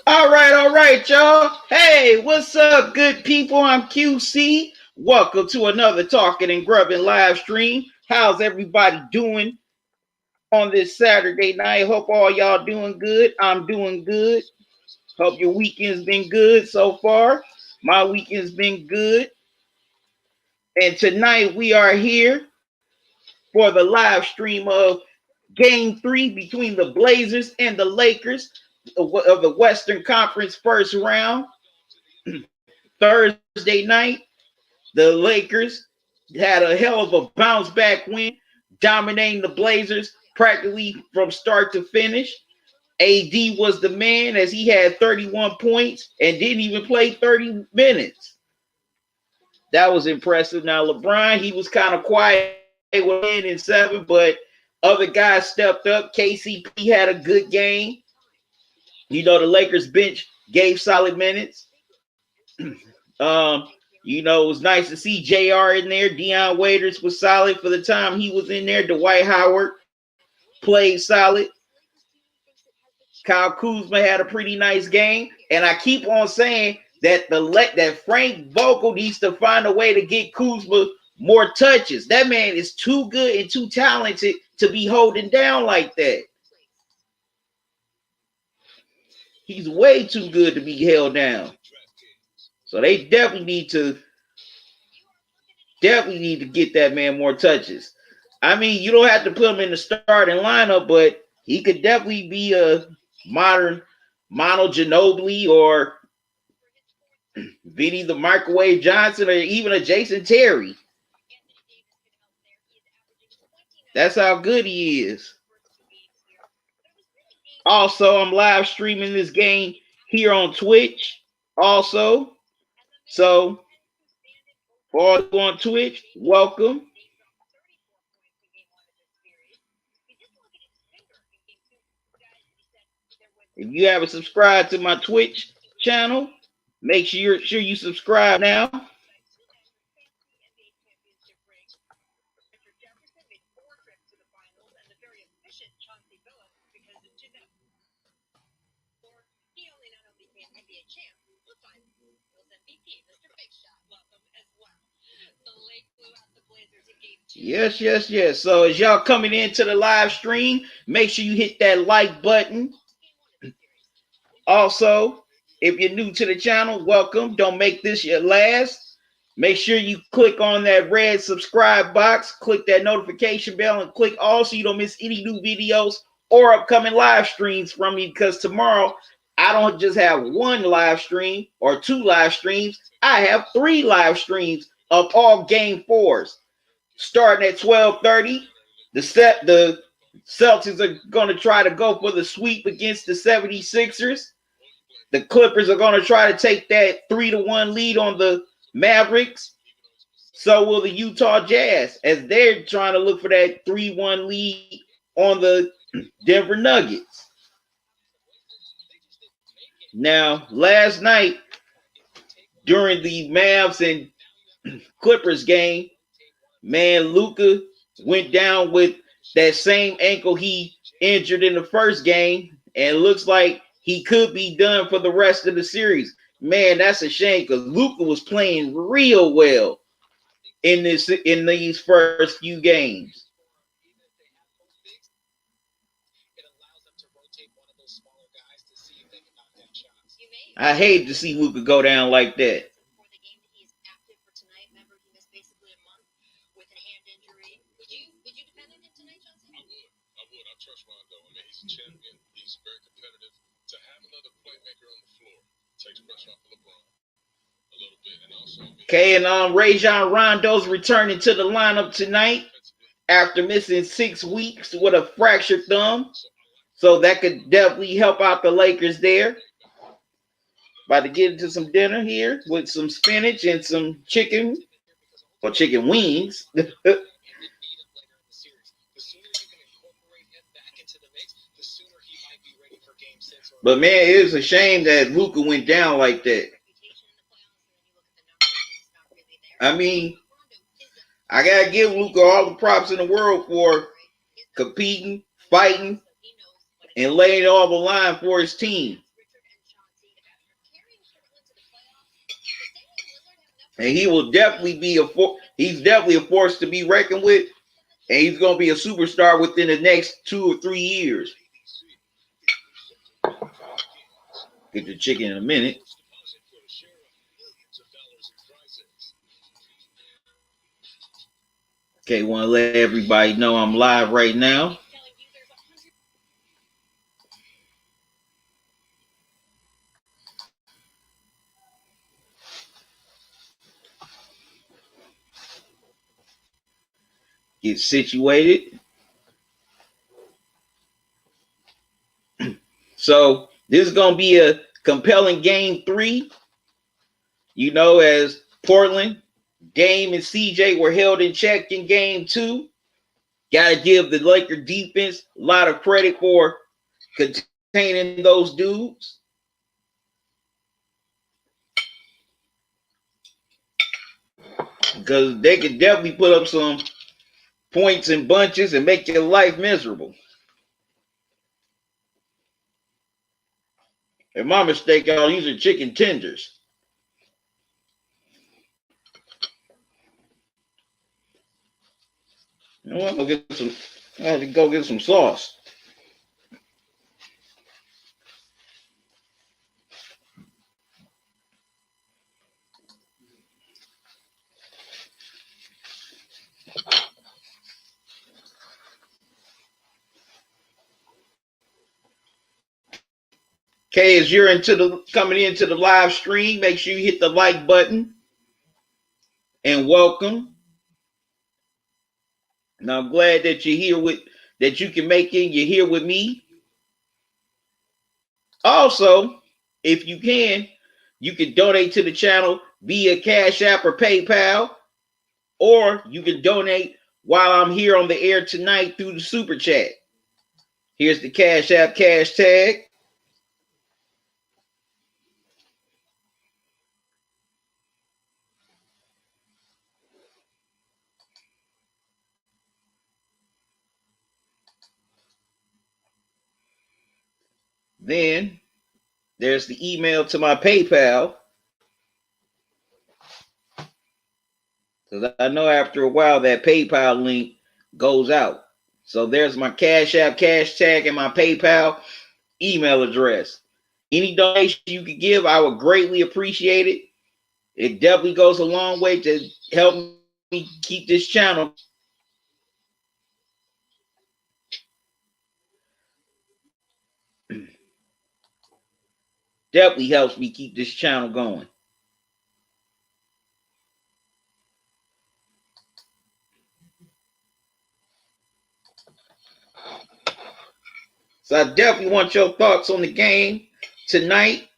All right, y'all. Hey, what's up, good people? I'm QC. Welcome to another Talking and Grubbing live stream. How's everybody doing on this Saturday night? Hope all y'all doing good. I'm doing good. Hope your weekend's been good so far. My weekend's been good. And tonight we are here for the live stream of Game 3 between the Blazers and the Lakers of the Western Conference first round. Thursday night, the Lakers had a hell of a bounce back win, dominating the Blazers practically from start to finish. AD was the man as he had 31 points and didn't even play 30 minutes. That was impressive. Now, LeBron, he was kind of quiet with 10 and 7, but other guys stepped up. KCP had a good game. You know, the Lakers bench gave solid minutes. It was nice to see JR in there. Deion Waiters was solid for the time he was in there. Dwight Howard played solid. Kyle Kuzma had a pretty nice game. And I keep on saying that that Frank Vogel needs to find a way to get Kuzma more touches. That man is too good and too talented to be holding down like that. He's way too good to be held down. So they definitely need to get that man more touches. I mean, you don't have to put him in the starting lineup, but he could definitely be a modern Mono Ginobili or Vinny the Microwave Johnson or even a Jason Terry. That's how good he is. Also, I'm live streaming this game here on Twitch also. So, for all you on Twitch, welcome. If you haven't subscribed to my Twitch channel, make sure you subscribe now. Yes. So as y'all coming into the live stream, make sure you hit that like button. Also, if you're new to the channel, welcome. Don't make this your last. Make sure you click on that red subscribe box, click that notification bell, and click all so you don't miss any new videos or upcoming live streams from me, because tomorrow I don't just have one live stream or two live streams. I have 3 live streams of all game 4s. Starting at 12:30, the Celtics are going to try to go for the sweep against the 76ers. The Clippers are going to try to take that 3-1 lead on the Mavericks. So will the Utah Jazz, as they're trying to look for that 3-1 lead on the Denver Nuggets. Now, last night, during the Mavs and Clippers game, man, Luka went down with that same ankle he injured in the first game, and looks like he could be done for the rest of the series. Man, that's a shame because Luka was playing real well in these first few games. I hate to see Luka go down like that. Okay, and Rajon Rondo's returning to the lineup tonight after missing 6 weeks with a fractured thumb. So that could definitely help out the Lakers there. About to get into some dinner here with some spinach and some chicken or chicken wings. But man, it is a shame that Luka went down like that. I mean, I gotta give Luka all the props in the world for competing, fighting, and laying all the line for his team. And he will definitely be he's definitely a force to be reckoned with, and he's going to be a superstar within the next 2 or 3 years. Get the chicken in a minute. Okay, want to let everybody know I'm live right now. Get situated. So this is going to be a compelling game 3. You know, as Portland, Dame and CJ were held in check in game 2. Got to give the Laker defense a lot of credit for containing those dudes. Because they could definitely put up some points in bunches and make your life miserable. If my mistake, y'all, these are chicken tenders. You know what? I have to go get some sauce. Okay, as you're coming into the live stream, make sure you hit the like button and welcome. And I'm glad that you're here that you can make it. You're here with me. Also, if you can donate to the channel via Cash App or PayPal, or you can donate while I'm here on the air tonight through the Super Chat. Here's the Cash App cash tag. Then there's the email to my PayPal. Because I know after a while that PayPal link goes out. So there's my Cash App cash tag and my PayPal email address. Any donation you could give, I would greatly appreciate it. It definitely goes a long way to help me keep this channel. Definitely helps me keep this channel going. So I definitely want your thoughts on the game tonight.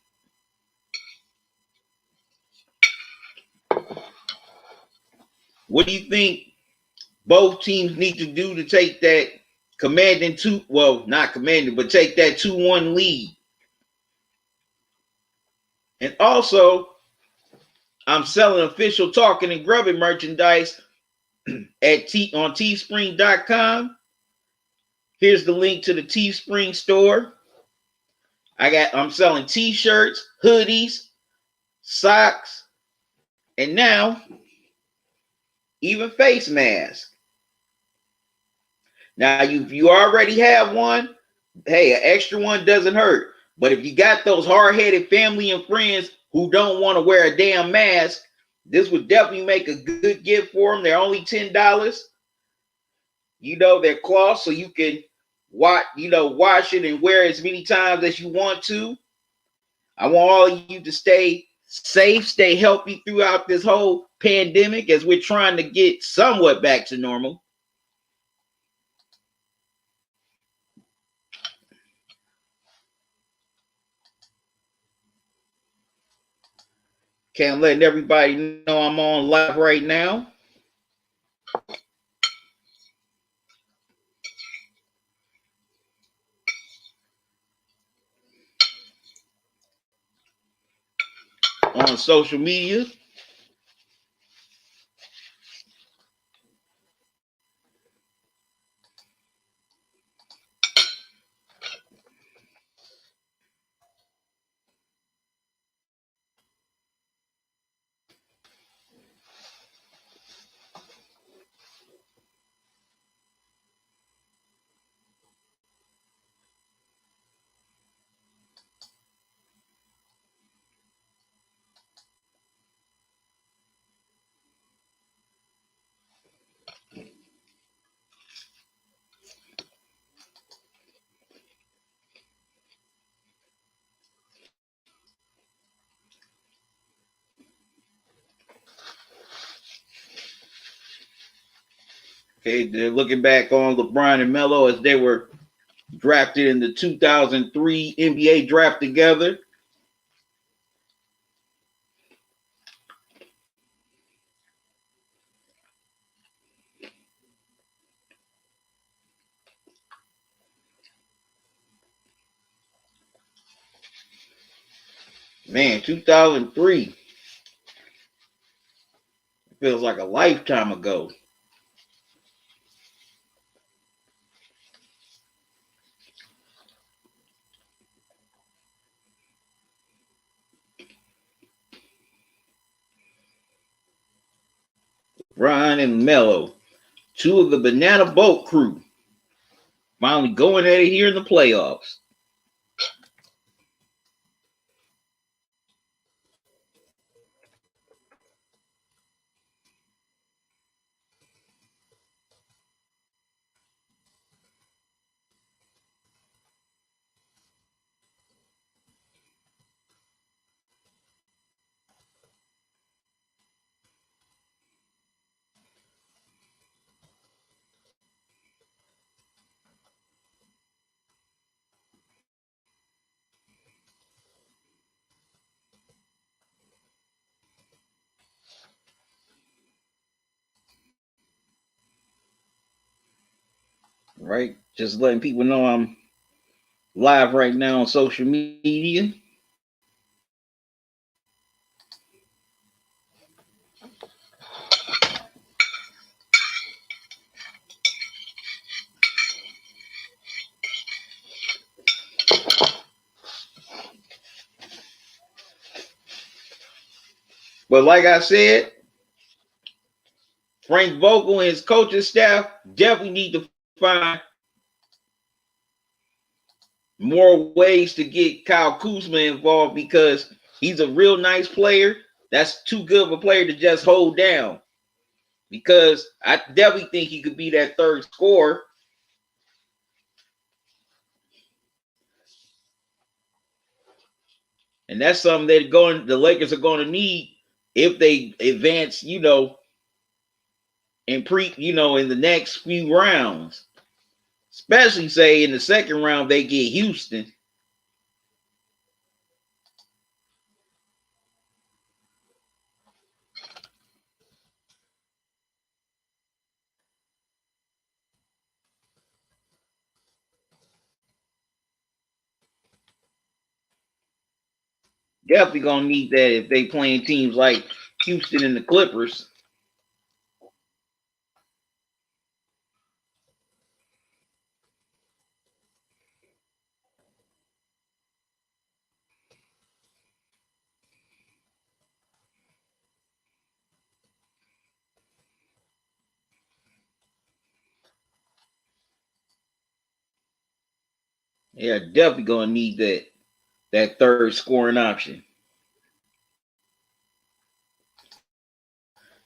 What do you think both teams need to do to take that take that 2-1 lead? And also, I'm selling official Talking and Grubbing merchandise on teespring.com. Here's the link to the Teespring store. I'm selling t-shirts, hoodies, socks, and now even face masks. Now, if you already have one, hey, an extra one doesn't hurt. But if you got those hard-headed family and friends who don't want to wear a damn mask, this would definitely make a good gift for them. They're only $10. You know, they're cloth, so you can wash it and wear as many times as you want to. I want all of you to stay safe, stay healthy throughout this whole pandemic as we're trying to get somewhat back to normal. Okay, I'm letting everybody know I'm on live right now. On social media. Okay, they're looking back on LeBron and Melo as they were drafted in the 2003 NBA draft together. Man, 2003 feels like a lifetime ago. Brian and Melo, two of the Banana Boat crew, finally going at it here in the playoffs. Right? Just letting people know I'm live right now on social media. But like I said, Frank Vogel and his coaching staff definitely need to find more ways to get Kyle Kuzma involved because he's a real nice player. That's too good of a player to just hold down. Because I definitely think he could be that third scorer. And that's something that the Lakers are going to need if they advance, in the next few rounds. Especially say in the second round they get Houston. Definitely gonna need that if they playing teams like Houston and the Clippers. Yeah, definitely gonna need that third scoring option.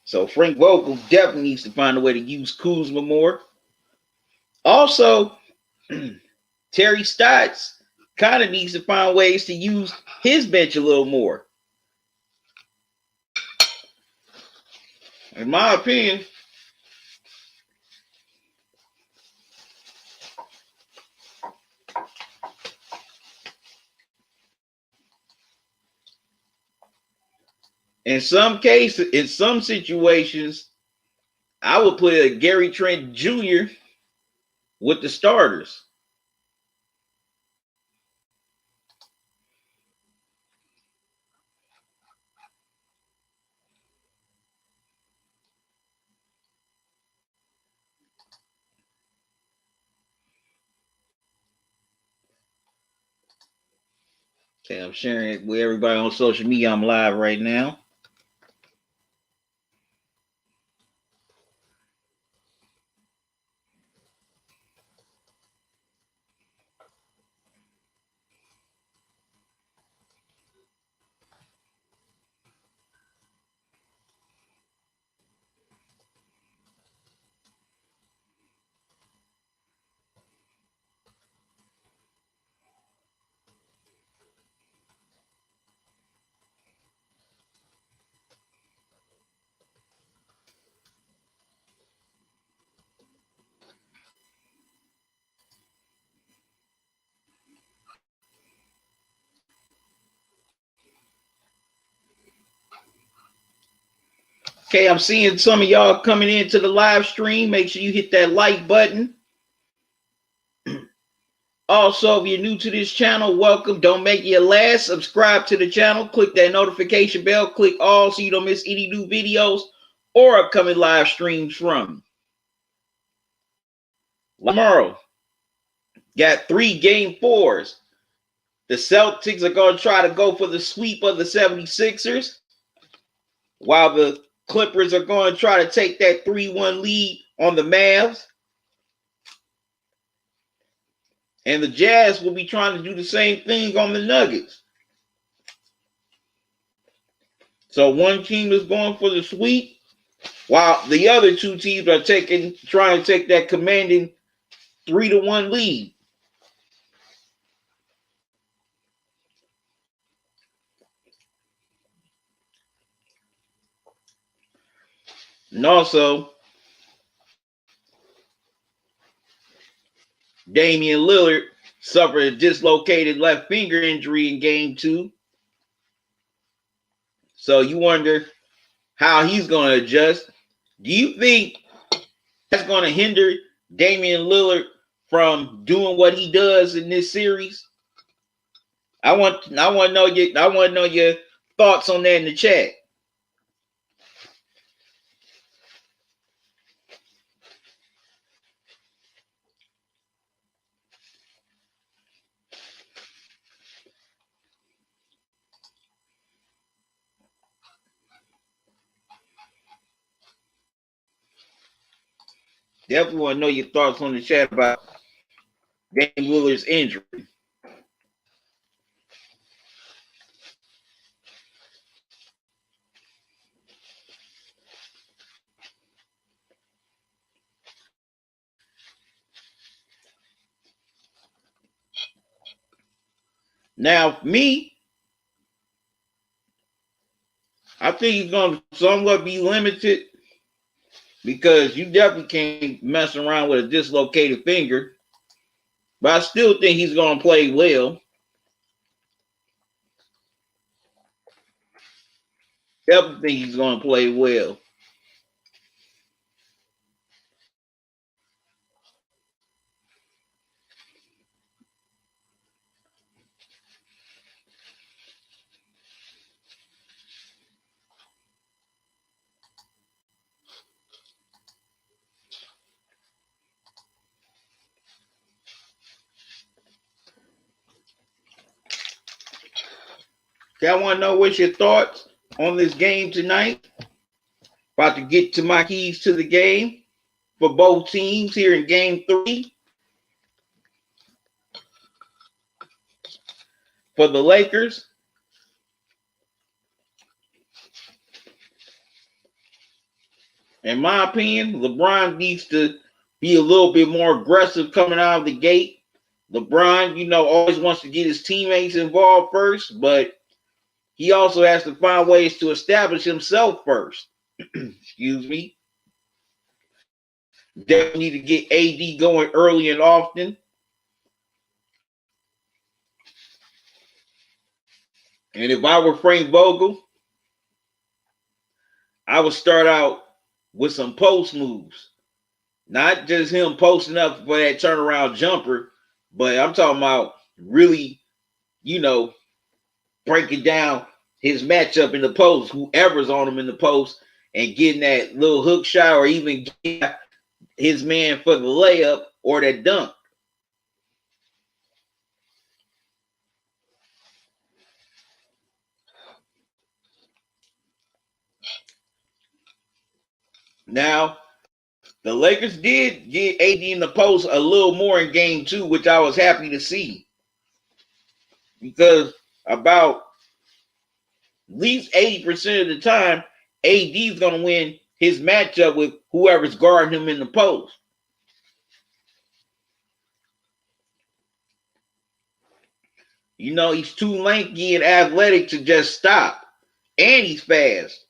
So Frank Vogel definitely needs to find a way to use Kuzma more. Also, Terry Stotts kind of needs to find ways to use his bench a little more. In my opinion, in some cases, in some situations, I would put a Gary Trent Jr. with the starters. Okay, I'm sharing it with everybody on social media. I'm live right now. Okay, I'm seeing some of y'all coming into the live stream. Make sure you hit that like button. Also, if you're new to this channel, welcome. Don't make it last. Subscribe to the channel. Click that notification bell. Click all so you don't miss any new videos or upcoming live streams from me. Tomorrow, got 3 game 4s. The Celtics are going to try to go for the sweep of the 76ers, while the Clippers are going to try to take that 3-1 lead on the Mavs. And the Jazz will be trying to do the same thing on the Nuggets. So one team is going for the sweep, while the other 2 teams are trying to take that commanding 3-1 lead. And also, Damian Lillard suffered a dislocated left finger injury in game 2. So you wonder how he's going to adjust. Do you think that's going to hinder Damian Lillard from doing what he does in this series? I want to know your thoughts on that in the chat. Definitely want to know your thoughts on the chat about Damian Lillard's injury. Now, me, I think he's going to somewhat be limited because you definitely can't mess around with a dislocated finger. But I still think he's going to play well. Definitely think he's going to play well. Okay, I want to know what's your thoughts on this game tonight. About to get to my keys to the game for both teams here in game 3. For the Lakers, in my opinion, LeBron needs to be a little bit more aggressive coming out of the gate. LeBron, always wants to get his teammates involved first, but he also has to find ways to establish himself first. Excuse me. Definitely need to get AD going early and often. And if I were Frank Vogel, I would start out with some post moves. Not just him posting up for that turnaround jumper, but I'm talking about really, breaking down his matchup in the post, whoever's on him in the post, and getting that little hook shot or even get his man for the layup or that dunk. Now, the Lakers did get AD in the post a little more in game 2, which I was happy to see. Because about at least 80% of the time, AD is going to win his matchup with whoever's guarding him in the post. He's too lanky and athletic to just stop. And he's fast.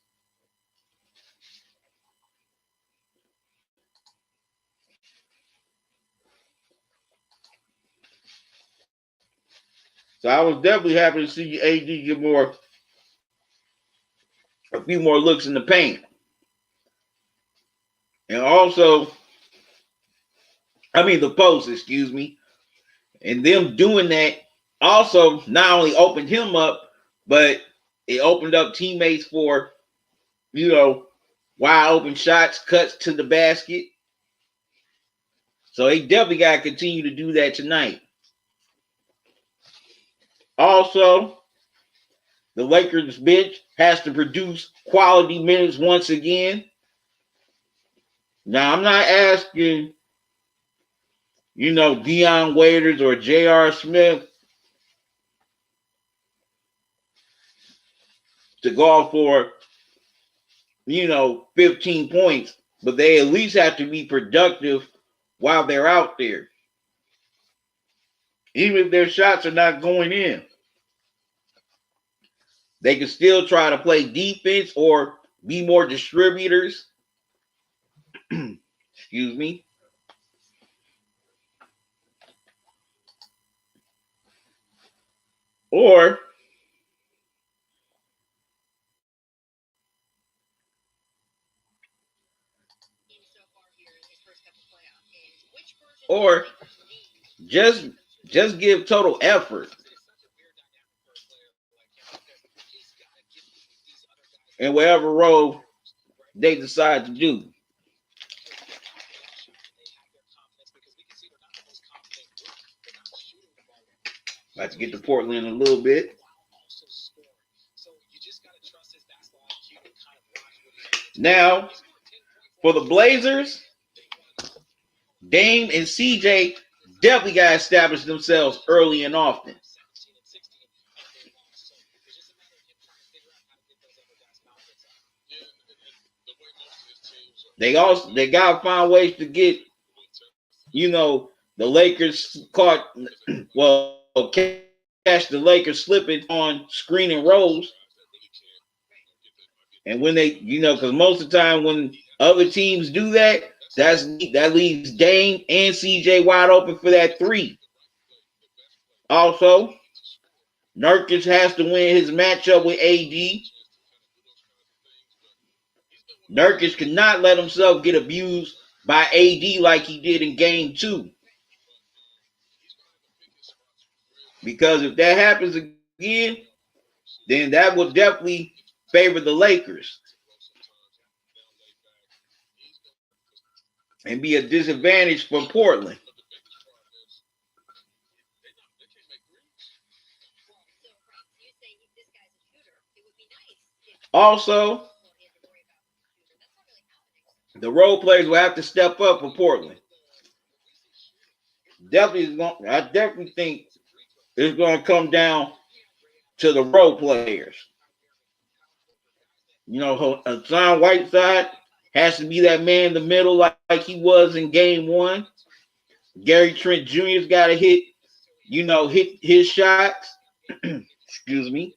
So I was definitely happy to see AD get a few more looks in the paint. And also, the post, excuse me. And them doing that also not only opened him up, but it opened up teammates for, wide open shots, cuts to the basket. So they definitely got to continue to do that tonight. Also, the Lakers bench has to produce quality minutes once again. Now, I'm not asking, Dion Waiters or J.R. Smith to go for, 15 points, but they at least have to be productive while they're out there. Even if their shots are not going in, they can still try to play defense or be more distributors. Excuse me. Or just give total effort. In whatever role they decide to do. Like to get to Portland a little bit. Now, for the Blazers, Dame and CJ definitely got to establish themselves early and often. They got to find ways to get, the Lakers caught, catch the Lakers slipping on screen and rolls. And when they, because most of the time when other teams do that, that leaves Dame and CJ wide open for that three. Also, Nurkic has to win his matchup with AD. Nurkic cannot let himself get abused by AD like he did in game 2. Because if that happens again, then that will definitely favor the Lakers and be a disadvantage for Portland. Also, the role players will have to step up for Portland. I definitely think it's going to come down to the role players. Hassan Whiteside has to be that man in the middle like he was in game 1. Gary Trent Jr.'s got to hit his shots. Excuse me.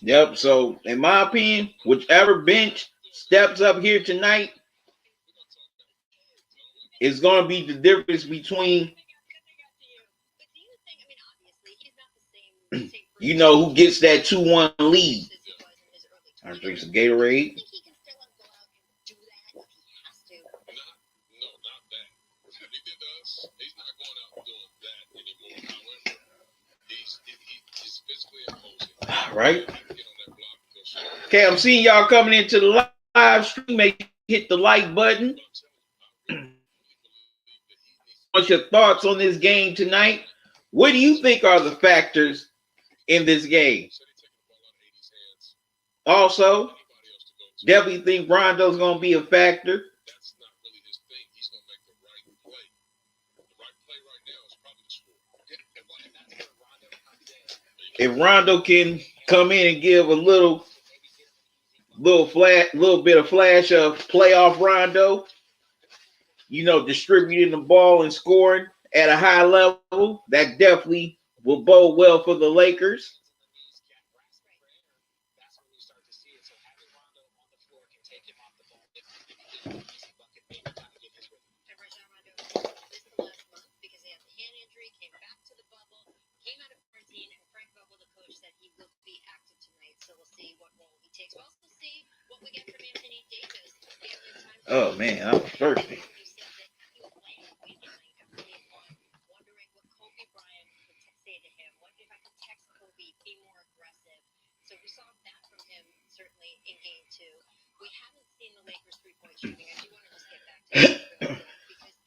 Yep. So, in my opinion, whichever bench steps up here tonight is going to be the difference between, who gets that 2-1 lead. I drink some Gatorade. Right. Okay, I'm seeing y'all coming into the live stream. Make sure you hit the like button. What's your thoughts on this game tonight? What do you think are the factors in this game? Also, definitely think Rondo's going to be a factor. If Rondo can come in and give a little little bit of flash of playoff Rondo. Distributing the ball and scoring at a high level. That definitely will bode well for the Lakers. Oh man, I'm thirsty.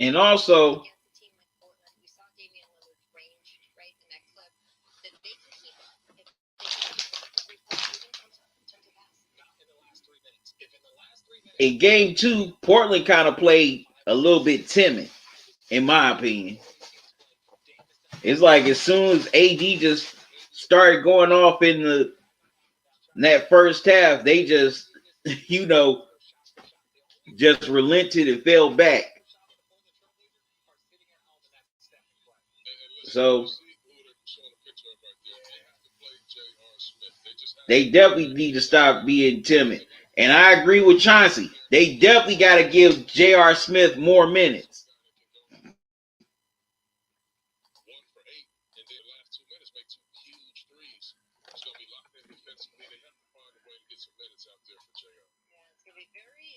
And also, in game two, Portland kind of played a little bit timid, in my opinion. It's like as soon as AD just started going off in that first half, they just, you know, just relented and fell back. So they definitely need to stop being timid. And I agree with Chauncey. They definitely got to give J.R. Smith more minutes.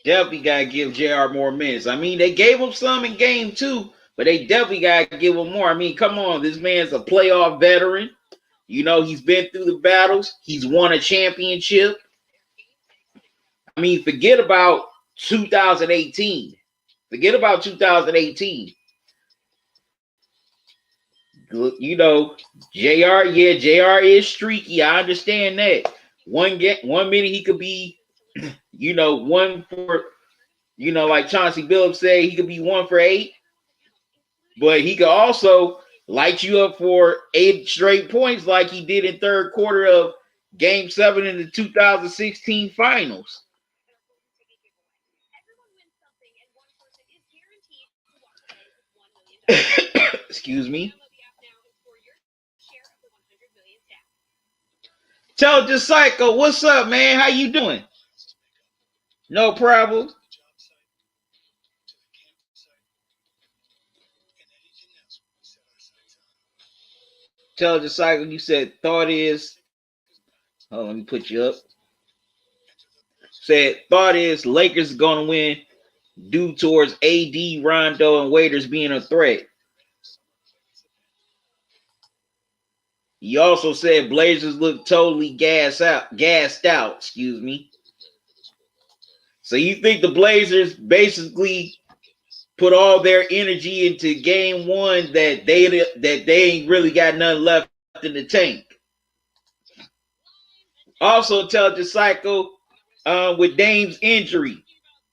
Definitely got to give JR more minutes. I mean, they gave him some in game two, but they definitely got to give him more. I mean, come on. This man's a playoff veteran. He's been through the battles. He's won a championship. I mean, forget about 2018. Forget about 2018. JR, yeah, JR is streaky. I understand that. One minute he could be, one for, like Chauncey Billups said, he could be 1 for 8. But he could also light you up for 8 straight points like he did in third quarter of game 7 in the 2016 finals. Excuse me. Tell the Psycho, what's up, man? How you doing? No problem. Tell the Psycho, you said thought is. Oh, let me put you up. Said thought is Lakers gonna win due towards AD, Rondo, and Waiters being a threat. He also said Blazers look totally gassed out. Excuse me. So you think the Blazers basically put all their energy into game one that they ain't really got nothing left in the tank? Also, tell the Psycho with Dame's injury,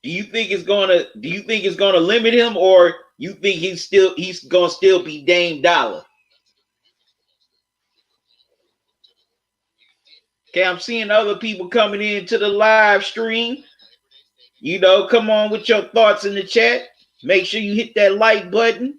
do you think it's gonna limit him, or you think he's gonna still be Dame Dollar? Okay, I'm seeing other people coming into the live stream. Come on with your thoughts in the chat. Make sure you hit that like button.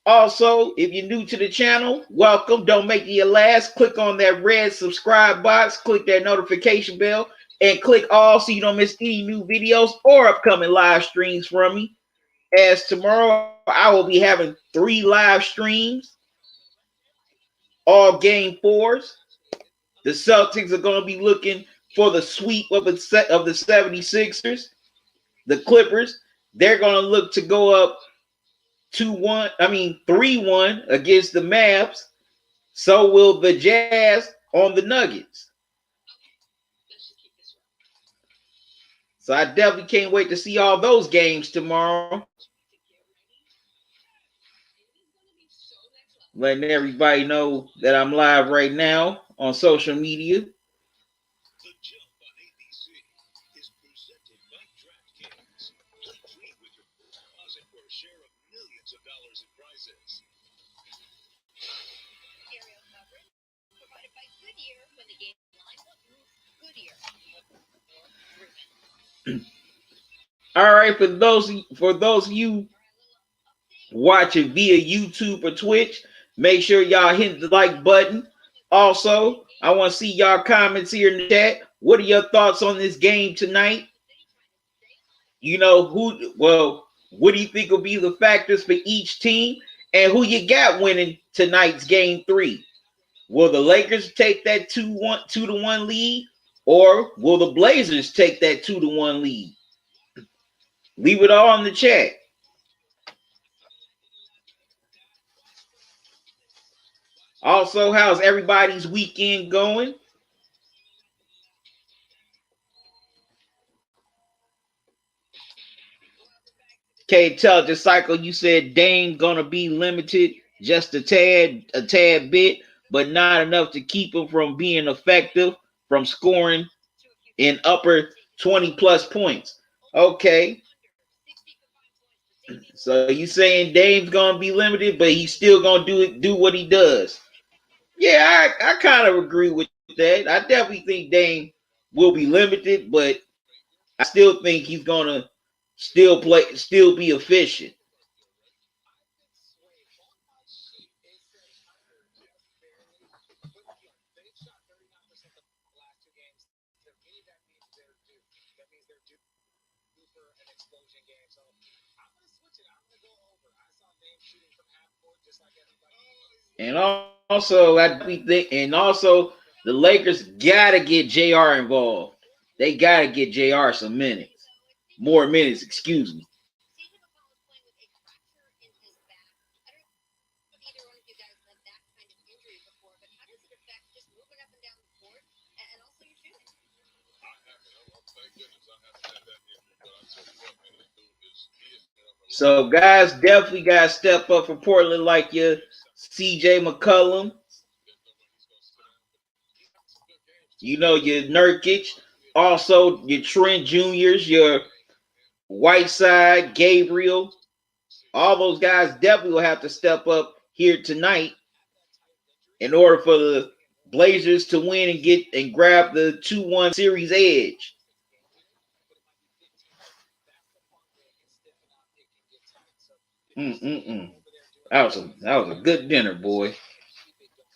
Also, if you're new to the channel, welcome. Don't make it your last. Click on that red subscribe box. Click that notification bell. And click all so you don't miss any new videos or upcoming live streams from me. As tomorrow, I will be having 3 live streams. All game 4s. The Celtics are going to be looking for the sweep of the 76ers. The Clippers, they're going to look to go up 3-1 against the Mavs. So will the Jazz on the Nuggets. So I definitely can't wait to see all those games tomorrow. Letting everybody know that I'm live right now on social media. All right, for those of you watching via YouTube or Twitch, make sure y'all hit the like button. Also, I want to see y'all comments here in the chat. What are your thoughts on this game tonight? You know, what do you think will be the factors for each team? And who you got winning tonight's game 3? Will the Lakers take that 2-1 lead? Or will the Blazers take that 2-1 lead? Leave it all in the chat. Also, how's everybody's weekend going? Okay, Intelligent Cycle, you said Dame gonna be limited just a tad bit, but not enough to keep him from being effective, from scoring in upper 20+ points. Okay. So you saying Dame's gonna be limited, but he's still gonna do what he does. Yeah, I kind of agree with that. I definitely think Dame will be limited, but I still think he's gonna still be efficient. And also, the Lakers gotta get JR involved. They gotta get JR some minutes, more minutes. Excuse me. So guys, definitely gotta step up for Portland, like your CJ McCollum. You know, your Nurkic, also your Trent Juniors, your Whiteside, Gabriel. All those guys definitely will have to step up here tonight in order for the Blazers to win and grab the 2-1 series edge. That was a good dinner, boy.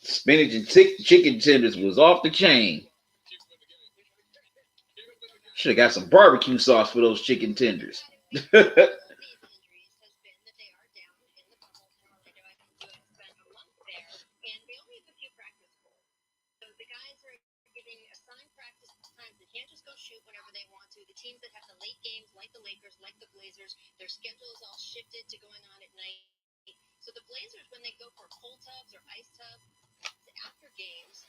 Spinach and chicken tenders was off the chain. Should have got some barbecue sauce for those chicken tenders. Teams that have the late games, like the Lakers, like the Blazers, their schedule is all shifted to going on at night. So the Blazers, when they go for cold tubs or ice tubs after games.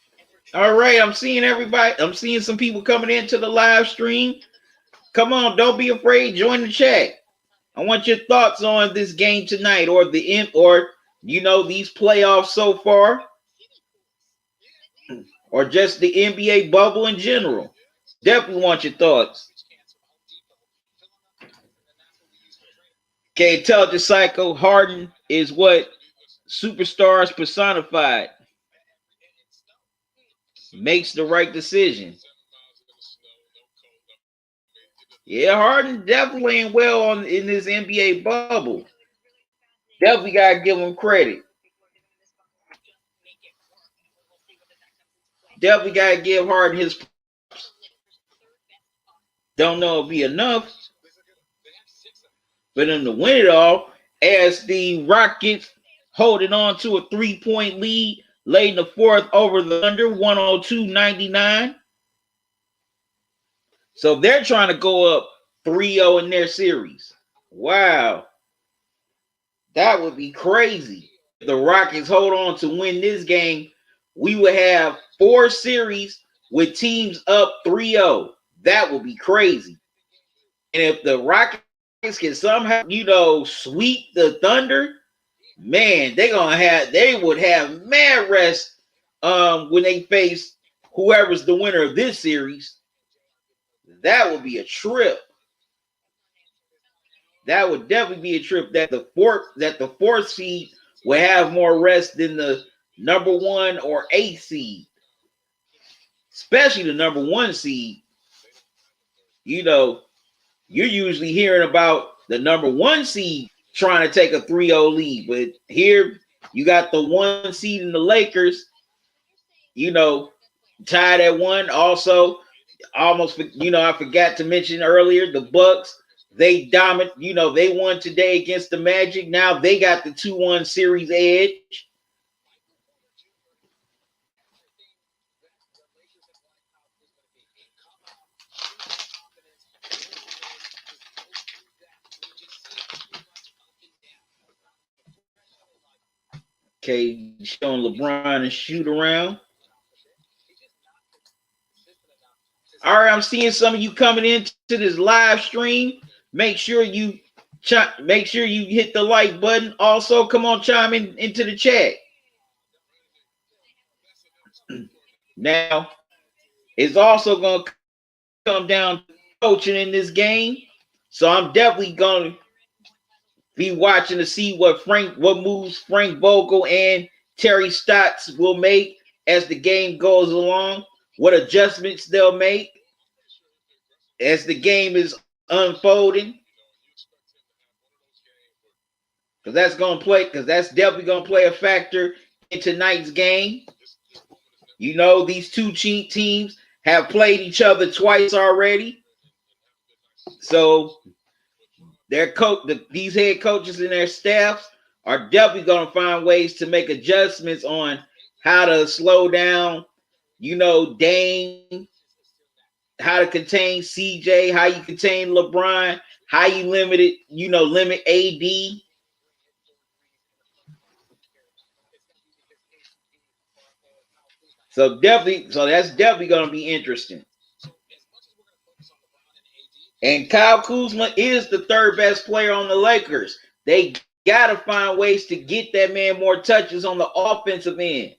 All right, I'm seeing everybody. I'm seeing some people coming into the live stream. Come on, don't be afraid. Join the chat. I want your thoughts on this game tonight, or these playoffs so far, or just the NBA bubble in general. Definitely want your thoughts. Okay, Intelligent Psycho, Harden is what superstars personified. Makes the right decision. Yeah, Harden definitely ain't well in this NBA bubble. Definitely gotta give him credit. Definitely gotta give Harden his props. Don't know if it'll be enough, but in the win it all, as the Rockets holding on to a 3-point lead late in the fourth over the under 102-99. So they're trying to go up 3-0 in their series. Wow. That would be crazy. If the Rockets hold on to win this game, we would have 4 series with teams up 3-0. That would be crazy. And if the Rockets can somehow, sweep the Thunder, man, they would have mad rest when they face whoever's the winner of this series. That would be a trip. That would definitely be a trip. That the fourth seed will have more rest than the number 1 or 8 seed. especially the number one seed. You know, you're usually hearing about the number one seed trying to take a 3-0 lead, but here you got the one seed in the Lakers, you know, tied at one. Also, almost, I forgot to mention earlier, the Bucks, they dominate, they won today against the Magic. Now they got the 2-1 series edge. Okay, showing LeBron and shoot around. All right, I'm seeing some of you coming into this live stream. Make sure you hit the like button. Also, come on, chime into the chat. Now, it's also going to come down to coaching in this game. So I'm definitely going to be watching to see what moves Frank Vogel and Terry Stotts will make as the game goes along, what adjustments they'll make as the game is unfolding. Because that's definitely going to play a factor in tonight's game. These two teams have played each other twice already. So these head coaches and their staffs are definitely going to find ways to make adjustments on how to slow down, Dame, how to contain CJ, how you contain LeBron, how you limit AD. So that's definitely going to be interesting. And Kyle Kuzma is the third best player on the Lakers. They got to find ways to get that man more touches on the offensive end.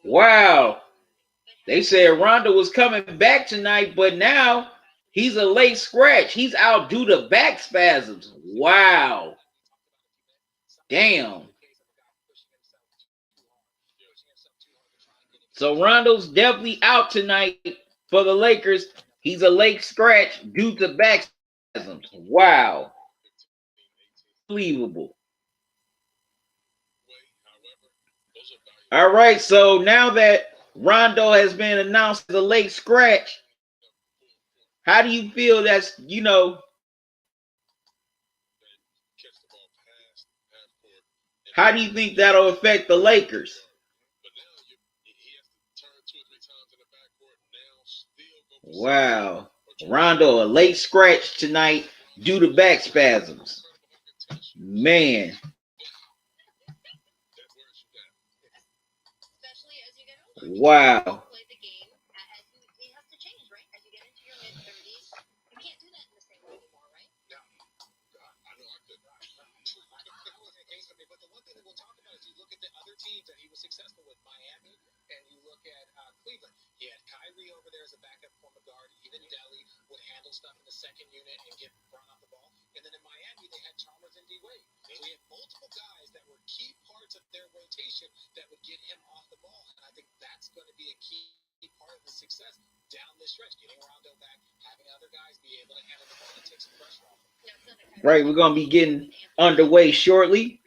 Wow. They said Rondo was coming back tonight, but now he's a late scratch. He's out due to back spasms. Wow. Damn. So Rondo's definitely out tonight for the Lakers. He's a late scratch due to back spasms. Wow. Unbelievable. All right, so now that Rondo has been announced as a late scratch, how do you feel that's, how do you think that'll affect the Lakers? Wow. Rondo, a late scratch tonight due to back spasms. Man. Wow. Right, we're going to be getting underway shortly.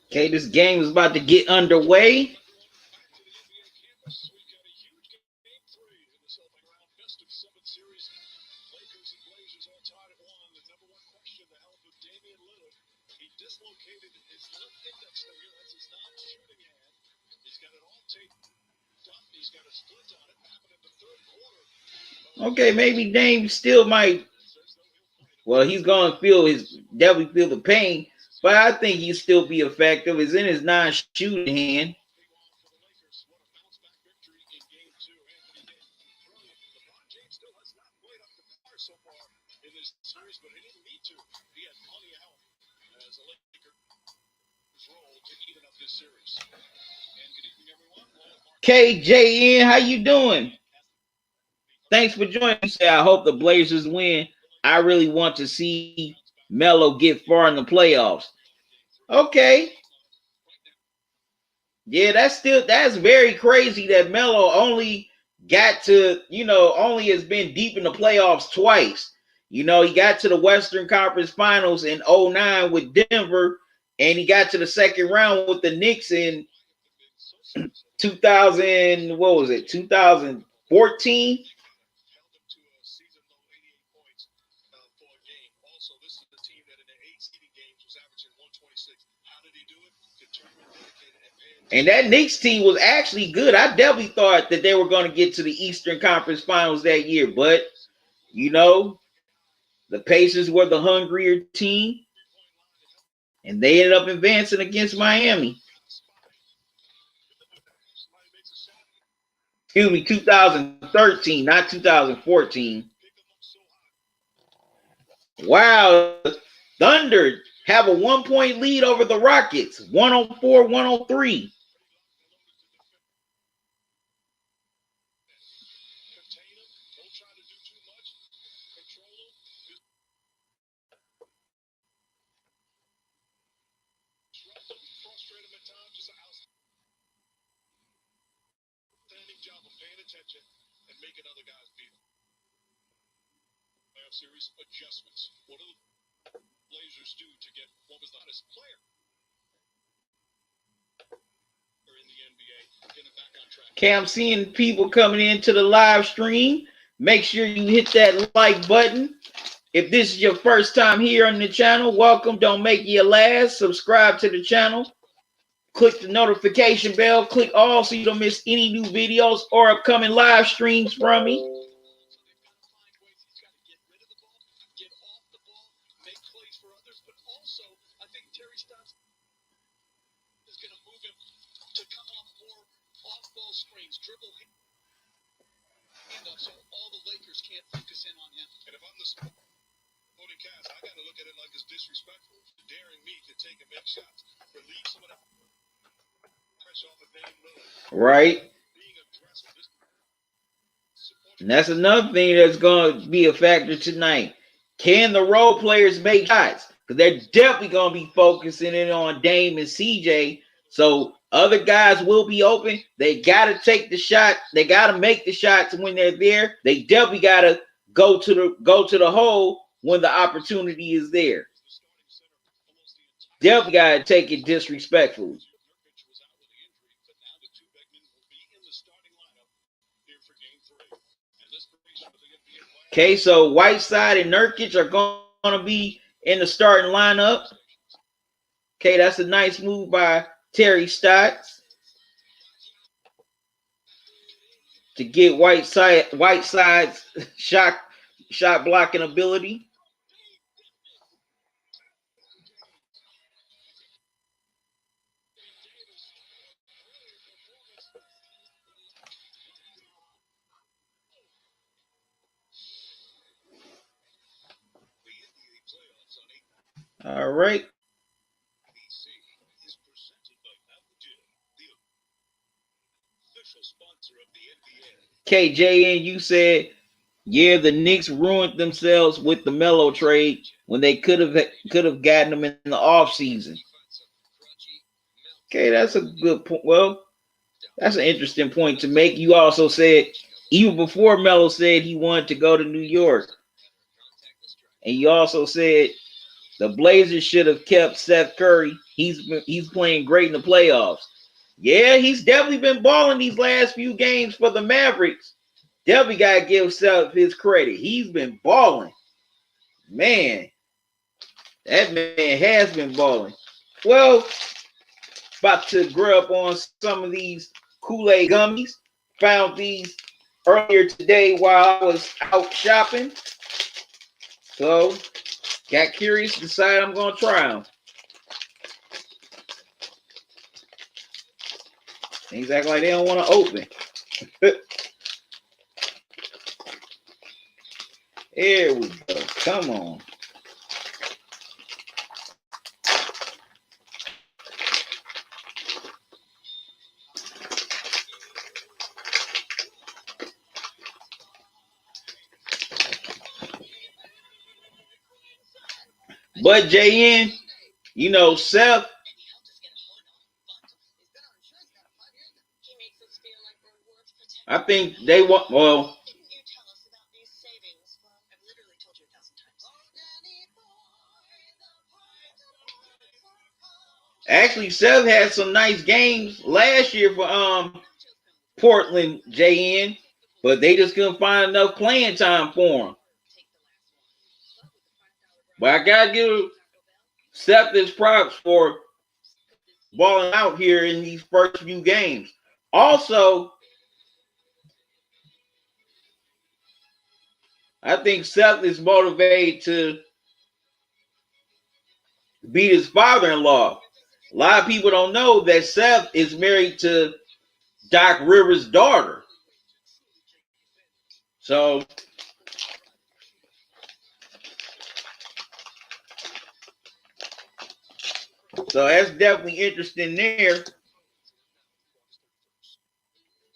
Okay, this game is about to get underway. Okay, maybe Dame still might. Well, he's gonna definitely feel the pain, but I think he'll still be effective. It's in his non-shooting hand. KJN, how you doing? Thanks for joining. You say I hope the Blazers win. I really want to see Melo get far in the playoffs. Okay. Yeah, that's very crazy that Melo only got to, only has been deep in the playoffs twice. He got to the Western Conference Finals in 2009 with Denver, and he got to the second round with the Knicks in 2000, what was it, 2014? And that Knicks team was actually good. I definitely thought that they were going to get to the Eastern Conference Finals that year, but the Pacers were the hungrier team, and they ended up advancing against Miami. Excuse me, 2013, not 2014. Wow, Thunder have a 1-point lead over the Rockets, 104-103. Okay, I'm seeing people coming into the live stream. Make sure you hit that like button. If this is your first time here on the channel, welcome. Don't make it your last. Subscribe to the channel. Click the notification bell. Click all so you don't miss any new videos or upcoming live streams from me. Right. And that's another thing that's going to be a factor tonight. Can the role players make shots? Because they're definitely going to be focusing in on Dame and CJ. So other guys will be open. They got to take the shot. They got to make the shots when they're there. They definitely got to go to the hole when the opportunity is there. Definitely got to take it disrespectfully. Okay, so Whiteside and Nurkic are going to be in the starting lineup. Okay, that's a nice move by Terry Stotts to get Whiteside's shot blocking ability. All right. KJN, you said, yeah, the Knicks ruined themselves with the Melo trade when they could have gotten them in the offseason. Okay, that's a good point. Well, that's an interesting point to make. You also said, even before Melo said he wanted to go to New York, and you also said the Blazers should have kept Seth Curry. He's playing great in the playoffs. Yeah, he's definitely been balling these last few games for the Mavericks. Definitely got to give Seth his credit. He's been balling. Man, that man has been balling. Well, about to grow up on some of these Kool-Aid gummies. found these earlier today while I was out shopping. So, got curious, decided I'm going to try them. Things act like they don't want to open. Here we go. Come on. But JN, you know, Seth, I think they want, well, actually, Seth had some nice games last year for Portland, JN, but they just couldn't find enough playing time for him. But I gotta give Seth his props for balling out here in these first few games. Also, I think Seth is motivated to beat his father-in-law. A lot of people don't know that Seth is married to Doc Rivers' daughter. So that's definitely interesting there.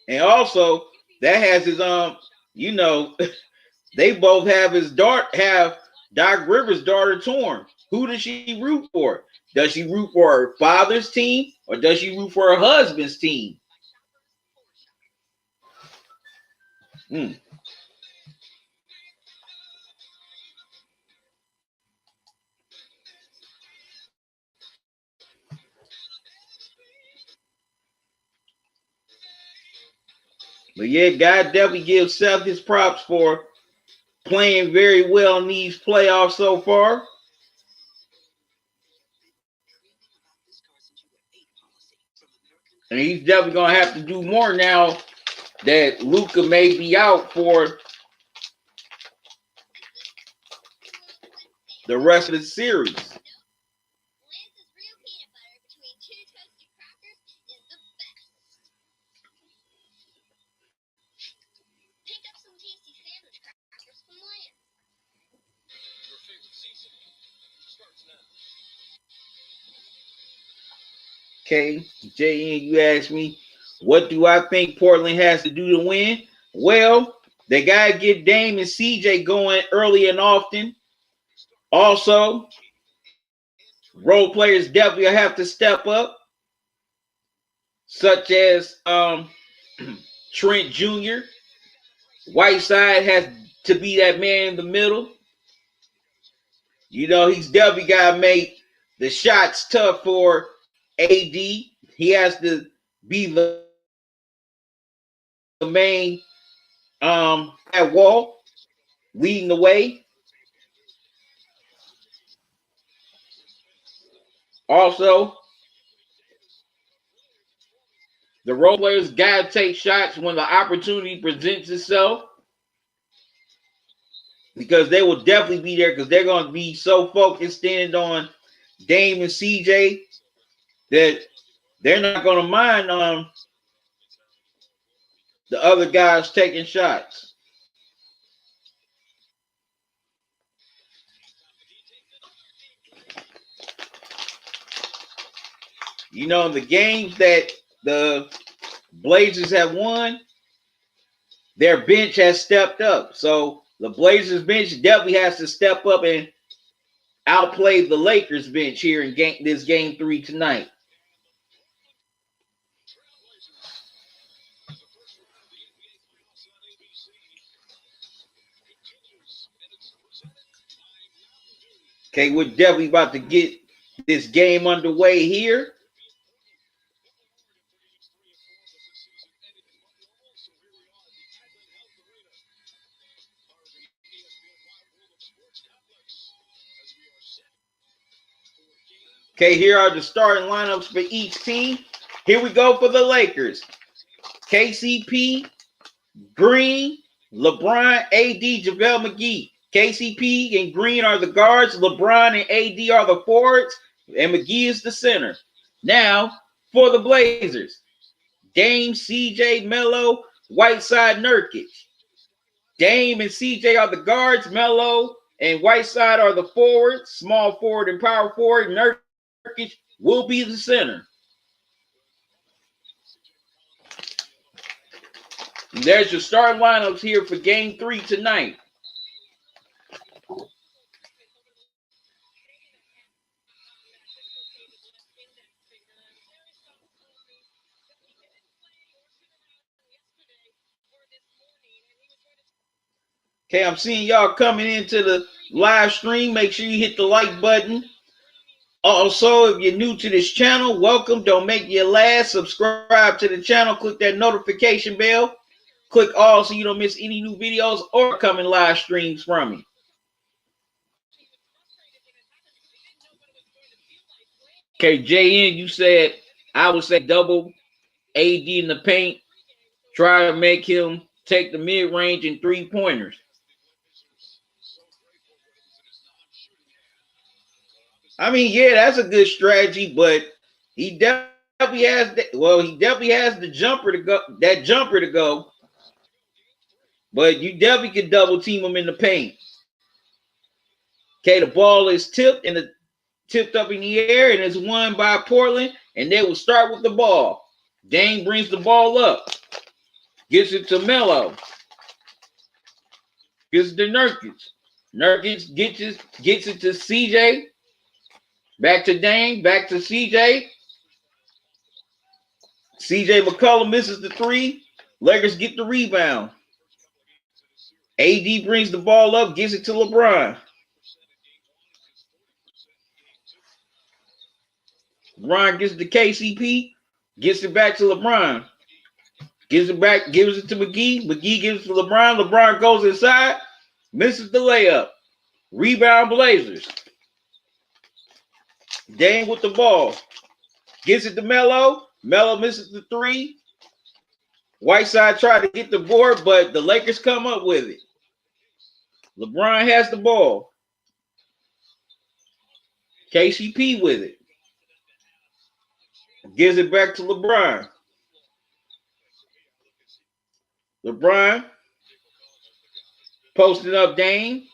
And also that has his you know, they both have have Doc Rivers' daughter torn. Who does she root for? Does she root for her father's team or does she root for her husband's team? But yeah, God definitely gives Seth his props for playing very well in these playoffs so far. And he's definitely going to have to do more now that Luka may be out for the rest of the series. Okay, JN, you asked me, what do I think Portland has to do to win? Well, they got to get Dame and CJ going early and often. Also, role players definitely have to step up, such as Trent Jr. Whiteside has to be that man in the middle. You know, he's definitely got to make the shots tough for AD. He has to be the main at wall, leading the way. Also, the role players got to take shots when the opportunity presents itself because they will definitely be there because they're going to be so focused in on Dame and CJ that they're not going to mind the other guys taking shots. You know, the games that the Blazers have won, their bench has stepped up. So the Blazers bench definitely has to step up and outplay the Lakers bench here in this game 3 tonight. Okay, we're definitely about to get this game underway here. Okay, here are the starting lineups for each team. Here we go for the Lakers. KCP, Green, LeBron, AD, JaVale McGee. KCP and Green are the guards. LeBron and AD are the forwards. And McGee is the center. Now, for the Blazers. Dame, CJ, Melo, Whiteside, Nurkic. Dame and CJ are the guards. Melo and Whiteside are the forwards. Small forward and power forward. Nurkic will be the center. And there's your starting lineups here for Game 3 tonight. Okay, I'm seeing y'all coming into the live stream. Make sure you hit the like button. Also, if you're new to this channel, welcome. Don't make your last. Subscribe to the channel. Click that notification bell. Click all so you don't miss any new videos or coming live streams from me. Okay, JN, you said I would say double AD in the paint. Try to make him take the mid-range and three-pointers. I mean, yeah, that's a good strategy, but he definitely has the jumper to go. That jumper to go. But you definitely could double team him in the paint. Okay, the ball is tipped up in the air and is won by Portland, and they will start with the ball. Dame brings the ball up, gets it to Melo, gets it to Nurkic. Nurkic gets it to CJ. Back to Dame, back to CJ. CJ McCollum misses the three. Lakers get the rebound. AD brings the ball up, gives it to LeBron. LeBron gets it to KCP, gets it back to LeBron. Gives it to McGee. McGee gives it to LeBron. LeBron goes inside, misses the layup. Rebound Blazers. Dame with the ball. Gets it to Melo. Melo misses the three. Whiteside tried to get the board, but the Lakers come up with it. LeBron has the ball. KCP with it. Gives it back to LeBron. LeBron posting up Dame.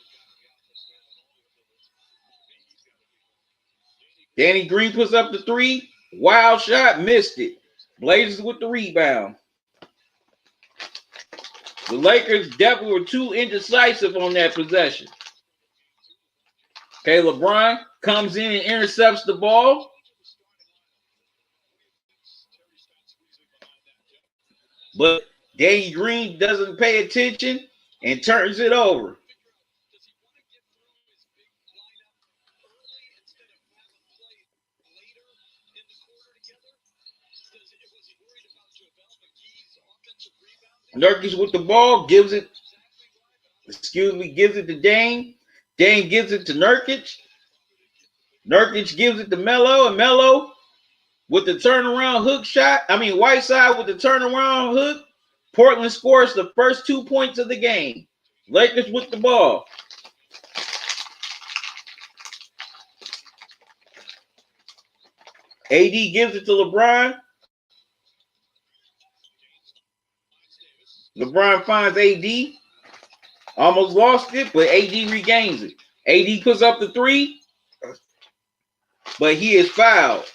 Danny Green puts up the three. Wild shot, missed it. Blazers with the rebound. The Lakers definitely were too indecisive on that possession. Okay, LeBron comes in and intercepts the ball. But Danny Green doesn't pay attention and turns it over. Nurkic with the ball, gives it to Dame. Dame gives it to Nurkic. Nurkic gives it to Melo, and Melo with the turnaround hook shot. Whiteside with the turnaround hook. Portland scores the first 2 points of the game. Lakers with the ball. AD gives it to LeBron. LeBron finds AD. Almost lost it, but AD regains it. AD puts up the three, but he is fouled.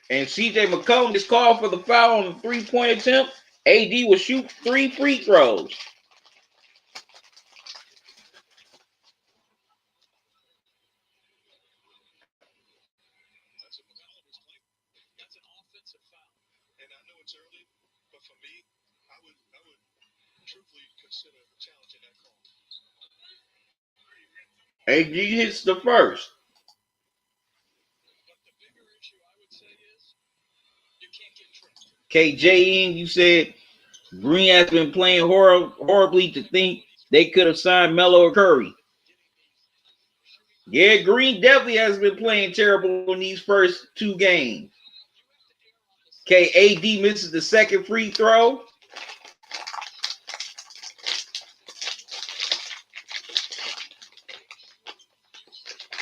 And CJ McCollum is called for the foul on the three-point attempt. AD will shoot 3 free throws. AD hits the first. KJN, you said Green has been playing horribly to think they could have signed Melo or Curry. Yeah, Green definitely has been playing terrible in these first two games. Okay, AD misses the second free throw.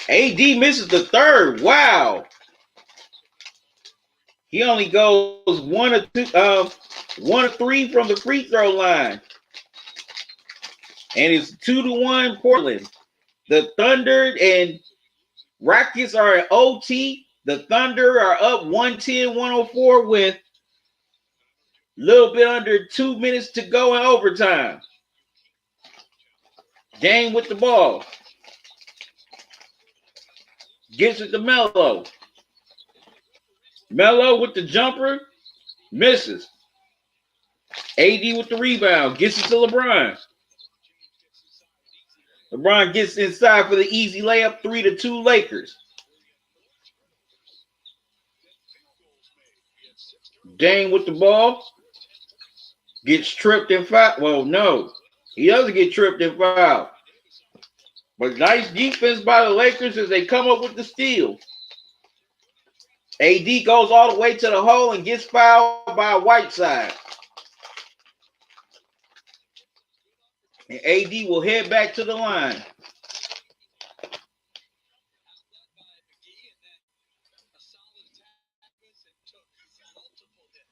AD misses the third. Wow. He only goes 1 or 3 from the free throw line. And it's 2-1 Portland. The Thunder and Rockets are at OT. The Thunder are up 110-104 with a little bit under 2 minutes to go in overtime. Dame with the ball. Gets it to Melo. Melo with the jumper. Misses. AD with the rebound. Gets it to LeBron. LeBron gets inside for the easy layup. 3-2 Lakers. Dame with the ball. Gets tripped and fouled. Well, no. He doesn't get tripped and fouled. But nice defense by the Lakers as they come up with the steal. AD goes all the way to the hole and gets fouled by Whiteside. And AD will head back to the line.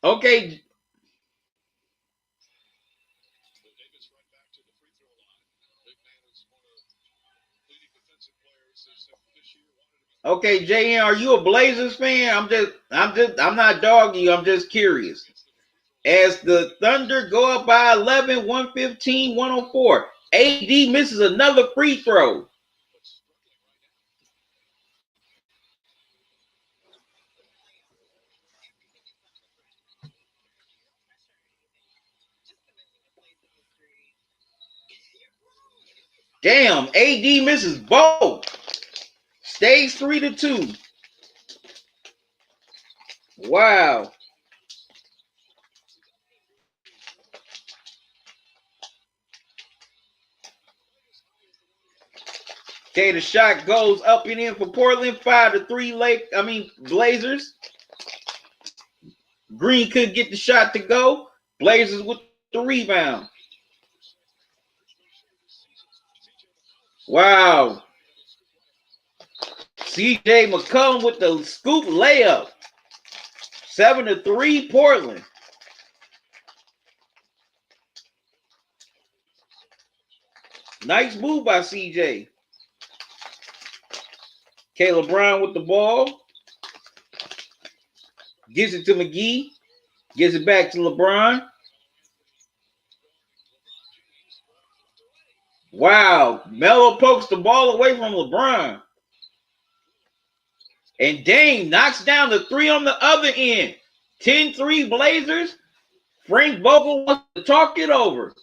Okay. Okay, JN, are you a Blazers fan? I'm not dogging you. I'm just curious. As the Thunder go up by 11, 115, 104. AD misses another free throw. Damn, AD misses both. Stays 3-2. Wow. Okay, the shot goes up and in for Portland. 5-3 Blazers. Green couldn't get the shot to go. Blazers with the rebound. Wow. CJ McCollum with the scoop layup. 7-3 Portland. Nice move by CJ. Caleb Brown with the ball. Gives it to McGee. Gives it back to LeBron. Wow. Melo pokes the ball away from LeBron. And Dame knocks down the three on the other end. 10-3 Blazers. Frank Vogel wants to talk it over.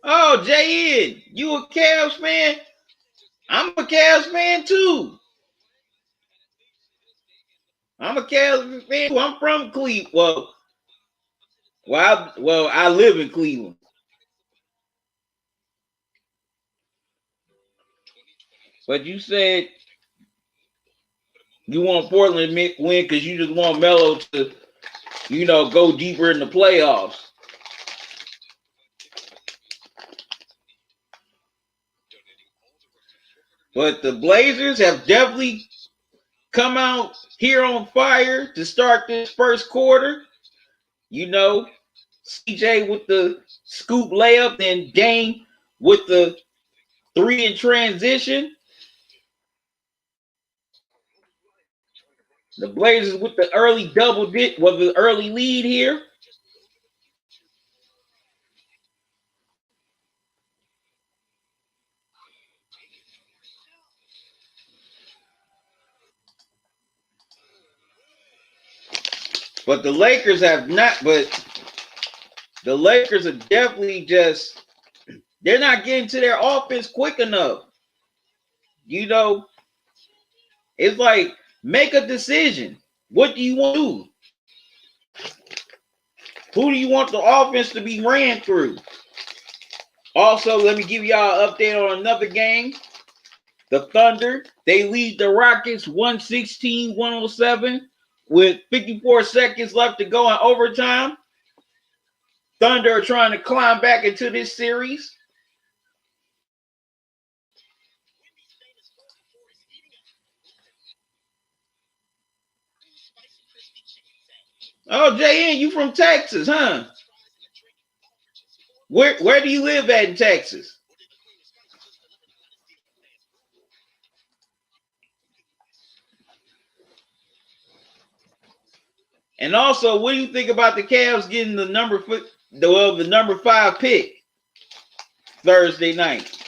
Oh, J.N., you a Cavs fan? I'm a Cavs fan too. I'm a Cavs fan too. I'm from Cleveland. I live in Cleveland. But you said you want Portland to win because you just want Melo to, go deeper in the playoffs. But the Blazers have definitely come out here on fire to start this first quarter. CJ with the scoop layup, then Dame with the 3 in transition. The Blazers with the early the early lead here. But the Lakers have not, but the Lakers are definitely they're not getting to their offense quick enough. It's like, make a decision. What do you want to do? Who do you want the offense to be ran through? Also, let me give y'all an update on another game. The Thunder, they lead the Rockets 116-107 with 54 seconds left to go in overtime. Thunder are trying to climb back into this series. Oh, JN, you from Texas, huh? Where do you live at in Texas? And also, what do you think about the Cavs getting the number 5 pick Thursday night?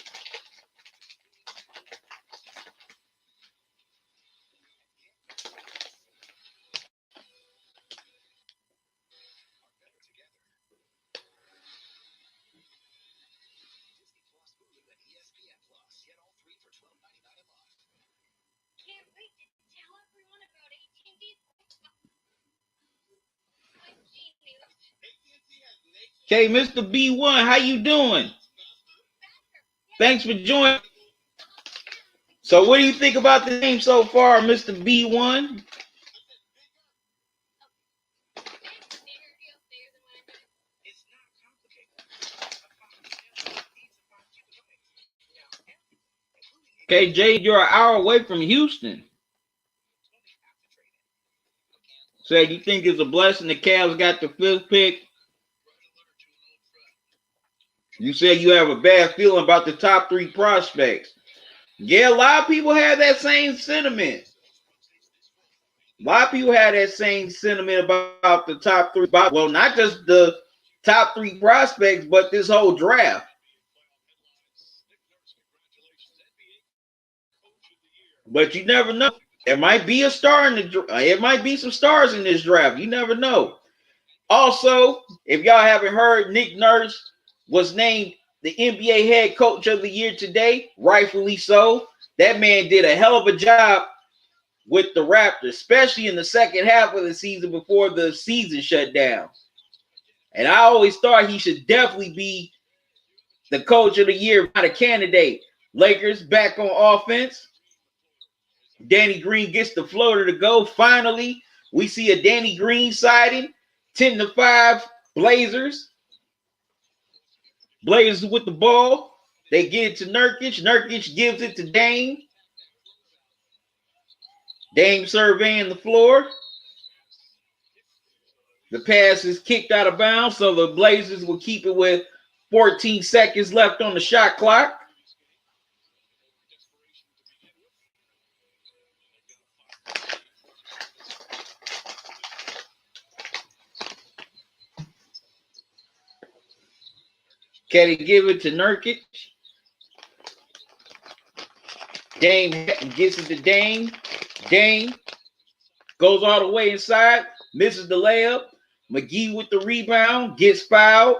Okay, Mr. B1, how you doing? Thanks for joining. So what do you think about the game so far, Mr. B1? Okay, Jade, you're an hour away from Houston. So you think it's a blessing the Cavs got the 5th pick? You said you have a bad feeling about the top 3 prospects. Yeah, a lot of people have that same sentiment. A lot of people have that same sentiment about the top 3. Well, not just the top 3 prospects, but this whole draft. But you never know. There might be a star in the. It might be some stars in this draft. You never know. Also, if y'all haven't heard, Nick Nurse was named the NBA head coach of the year today, rightfully so. That man did a hell of a job with the Raptors, especially in the second half of the season before the season shut down. And I always thought he should definitely be the coach of the year, not a candidate. Lakers back on offense. Danny Green gets the floater to go. Finally, we see a Danny Green sighting. 10-5 Blazers. Blazers with the ball. They get it to Nurkic. Nurkic gives it to Dame. Dame surveying the floor. The pass is kicked out of bounds, so the Blazers will keep it with 14 seconds left on the shot clock. Can he give it to Nurkic? Dame gets it to Dame. Dame goes all the way inside, misses the layup. McGee with the rebound, gets fouled.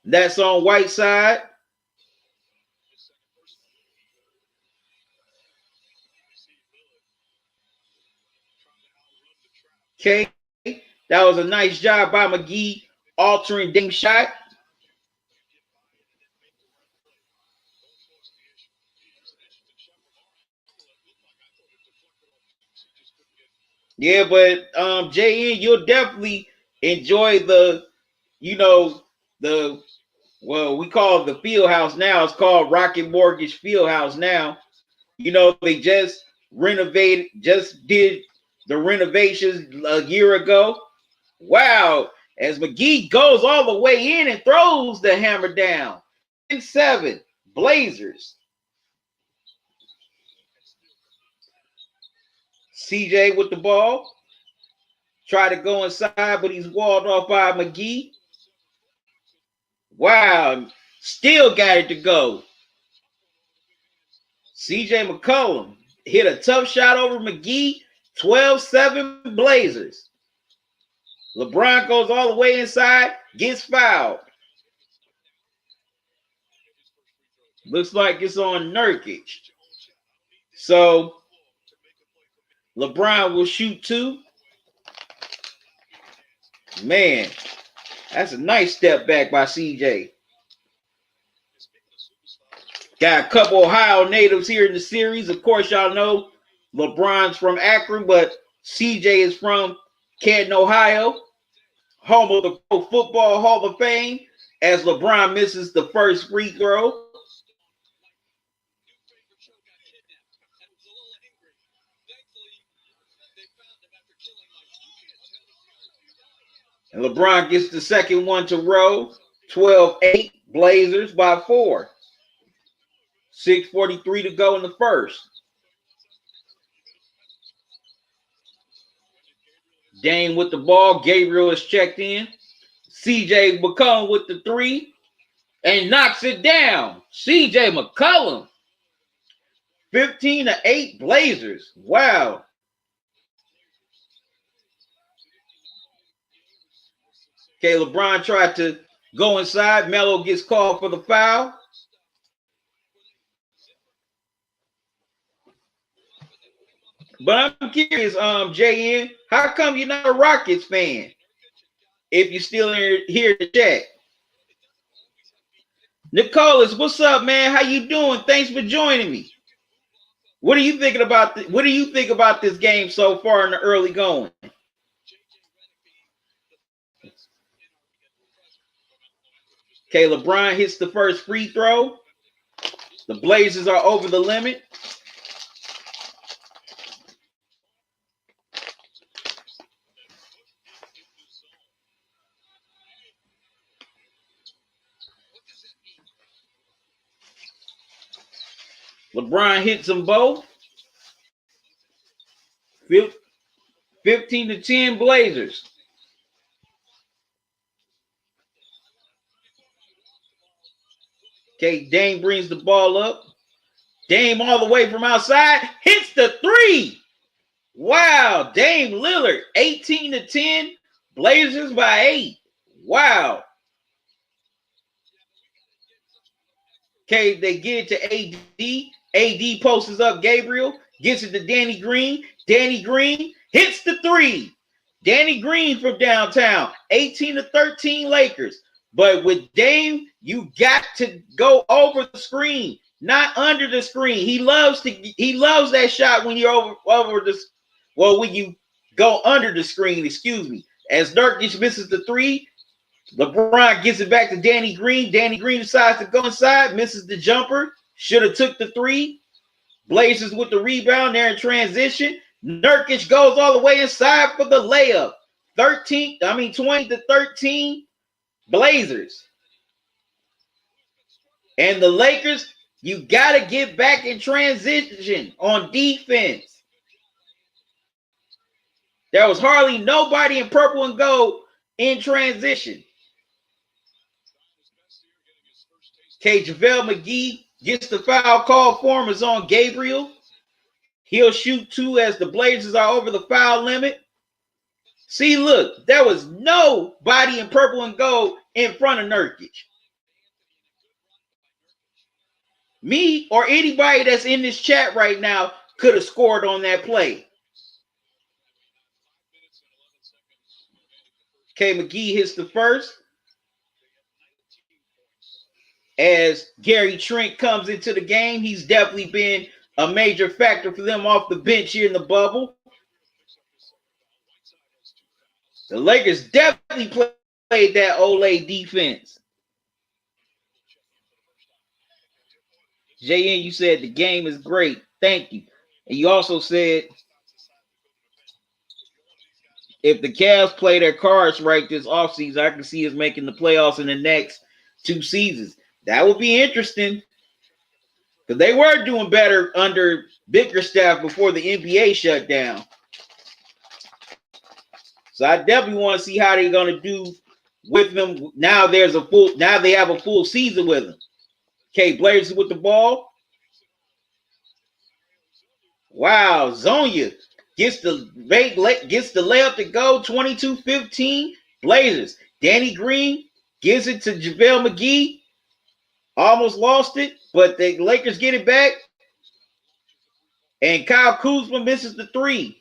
That's on Whiteside. Okay, that was a nice job by McGee altering Dame's shot. Yeah, but JN, you'll definitely enjoy the, we call it the field house now. It's called Rocket Mortgage Field House now. They just did the renovations a year ago. Wow. As McGee goes all the way in and throws the hammer down. 10-7 Blazers. CJ with the ball. Try to go inside, but he's walled off by McGee. Wow. Still got it to go. CJ McCollum hit a tough shot over McGee. 12-7 Blazers. LeBron goes all the way inside, gets fouled. Looks like it's on Nurkic. So LeBron will shoot 2. Man, that's a nice step back by CJ. Got a couple Ohio natives here in the series. Of course, y'all know LeBron's from Akron, but CJ is from Canton, Ohio, home of the Pro Football Hall of Fame, as LeBron misses the first free throw. And LeBron gets the second one to roll. 12-8, Blazers by 4. 6:43 to go in the first. Dame with the ball. Gabriel is checked in. CJ McCollum with the 3 and knocks it down. CJ McCollum. 15-8 Blazers. Wow. Okay, LeBron tried to go inside. Melo gets called for the foul. But I'm curious, JN, how come you're not a Rockets fan if you're still here to chat? Nicholas, what's up, man? How you doing? Thanks for joining me. What are you thinking about? What do you think about this game so far in the early going? Okay, LeBron hits the first free throw. The Blazers are over the limit. LeBron hits them both. 15-10 Blazers. Okay, Dame brings the ball up. Dame all the way from outside. Hits the 3. Wow. Dame Lillard. 18-10. Blazers by 8. Wow. Okay, they get it to AD. AD posts up Gabriel. Gets it to Danny Green. Danny Green hits the 3. Danny Green from downtown. 18-13 Lakers. But with Dame, you got to go over the screen, not under the screen. He loves that shot when you're over this. Well, when you go under the screen, excuse me. As Nurkic misses the 3, LeBron gives it back to Danny Green. Danny Green decides to go inside, misses the jumper. Should have took the 3. Blazers with the rebound there in transition. Nurkic goes all the way inside for the layup. 20-13 Blazers. And the Lakers, you got to get back in transition on defense. There was hardly nobody in purple and gold in transition. Okay, JaVale McGee gets the foul call for him. Is on Gabriel. He'll shoot 2 as the Blazers are over the foul limit. See, look, there was nobody in purple and gold in front of Nurkic. Me or anybody that's in this chat right now could have scored on that play. Okay, McGee hits the first. As Gary Trent comes into the game, he's definitely been a major factor for them off the bench here in the bubble. The Lakers definitely played that Olay defense. JN, you said the game is great. Thank you. And you also said if the Cavs play their cards right this offseason, I can see us making the playoffs in the next 2 seasons. That would be interesting. Because they were doing better under Bickerstaff before the NBA shut down. So I definitely want to see how they're going to do with them. Now they have a full season with them. Okay, Blazers with the ball. Wow, Zonia gets the layup to go. 22-15 Blazers. Danny Green gives it to JaVale McGee. Almost lost it, but the Lakers get it back. And Kyle Kuzma misses the 3.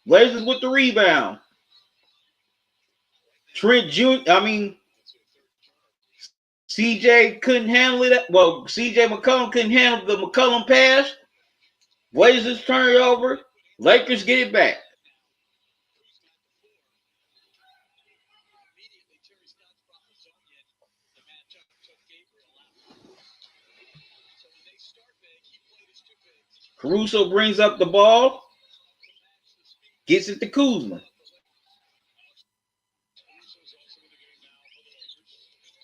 Blazers with the rebound. Trent Jr. CJ couldn't handle it. Well, CJ McCollum couldn't handle the McCollum pass. Blazers turn it over. Lakers get it back. Caruso brings up the ball. Gets it to Kuzma.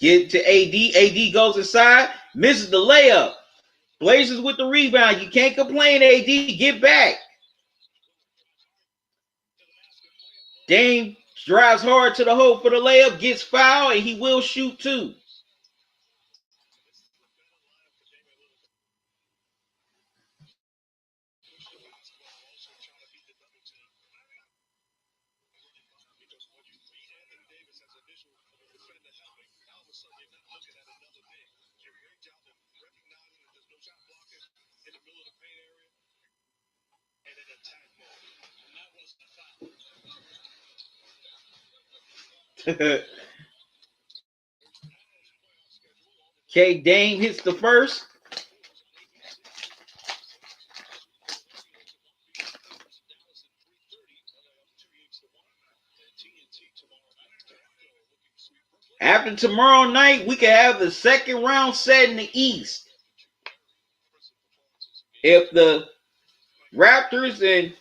Get it to AD. AD goes inside. Misses the layup. Blazers with the rebound. You can't complain, AD. Get back. Dame drives hard to the hole for the layup. Gets fouled, and he will shoot too. Okay, Dame hits the first. After tomorrow night, we can have the second round set in the East. If the Raptors and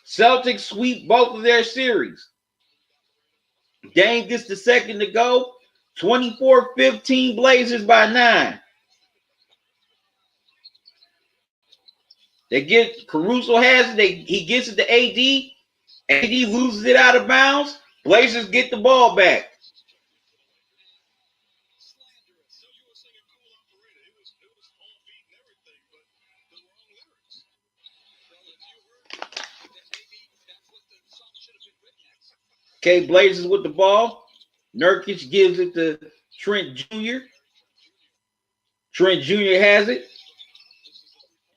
Celtics sweep both of their series, Dame gets the second to go. 24-15 Blazers by 9. They get Caruso has it. He gets it to AD. AD loses it out of bounds. Blazers get the ball back. Okay, Blazers with the ball. Nurkic gives it to Trent Jr. Trent Jr. has it.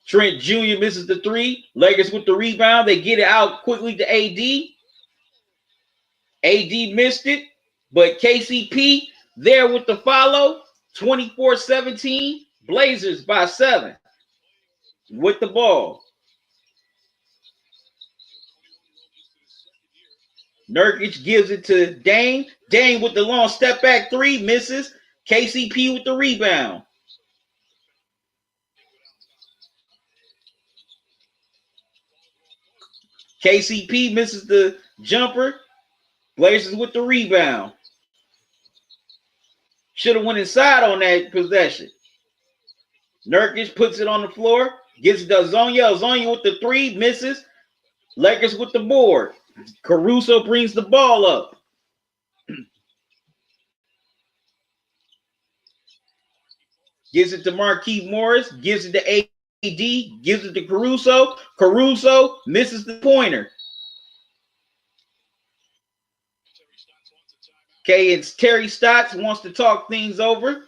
Trent Jr. misses the three. Lakers with the rebound. They get it out quickly to AD. AD missed it, but KCP there with the follow. 24-17. Blazers by 7 with the ball. Nurkic gives it to Dame. Dame with the long step back three. Misses. KCP with the rebound. KCP misses the jumper. Blazers with the rebound. Should have went inside on that possession. Nurkic puts it on the floor. Gets it to Azonia. Azonia with the three. Misses. Lakers with the board. Caruso brings the ball up. Gives it to Marquise Morris. Gives it to AD. Gives it to Caruso. Caruso misses the pointer. Okay, it's Terry Stotts wants to talk things over.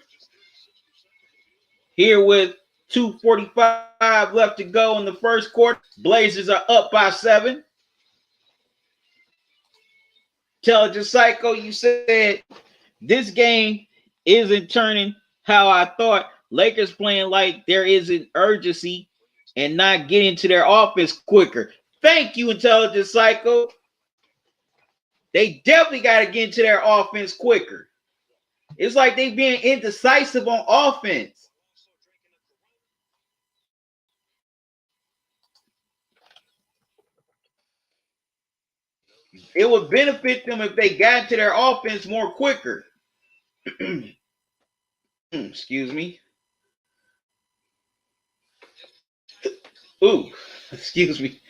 Here with 2:45 left to go in the first quarter. Blazers are up by 7. Intelligent Psycho, you said this game isn't turning how I thought. Lakers playing like there isn't urgency and not getting to their offense quicker. Thank you, Intelligent Psycho. They definitely got to get into their offense quicker. It's like they being indecisive on offense. It would benefit them if they got into their offense more quicker. Excuse me. Ooh, excuse me.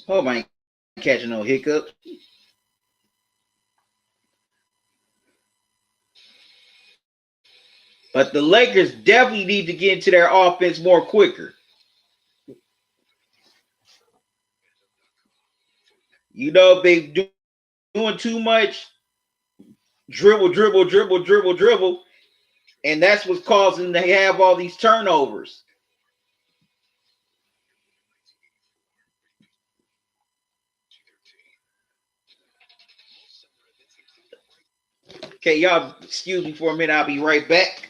Hope I ain't catching no hiccups. But the Lakers definitely need to get into their offense more quicker. You know, if they're doing too much dribble, and that's what's causing them to have all these turnovers. Okay, y'all excuse me for a minute. I'll be right back.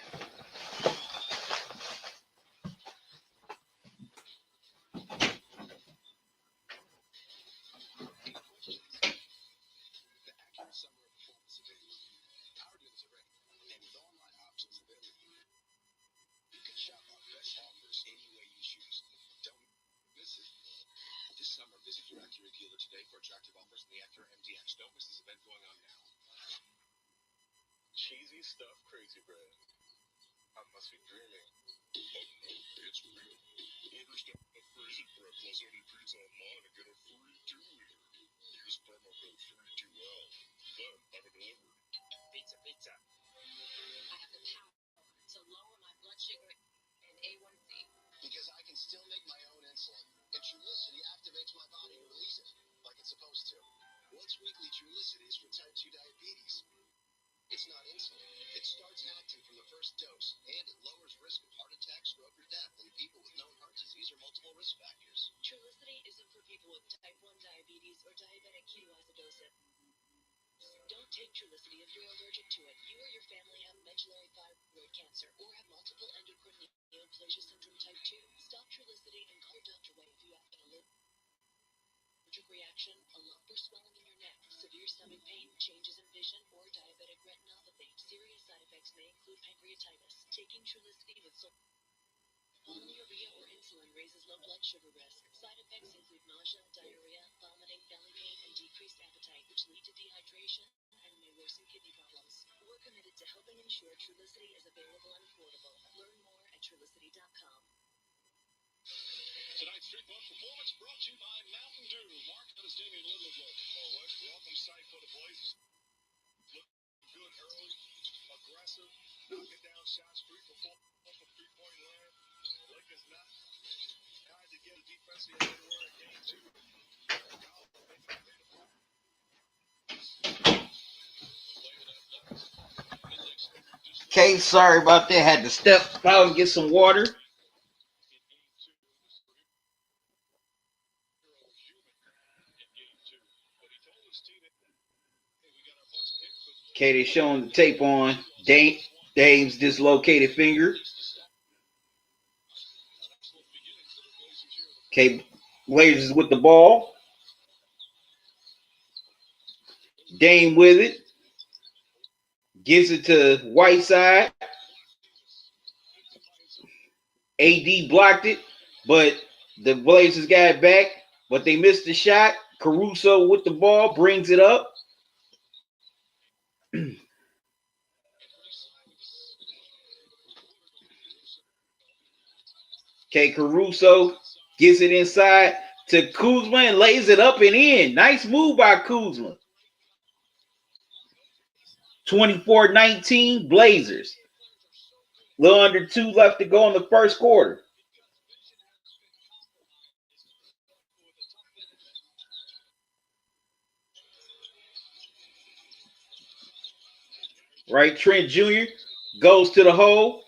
Cheesy stuff, crazy bread. I must be dreaming. It's real. Overstock the crazy bread plus any pizza online and get a free 2-liter. Use promo code 32L. Then have it delivered. Pizza. I have the power to lower my blood sugar and A1C. Because I can still make my own insulin. And Trulicity activates my body to release it, like it's supposed to. Once weekly Trulicity is for type 2 diabetes. It's not insulin. It starts acting from the first dose, and it lowers risk of heart attack, stroke, or death in people with known heart disease or multiple risk factors. Trulicity isn't for people with type 1 diabetes or diabetic ketoacidosis. Don't take Trulicity if you're allergic to it. You or your family have medullary thyroid cancer or have multiple endocrine neoplasia syndrome type 2. Stop Trulicity and call your doctor right if you have an allergic reaction, a lump or swelling in your neck, severe stomach pain, changes in vision, or diabetic retinopathy. Serious side effects may include pancreatitis. Taking Trulicity with urea or insulin raises low blood sugar risk. Side effects include nausea, diarrhea, vomiting, belly pain, and decreased appetite, which lead to dehydration and may worsen kidney problems. We're committed to helping ensure Trulicity is available and affordable. Learn more at Trulicity.com. Tonight's Street Buzz Performance brought to you by Mountain Dew. Mark, how does Damian Lillard look? Oh, West, welcome sight for the Blazers. Look good early, aggressive, knocking down shots, 3 for 4 from three-point land. Lakers not tied to get a defensive end where in game 2. Okay, sorry about that. Had to step out and get some water. Okay, they're showing the tape on Dame's dislocated finger. Okay, Blazers with the ball. Dame with it. Gives it to Whiteside. AD blocked it, but the Blazers got it back, but they missed the shot. Caruso with the ball brings it up. Okay, Caruso gets it inside to Kuzma and lays it up and in. Nice move by Kuzma. 24-19 Blazers. A little under 2 left to go in the first quarter. Right, Trent Jr. goes to the hole.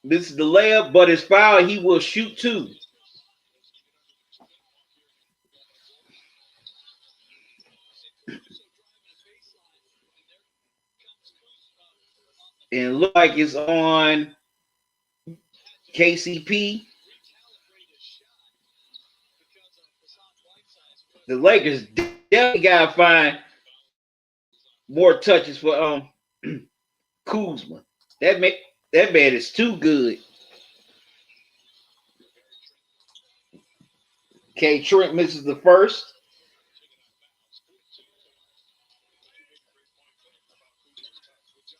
This is the layup, but it's foul. He will shoot 2. And look like it's on KCP. The Lakers definitely gotta find more touches for Kuzma. That man is too good. Okay, Trent misses the first.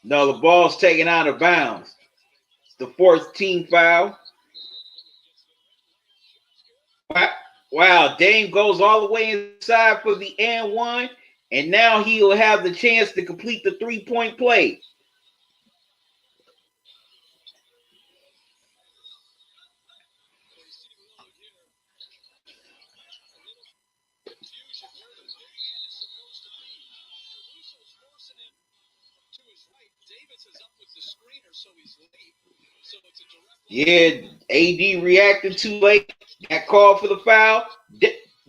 No, the ball's taken out of bounds. It's the 4th team foul. Wow, Dame goes all the way inside for the and one, and now he'll have the chance to complete the 3-point play. Yeah, AD reacted too late. Got called for the foul.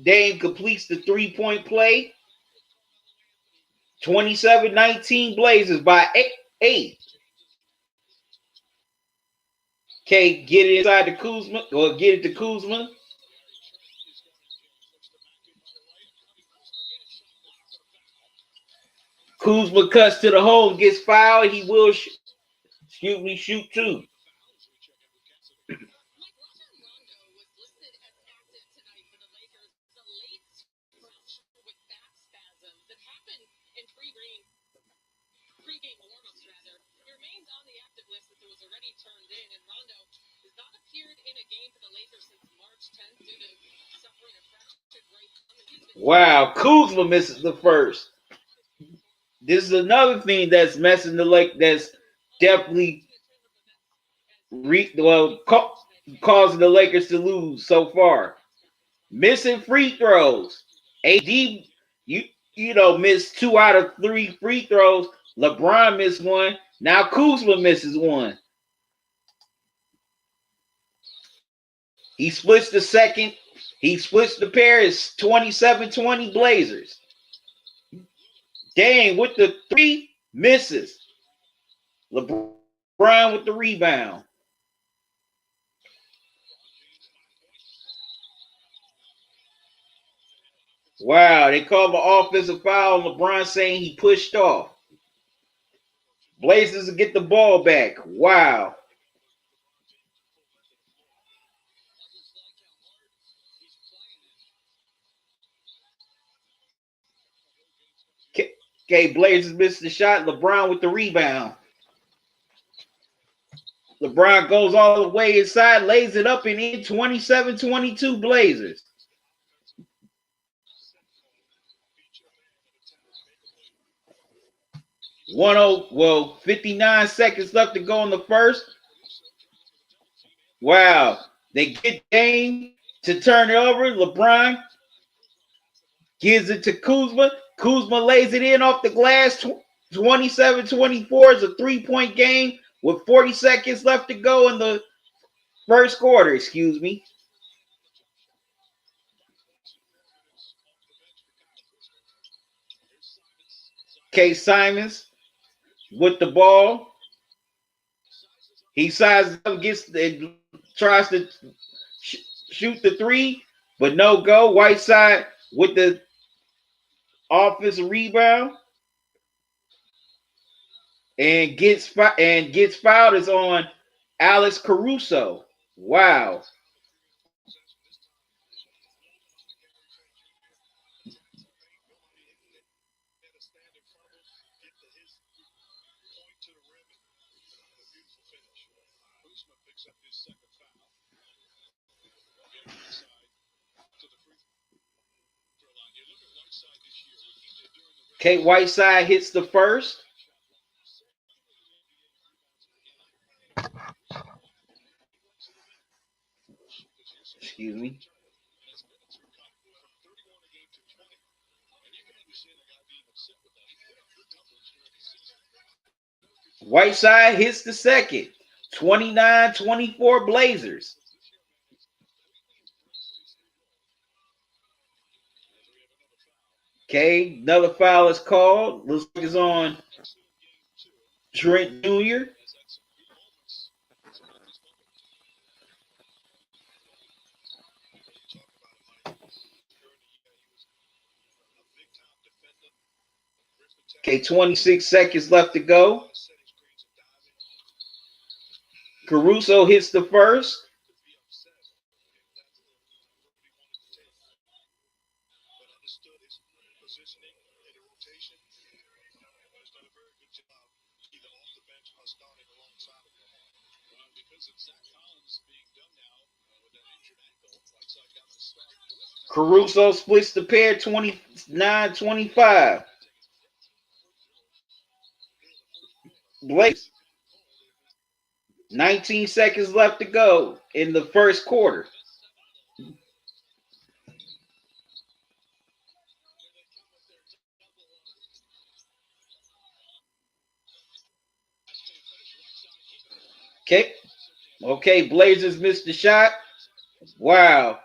Dame completes the 3-point play. 27-19 Blazers by 8. Okay, get it inside to Kuzma, or get it to Kuzma. Kuzma cuts to the hole, gets fouled. He will shoot two. Wow, Kuzma misses the first. This is another thing that's messing the Lake. That's definitely causing the Lakers to lose so far. Missing free throws. AD, missed 2 out of 3 free throws. LeBron missed one. Now Kuzma misses one. He splits the second. He splits the pair. It's 27-20 Blazers. Dang, with the 3, misses. LeBron with the rebound. Wow, they called the offensive foul. LeBron saying he pushed off. Blazers will get the ball back. Wow. Okay, Blazers missed the shot. LeBron with the rebound. LeBron goes all the way inside, lays it up and in. 27-22 Blazers. 59 seconds left to go in the first. Wow. They get Dame to turn it over. LeBron gives it to Kuzma. Kuzma lays it in off the glass. 27-24 is a 3-point game with 40 seconds left to go in the first quarter. Excuse me. K. Simons with the ball. He sizes up, tries to shoot the 3, but no go. Whiteside with the offensive rebound and gets fouled is on Alex Caruso. Wow. Okay, Whiteside hits the first. Excuse me. Whiteside hits the second. 29-24 Blazers. Okay, another foul is called. Looks like it's on Trent Jr. Okay, 26 seconds left to go. Caruso hits the first. Caruso splits the pair 29-25. Blazers. 19 seconds left to go in the first quarter. Okay, Blazers missed the shot. Wow.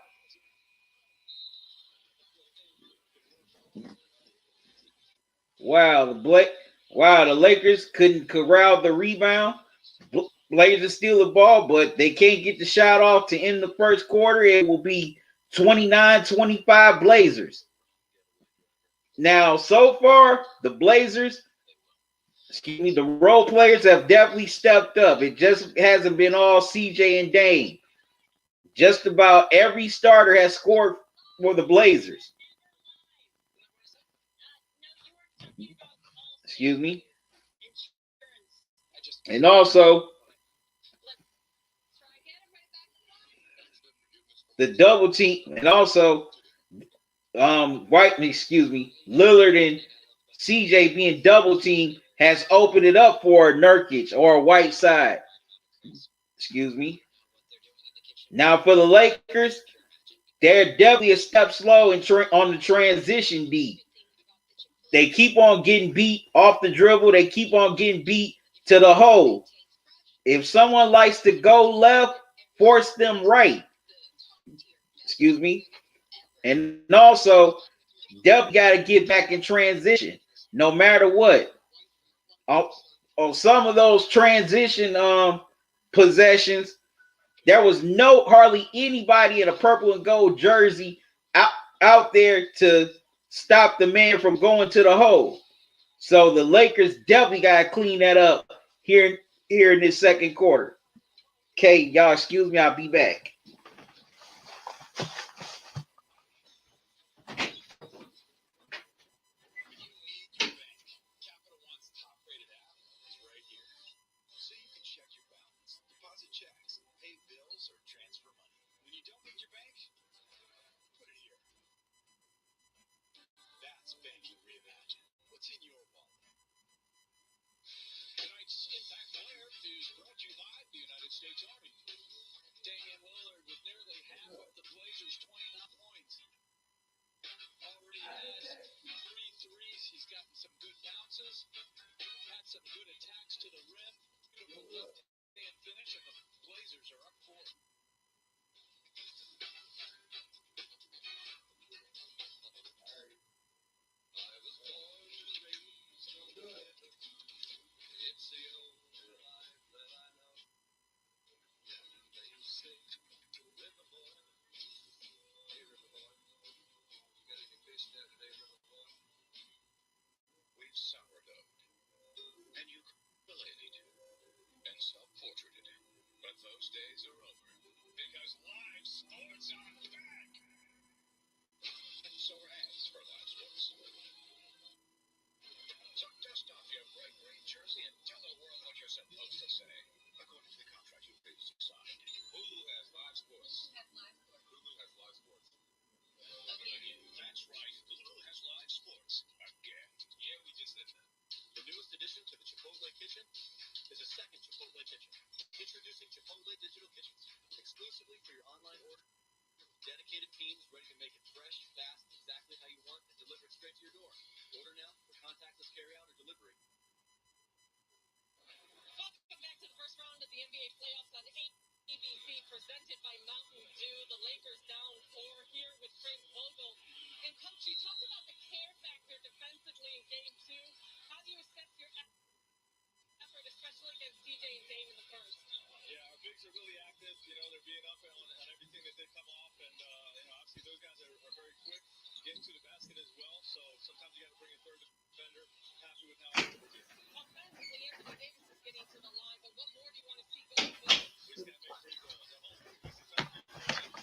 Wow, the Lakers couldn't corral the rebound. Blazers steal the ball, but they can't get the shot off to end the first quarter. It will be 29-25 Blazers. Now, so far, the Blazers, the role players have definitely stepped up. It just hasn't been all CJ and Dame. Just about every starter has scored for the Blazers. Excuse me. And also, the double team, and also Lillard and CJ being double teamed has opened it up for Nurkic or Whiteside. Excuse me. Now for the Lakers, they're definitely a step slow on the transition D. They keep on getting beat off the dribble. They keep on getting beat to the hole. If someone likes to go left, force them right. Excuse me. And also, definitely got to get back in transition, no matter what. On some of those transition possessions, there was hardly anybody in a purple and gold jersey out there to stop the man from going to the hole. So the Lakers definitely got to clean that up here in this second quarter. Okay, y'all, excuse me, I'll be back.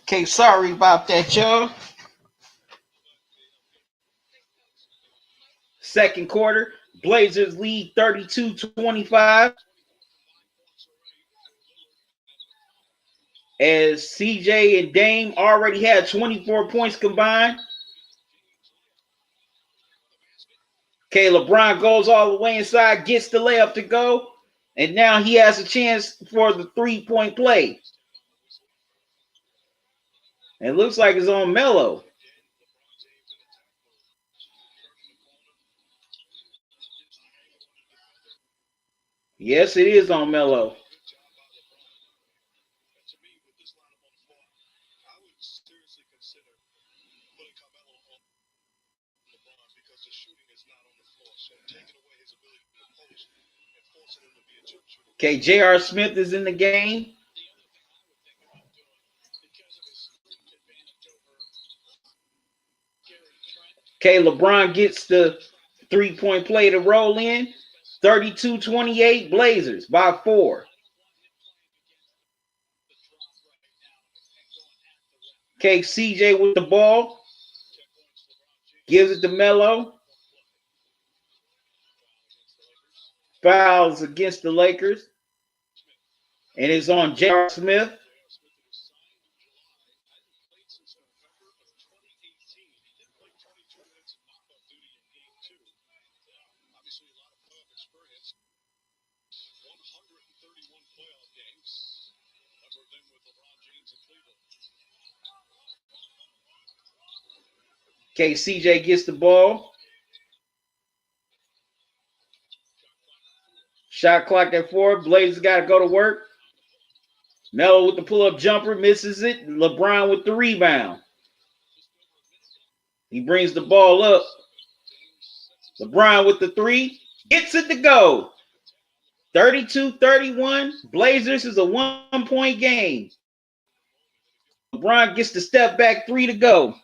Okay, sorry about that, y'all. Second quarter, Blazers lead 32-25. As CJ and Dame already had 24 points combined. Okay, LeBron goes all the way inside, gets the layup to go, and now he has a chance for the three-point play. It looks like it's on Melo. Yes, it is on Melo. Okay, J.R. Smith is in the game. Okay, LeBron gets the three-point play to roll in. 32-28 Blazers by 4. Okay, CJ with the ball. Gives it to Melo. Fouls against the Lakers. And it's on J.R. Smith. Okay, CJ gets the ball. Shot clock at 4. Blazers got to go to work. Melo with the pull-up jumper, misses it. LeBron with the rebound. He brings the ball up. LeBron with the 3. Gets it to go. 32-31. Blazers is a 1-point game. LeBron gets the step back 3 to go.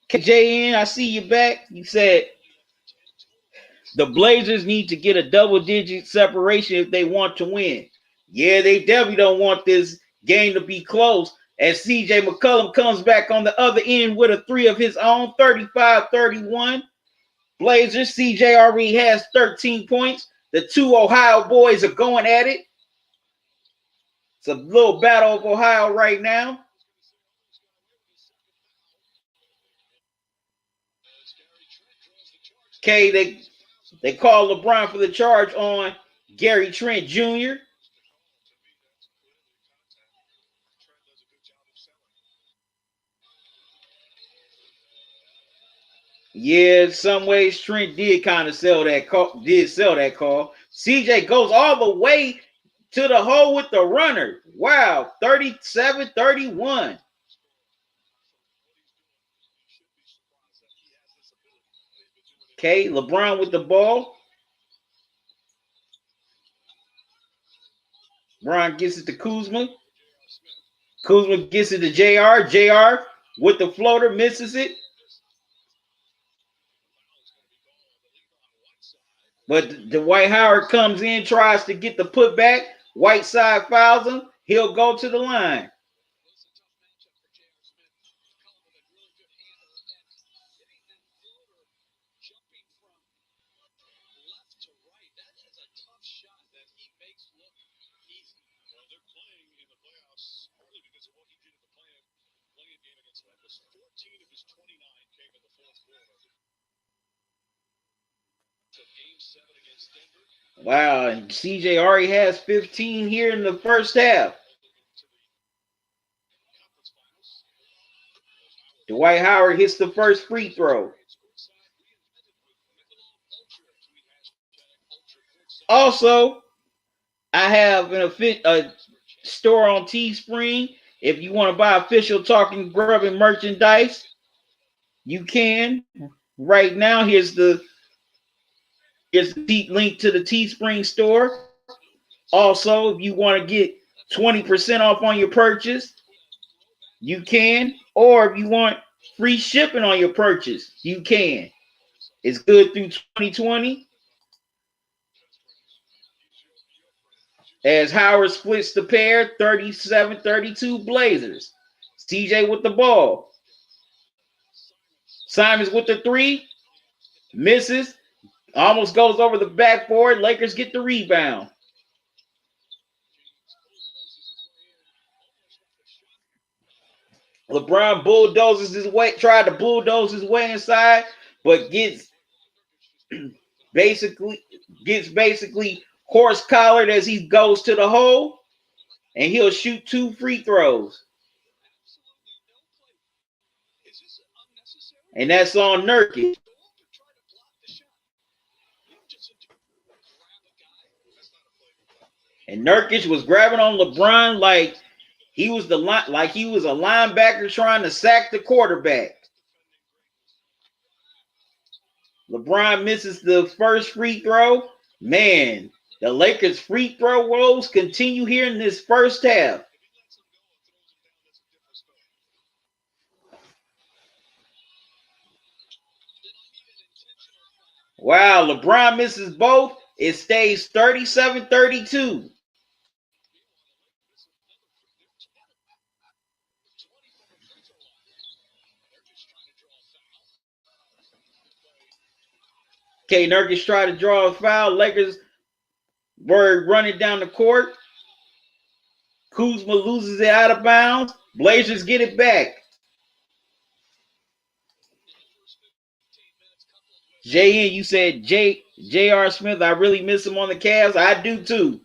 KJN, I see you back. You said the Blazers need to get a double-digit separation if they want to win. Yeah, they definitely don't want this game to be close. As CJ McCollum comes back on the other end with a 3 of his own, 35-31. Blazers, CJ already has 13 points. The 2 Ohio boys are going at it. It's a little battle of Ohio right now. Okay, they call LeBron for the charge on Gary Trent Jr. Yeah, in some ways, Trent did kind of sell that call. CJ goes all the way to the hole with the runner. Wow, 37-31. Okay, LeBron with the ball. LeBron gets it to Kuzma. Kuzma gets it to JR. JR with the floater, misses it. But Dwight Howard comes in, tries to get the putback. Whiteside fouls him. He'll go to the line. Wow, and CJ already has 15 here in the first half. Dwight Howard hits the first free throw. Also, I have a store on Teespring. If you want to buy official Talking Grubbin merchandise, you can. Right now, here's the link to the Teespring store. Also, if you want to get 20% off on your purchase, you can. Or if you want free shipping on your purchase, you can. It's good through 2020. As Howard splits the pair, 37-32 Blazers. CJ with the ball. Simons with the 3. Misses. Almost goes over the backboard. Lakers get the rebound. LeBron bulldozes his way, tried to bulldoze his way inside, but gets basically horse collared as he goes to the hole, and he'll shoot 2 free throws. And that's on Nurkic. And Nurkic was grabbing on LeBron like he was a linebacker trying to sack the quarterback. LeBron misses the first free throw. Man, the Lakers' free throw woes continue here in this first half. Wow, LeBron misses both. It stays 37-32. Okay, Nurkic tried to draw a foul. Lakers were running down the court. Kuzma loses it out of bounds. Blazers get it back. JN, you said J.R. Smith. I really miss him on the Cavs. I do too.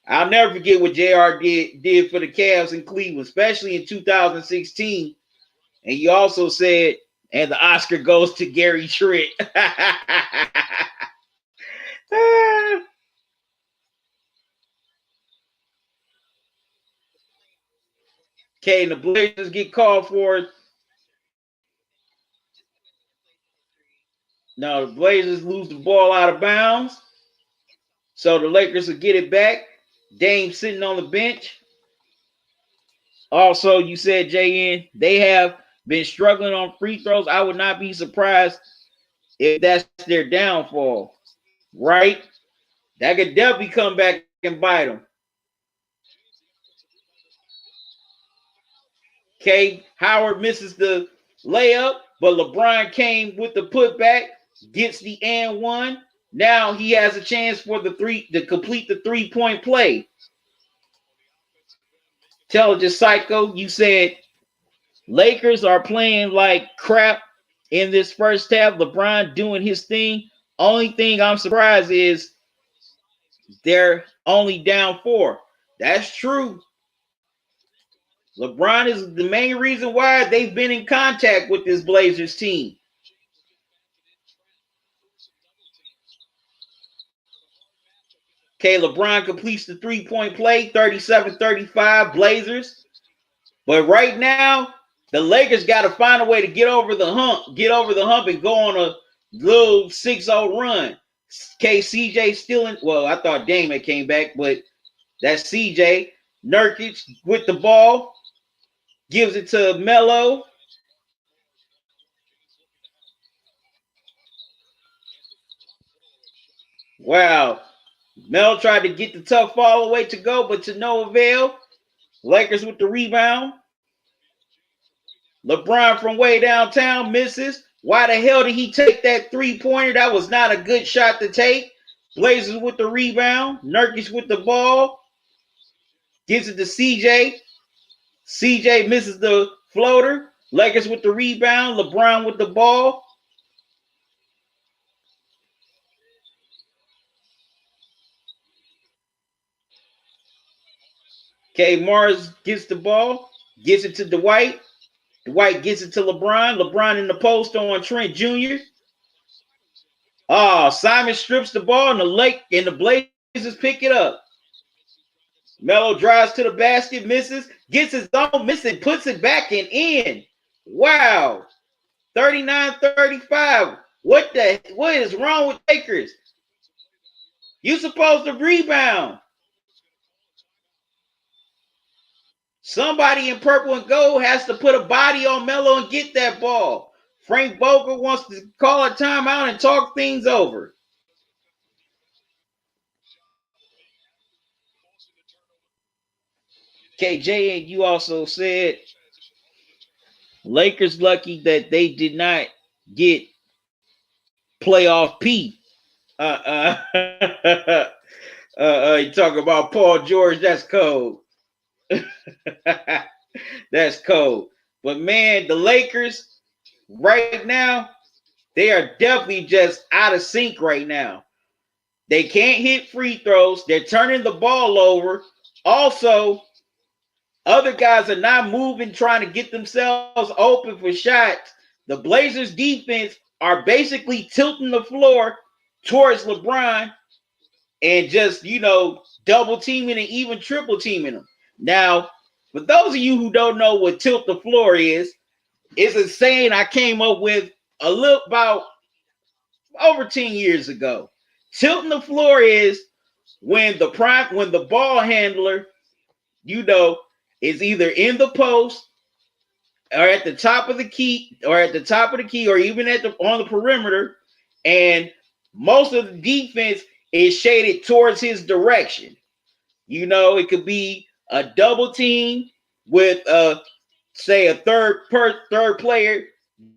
I'll never forget what J.R. did for the Cavs in Cleveland, especially in 2016. And you also said, and the Oscar goes to Gary Trent. Okay, and the Blazers get called for. No, the Blazers lose the ball out of bounds. So the Lakers will get it back. Dame sitting on the bench. Also, you said, JN, they have been struggling on free throws. I would not be surprised if that's their downfall, right? That could definitely come back and bite them. Okay, Howard misses the layup, but LeBron came with the putback, gets the and one. Now he has a chance for the three to complete the 3-point play. Intelligent Psycho, you said Lakers are playing like crap in this first half. LeBron doing his thing. Only thing I'm surprised is they're only down 4. That's true. LeBron is the main reason why they've been in contact with this Blazers team. Okay, LeBron completes the 3-point play, 37-35 Blazers. But right now, the Lakers got to find a way to get over the hump and go on a little 6-0 run. Okay, CJ still in. Well, I thought Dame had came back, but that's CJ. Nurkic with the ball. Gives it to Melo. Wow. Melo tried to get the tough fall away to go, but to no avail. Lakers with the rebound. LeBron from way downtown misses. Why the hell did he take that 3-pointer? That was not a good shot to take. Blazers with the rebound. Nurkic with the ball. Gives it to CJ. CJ misses the floater. Lakers with the rebound. LeBron with the ball. Okay, Mars gets the ball. Gives it to Dwight. Dwight gets it to LeBron. LeBron in the post on Trent Jr. Oh, Simon strips the ball and the Blazers pick it up. Melo drives to the basket, misses, gets his own miss and puts it back and in. Wow. 39-35. What is wrong with Lakers? You supposed to rebound. Somebody in purple and gold has to put a body on Melo and get that ball. Frank Vogel wants to call a timeout and talk things over. KJ, and you also said Lakers lucky that they did not get playoff P. You talk about Paul George, that's cold. That's cold. But man, the Lakers right now, they are definitely just out of sync right now. They can't hit free throws. They're turning the ball over. Also, other guys are not moving, trying to get themselves open for shots. The Blazers defense are basically tilting the floor towards LeBron and just, double teaming and even triple teaming him. Now, for those of you who don't know what tilt the floor is, it's a saying I came up with about over 10 years ago. Tilting the floor is when the ball handler, is either in the post or at the top of the key, or even on the perimeter, and most of the defense is shaded towards his direction. It could be a double team with say a third player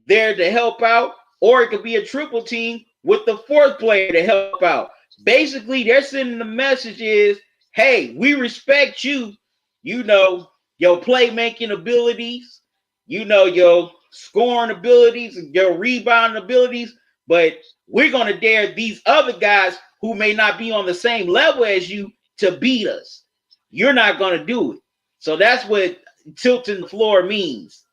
there to help out, or it could be a triple team with the fourth player to help out. Basically, they're sending the message is, hey, we respect you, your playmaking abilities, your scoring abilities, your rebounding abilities, but we're going to dare these other guys who may not be on the same level as you to beat us. You're not going to do it. So that's what tilting the floor means.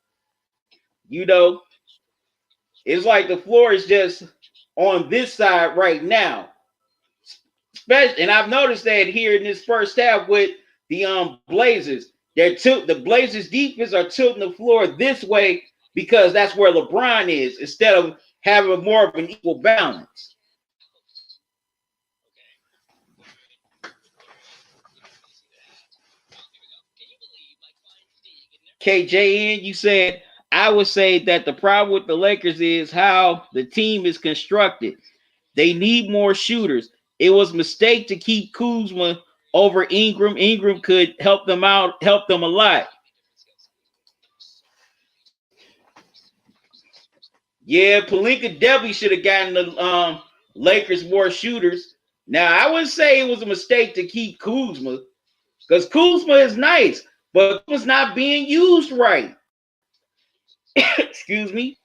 It's like the floor is just on this side right now. And I've noticed that here in this first half with the Blazers. The Blazers defense are tilting the floor this way because that's where LeBron is, instead of having more of an equal balance. KJN, you said, I would say that the problem with the Lakers is how the team is constructed. They need more shooters. It was a mistake to keep Kuzma over Ingram. Ingram could help them a lot. Yeah, Pelinka definitely should have gotten the Lakers more shooters. Now, I wouldn't say it was a mistake to keep Kuzma, because Kuzma is nice, but was not being used right. Excuse me.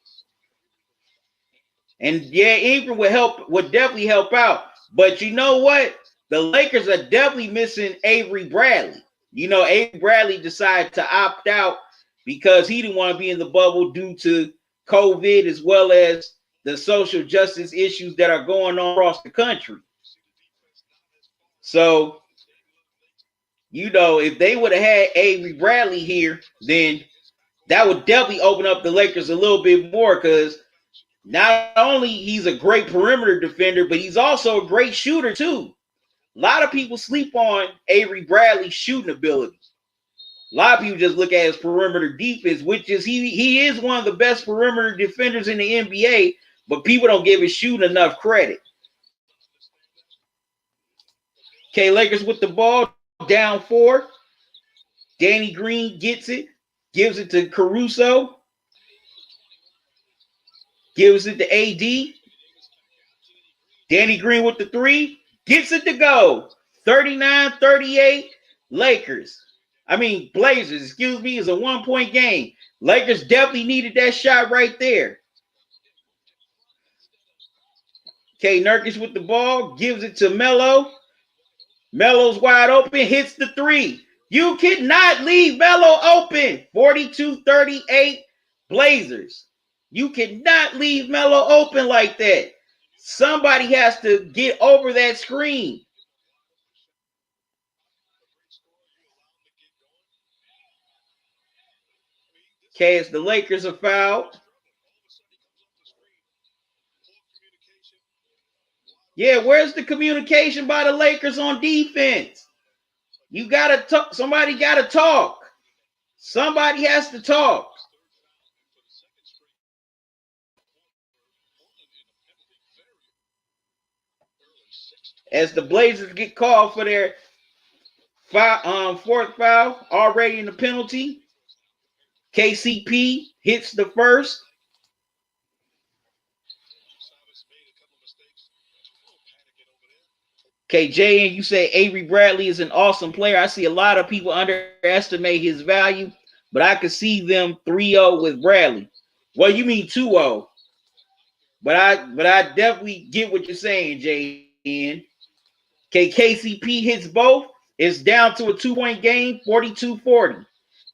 And yeah, Ingram would definitely help out. But you know what? The Lakers are definitely missing Avery Bradley. Avery Bradley decided to opt out because he didn't want to be in the bubble due to COVID, as well as the social justice issues that are going on across the country. So, if they would have had Avery Bradley here, then that would definitely open up the Lakers a little bit more, because not only he's a great perimeter defender, but he's also a great shooter too. A lot of people sleep on Avery Bradley's shooting ability. A lot of people just look at his perimeter defense, which is he is one of the best perimeter defenders in the NBA, but people don't give his shooting enough credit. Okay, Lakers with the ball, down 4. Danny Green gets it, gives it to Caruso, gives it to AD. Danny Green with the 3, gets it to go. 39-38, Blazers, excuse me, is a 1-point game. Lakers definitely needed that shot right there. Okay, Nurkic with the ball, gives it to Melo. Melo's wide open, hits the 3. You cannot leave Melo open. 42-38, Blazers. You cannot leave Melo open like that. Somebody has to get over that screen. Okay, as the Lakers are fouled. Yeah, where's the communication by the Lakers on defense? You gotta talk. Somebody gotta talk. Somebody has to talk. As the Blazers get called for their fourth foul, already in the penalty. KCP hits the first. KJ, and you say Avery Bradley is an awesome player. I see a lot of people underestimate his value, but I could see them 3-0 with Bradley. Well, you mean 2-0. But I definitely get what you're saying, JN. Okay, KCP hits both. It's down to a 2-point game, 42-40.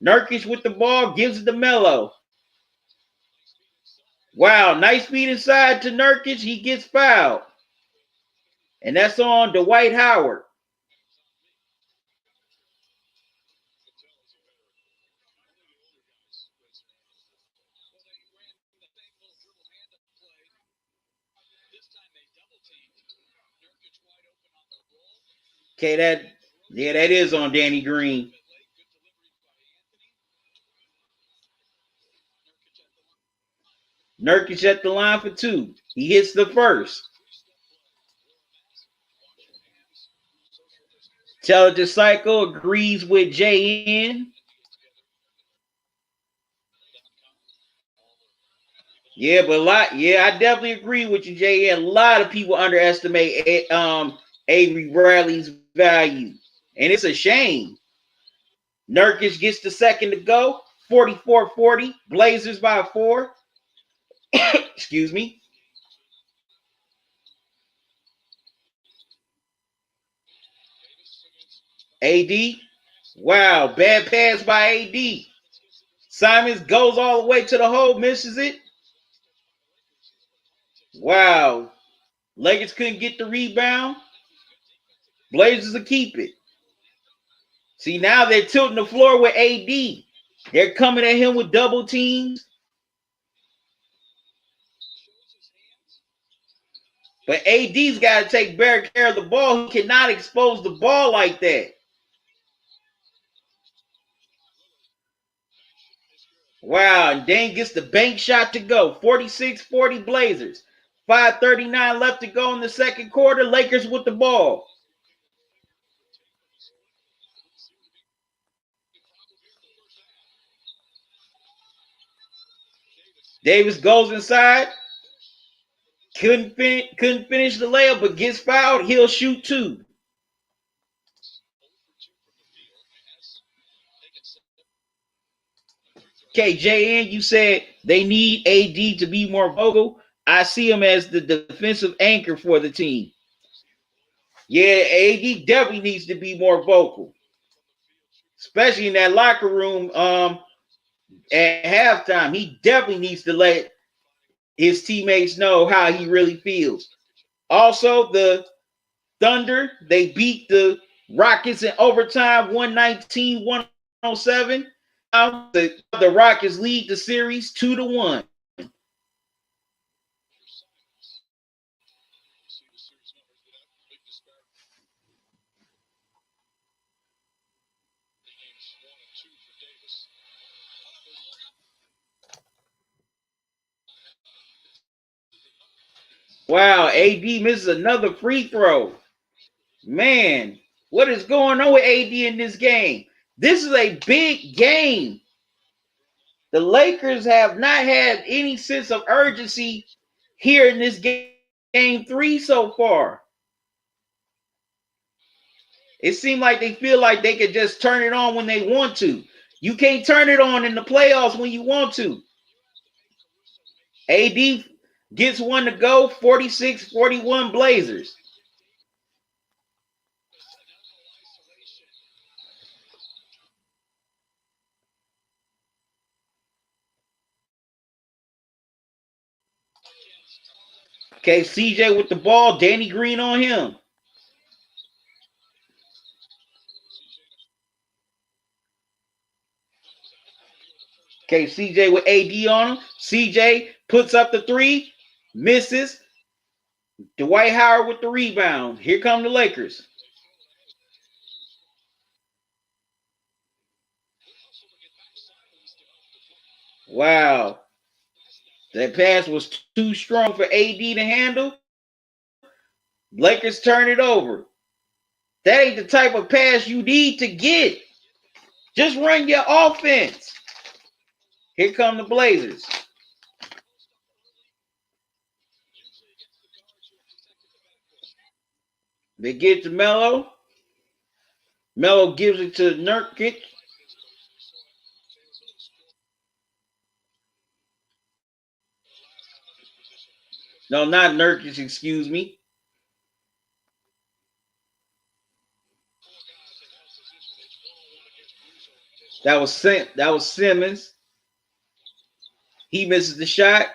Nurkic with the ball, gives it to Melo. Wow, nice feed inside to Nurkic. He gets fouled. And that's on Dwight Howard. Okay, that is on Danny Green. Nurkic at the line for two. He hits the first. Intelligent Psycho agrees with JN. Yeah, but I definitely agree with you, JN. A lot of people underestimate Avery Bradley's value, and it's a shame. Nurkic gets the second to go. 44-40. Blazers by 4. Excuse me. AD. Wow, bad pass by AD. Simons goes all the way to the hole, misses it. Wow. Lakers couldn't get the rebound. Blazers will keep it. See, now they're tilting the floor with AD. They're coming at him with double teams. But AD's got to take better care of the ball. He cannot expose the ball like that. Wow, and Dane gets the bank shot to go. 46-40 Blazers. 5:39 left to go in the second quarter. Lakers with the ball. Davis goes inside. Couldn't finish the layup, but gets fouled. He'll shoot two. Okay, JN, you said they need AD to be more vocal. I see him as the defensive anchor for the team. Yeah, AD definitely needs to be more vocal, especially in that locker room at halftime. He definitely needs to let his teammates know how he really feels. Also, the Thunder, they beat the Rockets in overtime, 119-107. The Rockets lead the series 2-1. Wow, AD misses another free throw. Man, what is going on with AD in this game? This is a big game. The Lakers have not had any sense of urgency here in this game 3 so far. It seemed like they feel like they could just turn it on when they want to. You can't turn it on in the playoffs when you want to. AD gets one to go, 46-41 Blazers. Okay, CJ with the ball, Danny Green on him. Okay, CJ with AD on him. CJ puts up the three, misses. Dwight Howard with the rebound. Here come the Lakers. Wow. That pass was too strong for AD to handle. Lakers turn it over. That ain't the type of pass you need to get. Just run your offense. Here come the Blazers. They get to Melo. Melo gives it to Nurkic. No, not Nurkic, excuse me. That was Simmons. He misses the shot.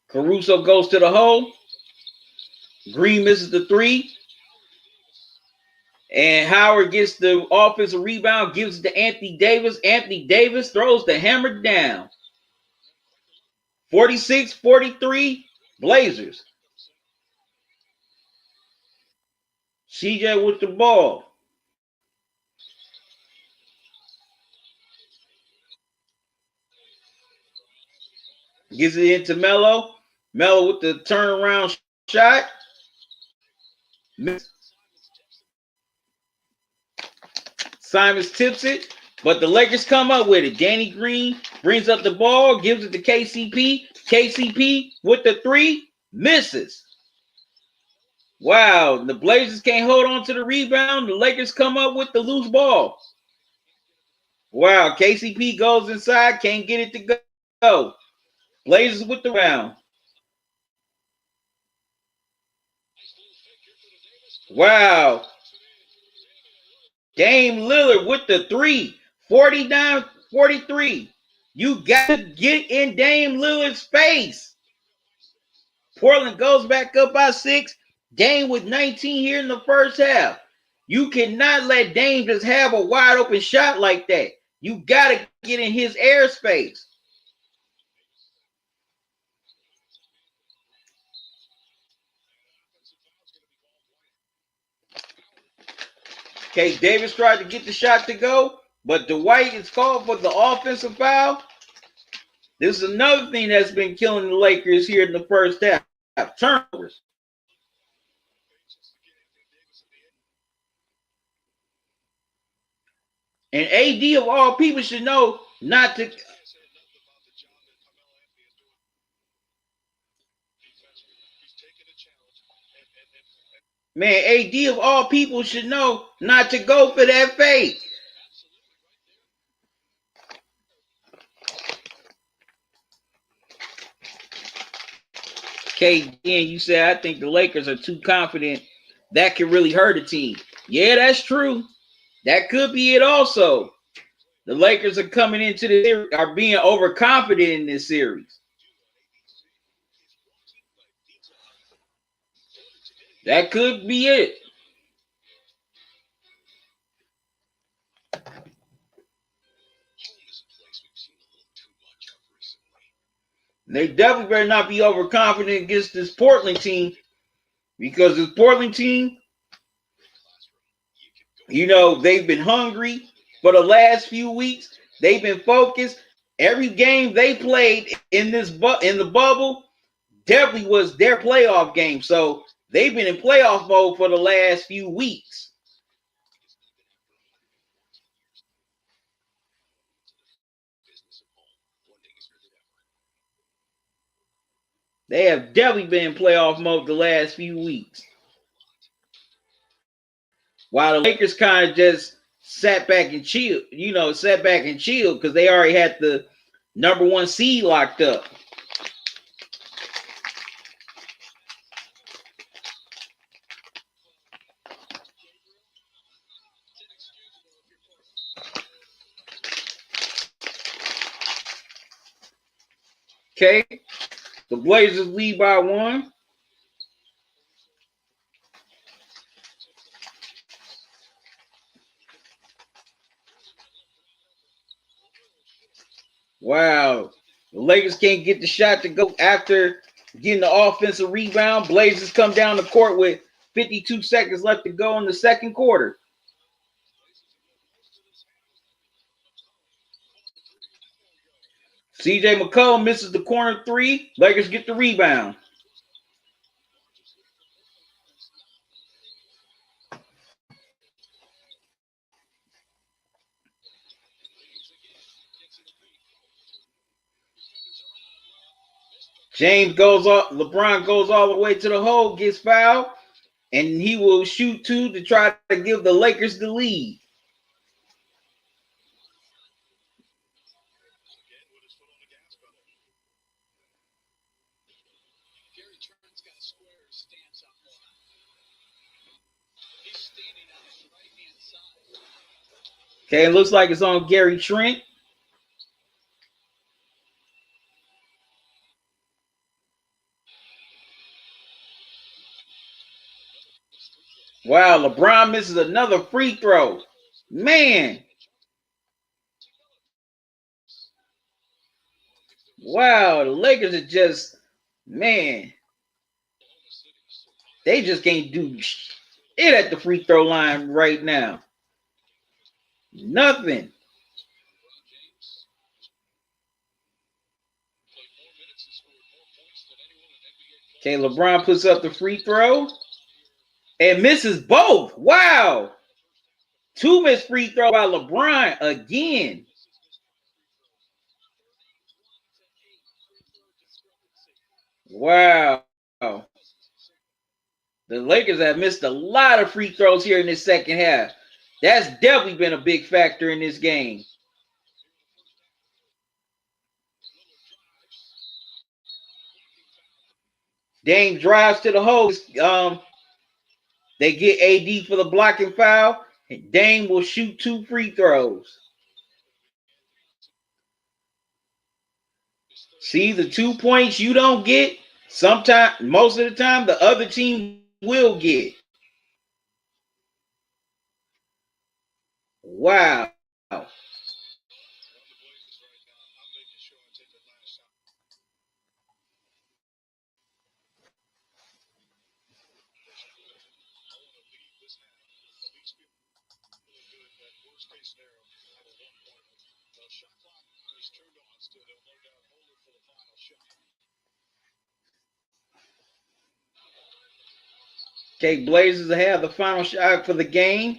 Caruso goes to the hole. Green misses the three. And Howard gets the offensive rebound, gives it to Anthony Davis. Anthony Davis throws the hammer down. 46-43 Blazers. CJ with the ball. Gives it into Melo. Melo with the turnaround shot. Simons tips it, but the Lakers come up with it. Danny Green brings up the ball, gives it to KCP. KCP with the three, misses. Wow, the Blazers can't hold on to the rebound. The Lakers come up with the loose ball. Wow, KCP goes inside, can't get it to go. Blazers with the round. Wow. Dame Lillard with the three. 49-43. You got to get in Dame Lillard's face. Portland goes back up by 6. Dame with 19 here in the first half. You cannot let Dame just have a wide open shot like that. You got to get in his airspace. Okay, Davis tried to get the shot to go, but Dwight is called for the offensive foul. This is another thing that's been killing the Lakers here in the first half. Turnovers. And AD of all people should know not to. Man, AD of all people should know not to go for that fake. KD, you said, I think the Lakers are too confident. That could really hurt a team. Yeah, that's true. That could be it also. The Lakers are coming into the series, are being overconfident in this series. That could be it. They definitely better not be overconfident against this Portland team, because this Portland team, you know, they've been hungry for the last few weeks. They've been focused. Every game they played in the bubble definitely was their playoff game. So they've been in playoff mode for the last few weeks. They have definitely been in playoff mode the last few weeks. While the Lakers kind of just sat back and chilled, because they already had the number 1 seed locked up. Okay, the Blazers lead by 1. Wow. The Lakers can't get the shot to go after getting the offensive rebound. Blazers come down the court with 52 seconds left to go in the second quarter. CJ McCollum misses the corner 3. Lakers get the rebound. LeBron goes all the way to the hole, gets fouled, and he will shoot 2 to try to give the Lakers the lead. Okay, it looks like it's on Gary Trent. Wow, LeBron misses another free throw. Man. Wow, the Lakers are just, man. They just can't do it at the free throw line right now. Nothing. Okay, LeBron puts up the free throw and misses both. Wow. 2 missed free throw by LeBron again. Wow. The Lakers have missed a lot of free throws here in this second half. That's definitely been a big factor in this game. Dame drives to the hole. They get AD for the blocking foul. And Dame will shoot 2 free throws. See, the 2 points you don't get, sometimes, most of the time, the other team will get. Wow. Okay, Blazers have the final shot for the game.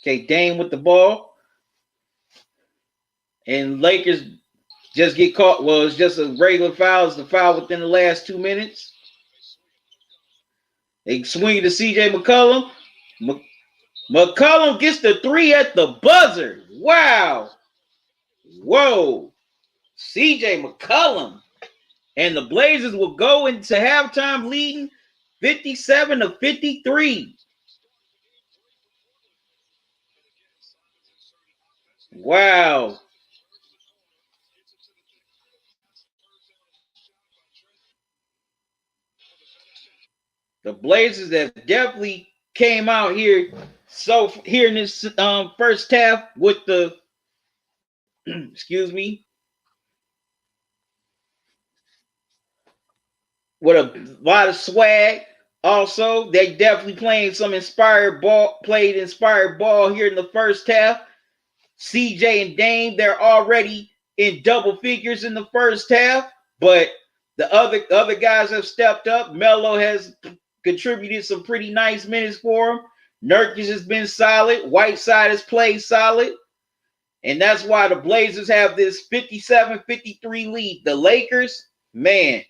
Okay, Dame with the ball. And Lakers just get caught. Well, it's just a regular foul. It's the foul within the last 2 minutes. They swing to CJ McCollum. McCollum gets the 3 at the buzzer. Wow. Whoa. CJ McCollum. And the Blazers will go into halftime leading 57-53. Wow. The Blazers have definitely came out here. So here in this first half with the excuse me, with a lot of swag. Also, they definitely played inspired ball here in the first half. CJ and Dame, they're already in double figures in the first half, but the other guys have stepped up. Melo has contributed some pretty nice minutes for him. Nurkic has been solid. Whiteside has played solid. And that's why the Blazers have this 57-53 lead. The Lakers, man,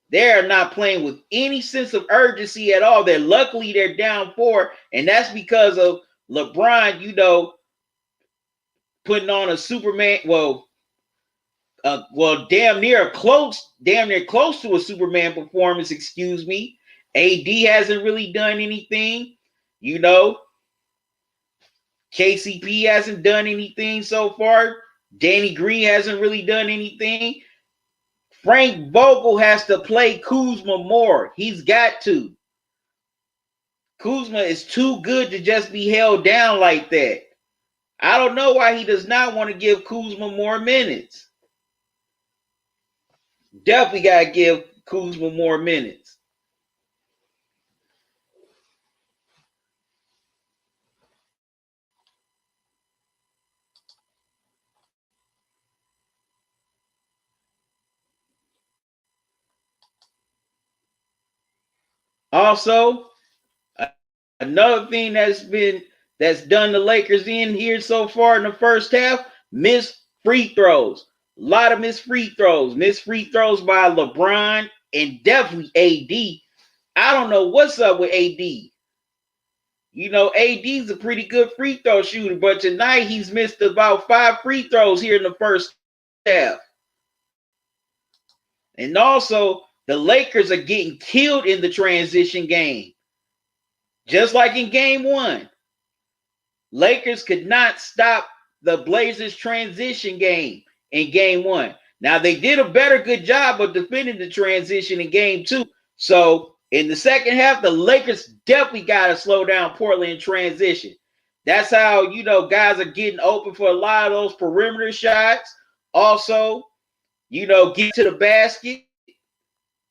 they're not playing with any sense of urgency at all. Luckily they're down 4, and that's because of LeBron, putting on a Superman, damn near close to a Superman performance, excuse me. AD hasn't really done anything, KCP hasn't done anything so far. Danny Green hasn't really done anything. Frank Vogel has to play Kuzma more. He's got to. Kuzma is too good to just be held down like that. I don't know why he does not want to give Kuzma more minutes. Definitely got to give Kuzma more minutes. Also, another thing that's done the Lakers in here so far in the first half, missed free throws. A lot of missed free throws. Missed free throws by LeBron and definitely AD. I don't know what's up with AD. AD's a pretty good free throw shooter, but tonight he's missed about 5 free throws here in the first half. And also, the Lakers are getting killed in the transition game. Just like in game 1. Lakers could not stop the Blazers transition game in game 1. Now, they did a good job of defending the transition in game 2. So, in the second half, the Lakers definitely got to slow down Portland in transition. That's how, guys are getting open for a lot of those perimeter shots. Also, get to the basket.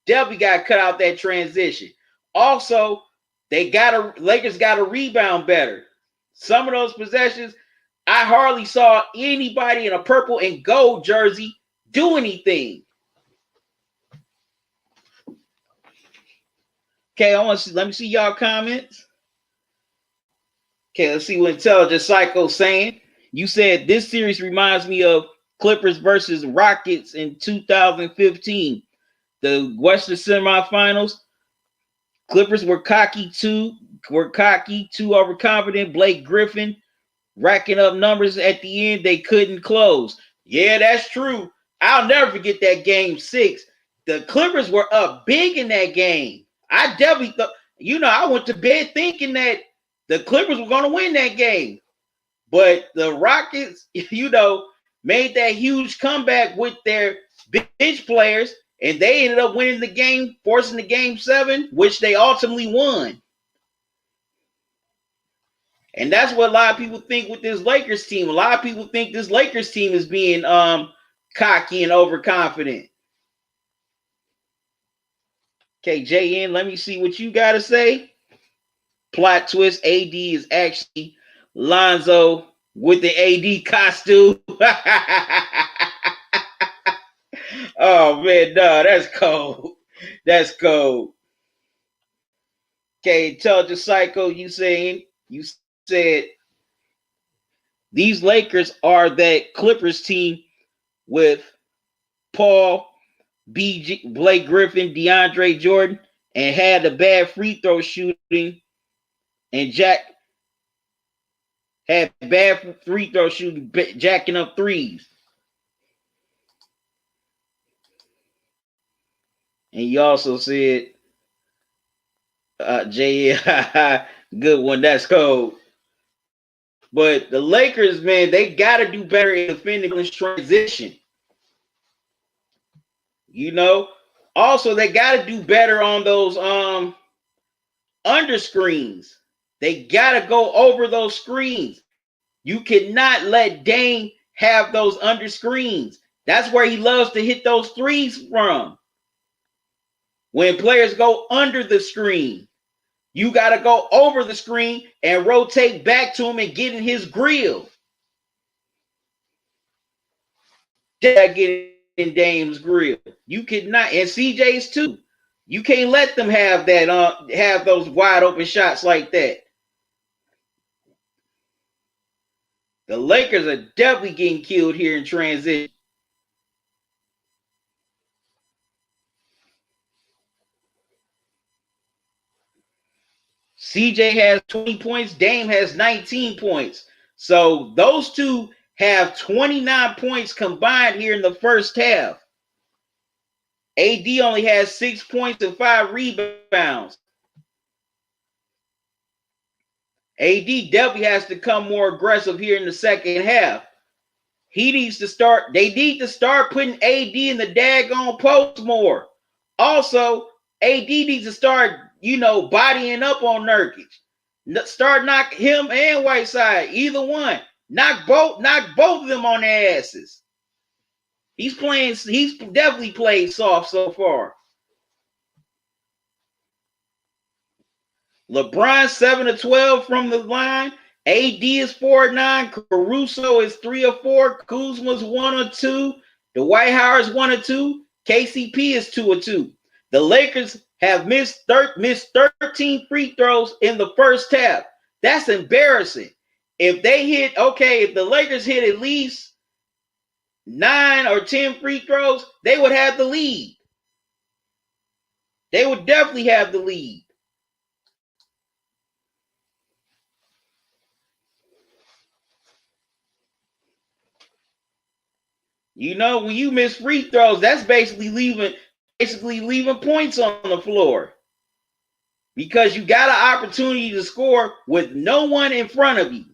definitely got to cut out that transition. Also, Lakers got to rebound better. Some of those possessions, I hardly saw anybody in a purple and gold jersey do anything. Okay, let me see y'all comments. Okay, let's see what Intelligent Psycho's saying. You said this series reminds me of Clippers versus Rockets in 2015. The Western semifinals. Clippers were cocky, too overconfident. Blake Griffin racking up numbers at the end. They couldn't close. Yeah, that's true. I'll never forget that game 6. The Clippers were up big in that game. I definitely thought, I went to bed thinking that the Clippers were going to win that game. But the Rockets, made that huge comeback with their bench players, and they ended up winning the game, forcing the game 7, which they ultimately won. And that's what a lot of people think with this Lakers team. A lot of people think this Lakers team is being cocky and overconfident. Okay, JN, let me see what you got to say. Plot twist, AD is actually Lonzo with the AD costume. Oh, man, no, that's cold. That's cold. Okay, Intelligent Psycho, you said these Lakers are that Clippers team with Paul, BG, Blake Griffin, DeAndre Jordan, and had the bad free throw shooting, and Jack had bad free throw shooting, jacking up threes. And you also said, Jay, good one. That's cold. But the Lakers, man, they got to do better in defending this transition. Also, they got to do better on those under screens. They got to go over those screens. You cannot let Dame have those under screens. That's where he loves to hit those threes from. When players go under the screen, you got to go over the screen and rotate back to him and get in his grill. Get in Dame's grill. You cannot, and CJ's too. You can't let them have that. Have those wide open shots like that. The Lakers are definitely getting killed here in transition. CJ has 20 points. Dame has 19 points. So those two have 29 points combined here in the first half. AD only has 6 points and 5 rebounds. AD definitely has to come more aggressive here in the second half. They need to start putting AD in the daggone post more. Also, AD needs to start, bodying up on Nurkic. Start knock him and Whiteside, either one. Knock both of them on their asses. He's definitely played soft so far. LeBron 7 of 12 from the line. AD is 4 of 9. Caruso is 3 of 4. Kuzma's 1 of 2. Dwight Howard's 1 of 2. KCP is 2 of 2. The Lakers have missed 13 free throws in the first half. That's embarrassing. If the Lakers hit at least 9 or 10 free throws, they would have the lead. They would definitely have the lead. When you miss free throws, that's basically leaving points on the floor. Because you got an opportunity to score with no one in front of you.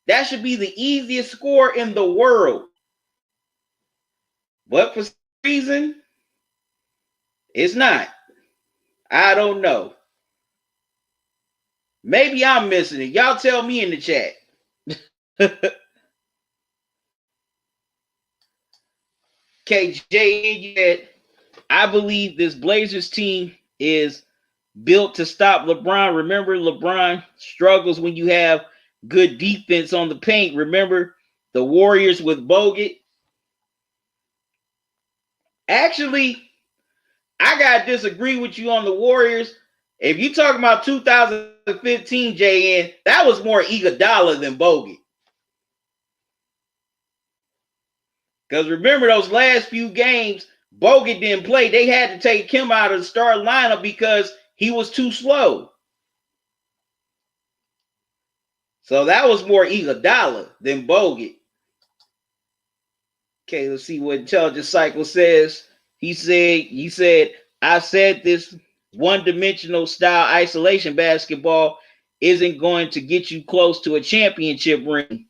That should be the easiest score in the world. But for some reason, it's not. I don't know. Maybe I'm missing it. Y'all tell me in the chat. KJ, I believe this Blazers team is built to stop LeBron. Remember, LeBron struggles when you have good defense on the paint. Remember the Warriors with Bogut? Actually, I gotta disagree with you on the Warriors. If you talk about 2015, JN, that was more Iguodala than Bogut. Because remember those last few games, Bogut didn't play. They had to take him out of the start lineup because he was too slow. So that was more Iguodala than Bogut. Okay, let's see what Intelligence Cycle says. He said, I said this one-dimensional style isolation basketball isn't going to get you close to a championship ring.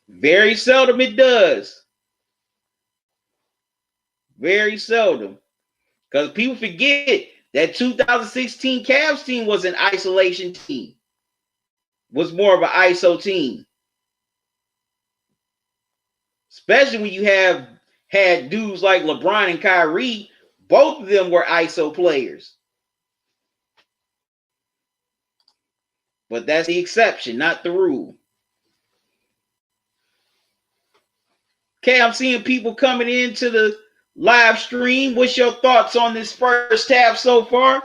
Very seldom it does. Very seldom. Because people forget that 2016 Cavs team was an isolation team. Was more of an ISO team. Especially when you have had dudes like LeBron and Kyrie. Both of them were ISO players. But that's the exception, not the rule. Okay, I'm seeing people coming into the live stream. What's your thoughts on this first half so far?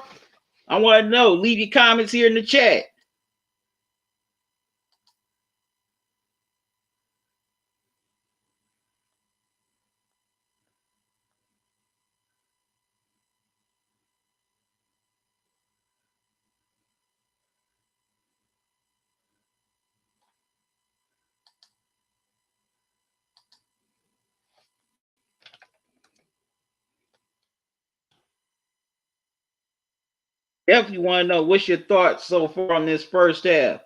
I want to know. Leave your comments here in the chat. Definitely want to know what's your thoughts so far on this first half.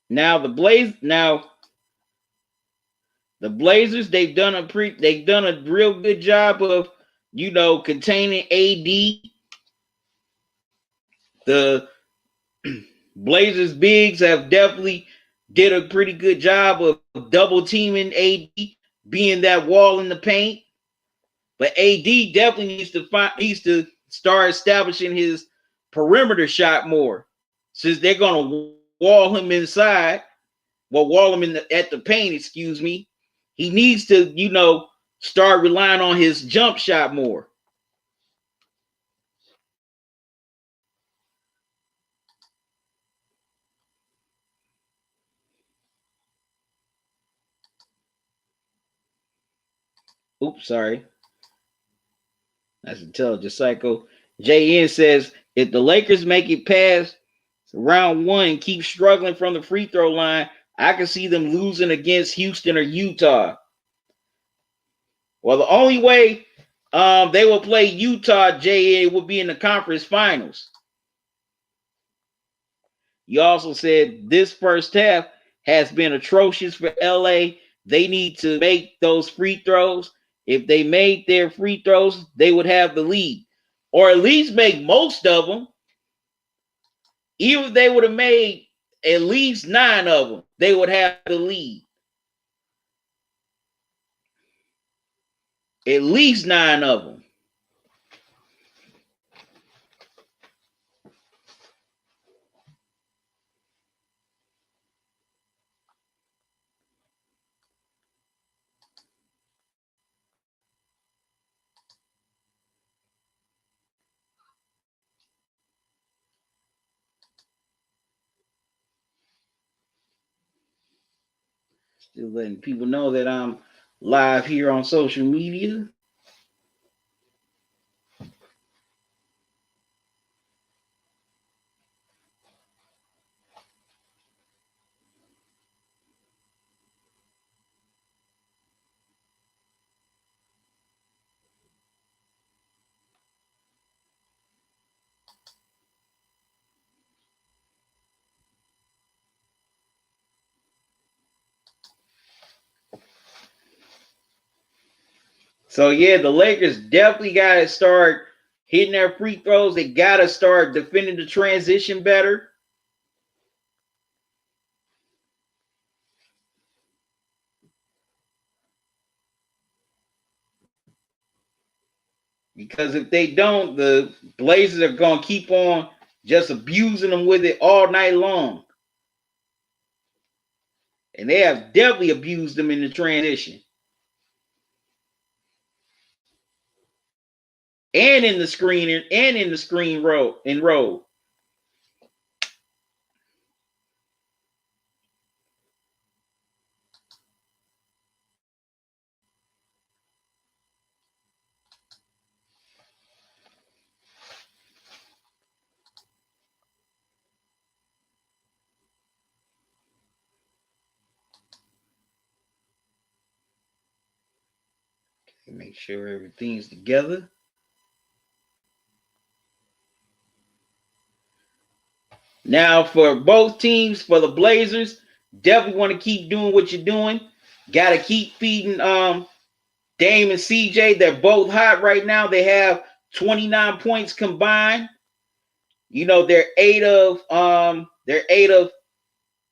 Now the Blazers, they've done a real good job of, containing AD. The Blazers bigs have definitely did a pretty good job of double teaming AD, being that wall in the paint. But AD definitely needs to start establishing his perimeter shot more, since they're gonna wall him inside. Well, wall him at the paint. Excuse me. He needs to, start relying on his jump shot more. Oops, sorry. That's Intelligent Psycho. JN says, if the Lakers make it past round one and keep struggling from the free throw line, I can see them losing against Houston or Utah. Well, the only way they will play Utah, JN, will be in the conference finals. You also said this first half has been atrocious for LA. They need to make those free throws. If they made their free throws, they would have the lead, or at least make most of them. Even if they would have made at least 9 of them, they would have the lead. At least 9 of them. Still letting people know that I'm live here on social media. So yeah, the Lakers definitely got to start hitting their free throws. They got to start defending the transition better. Because if they don't, the Blazers are going to keep on just abusing them with it all night long. And they have definitely abused them in the transition. And in the screen and in the screen roll and roll. Make sure everything's together. Now, for both teams, for the Blazers, definitely want to keep doing what you're doing. Got to keep feeding Dame and CJ. They're both hot right now. They have 29 points combined. You know, they're 8 of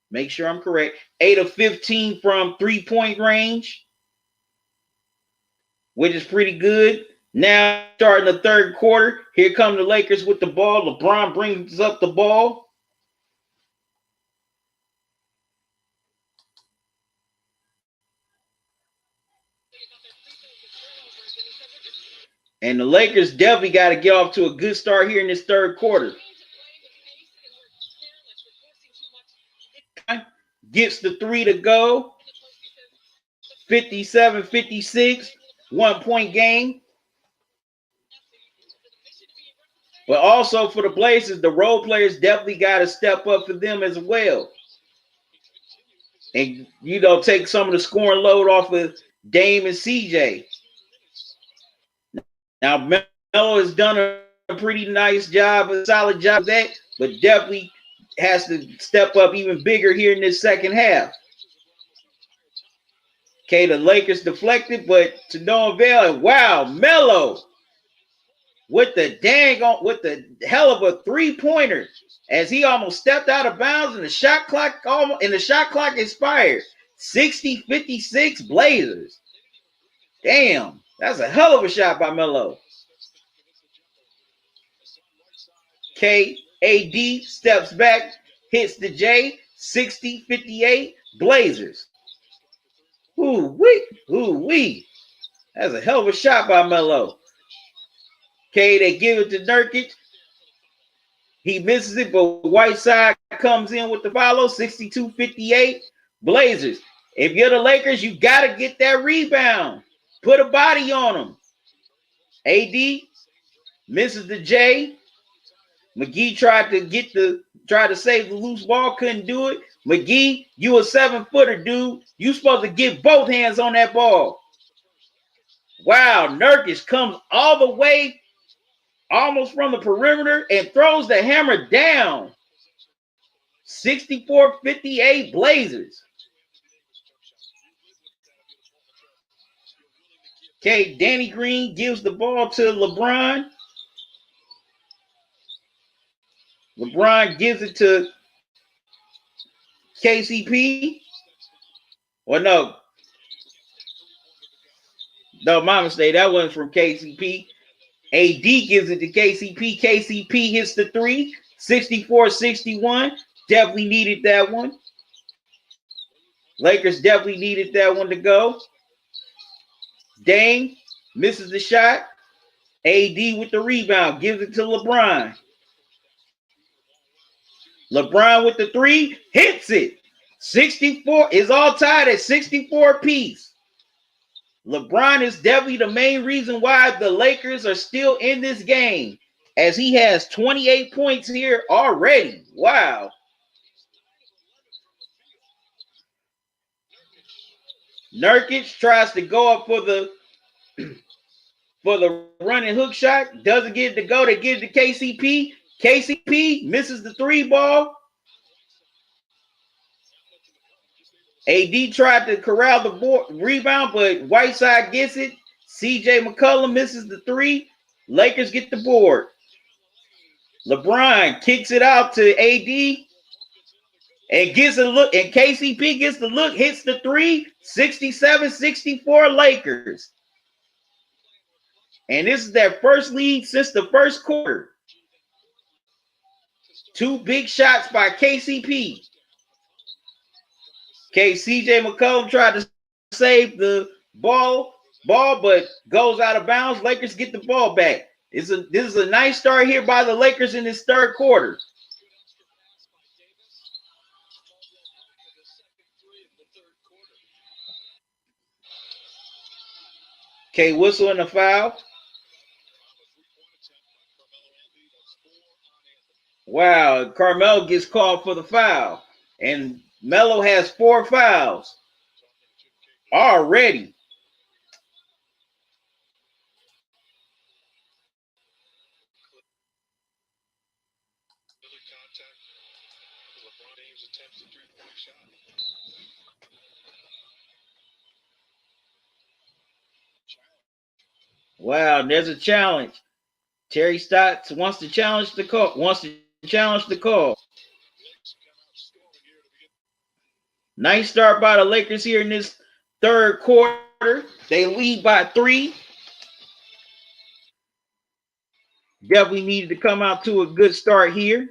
make sure I'm correct, 8 of 15 from 3-point range, which is pretty good. Now, starting the third quarter, here come the Lakers with the ball. LeBron brings up the ball. And the Lakers definitely got to get off to a good start here in this third quarter. Gets the 3 to go. 57-56, 1-point game. But also for the Blazers, the role players definitely got to step up for them as well. And, you know, take some of the scoring load off of Dame and CJ. Now, Melo has done a pretty nice job, a solid job of that, but definitely has to step up even bigger here in this second half. Okay, the Lakers deflected, but to no avail. And wow, Melo with the hell of a 3-pointer as he almost stepped out of bounds and the shot clock expired. 60-56 Blazers. Damn, that's a hell of a shot by Melo. KAD steps back, hits the J. 60-58 Blazers. Ooh-wee. That's a hell of a shot by Melo. Okay, they give it to Nurkic. He misses it, but Whiteside comes in with the follow. 62-58 Blazers. If you're the Lakers, you got to get that rebound. Put a body on them. AD misses the J. McGee tried to save the loose ball, couldn't do it. McGee, you a 7-footer, dude. You supposed to get both hands on that ball. Wow, Nurkic comes all the way almost from the perimeter and throws the hammer down. 64-58 Blazers. Okay, Danny Green gives the ball to LeBron. LeBron gives it to KCP. Or no, my mistake. That wasn't from KCP. AD gives it to KCP. KCP hits the 3. 64-61. Definitely needed that one. Lakers definitely needed that one to go. Dame misses the shot. AD with the rebound. Gives it to LeBron. LeBron with the 3. Hits it. 64 is all tied at 64 apiece. LeBron is definitely the main reason why the Lakers are still in this game, as he has 28 points here already. Wow. Nurkic tries to go up for the running hook shot. Doesn't get it to go. They give it to KCP. KCP misses the 3 ball. AD tried to corral the rebound, but Whiteside gets it. CJ McCollum misses the three. Lakers get the board. LeBron kicks it out to AD and gets a look. And KCP gets the look, hits the three. 67-64 Lakers. And this is their first lead since the first quarter. Two big shots by KCP. CJ McCollum tried to save the ball, but goes out of bounds. Lakers get the ball back. This is a nice start here by the Lakers in this third quarter. Okay, whistle and a foul. Wow, Carmelo gets called for the foul. And Melo has 4 fouls already. Wow, there's a challenge. Terry Stotts wants to challenge the call. Nice start by the Lakers here in this third quarter. They lead by 3. Definitely needed to come out to a good start here.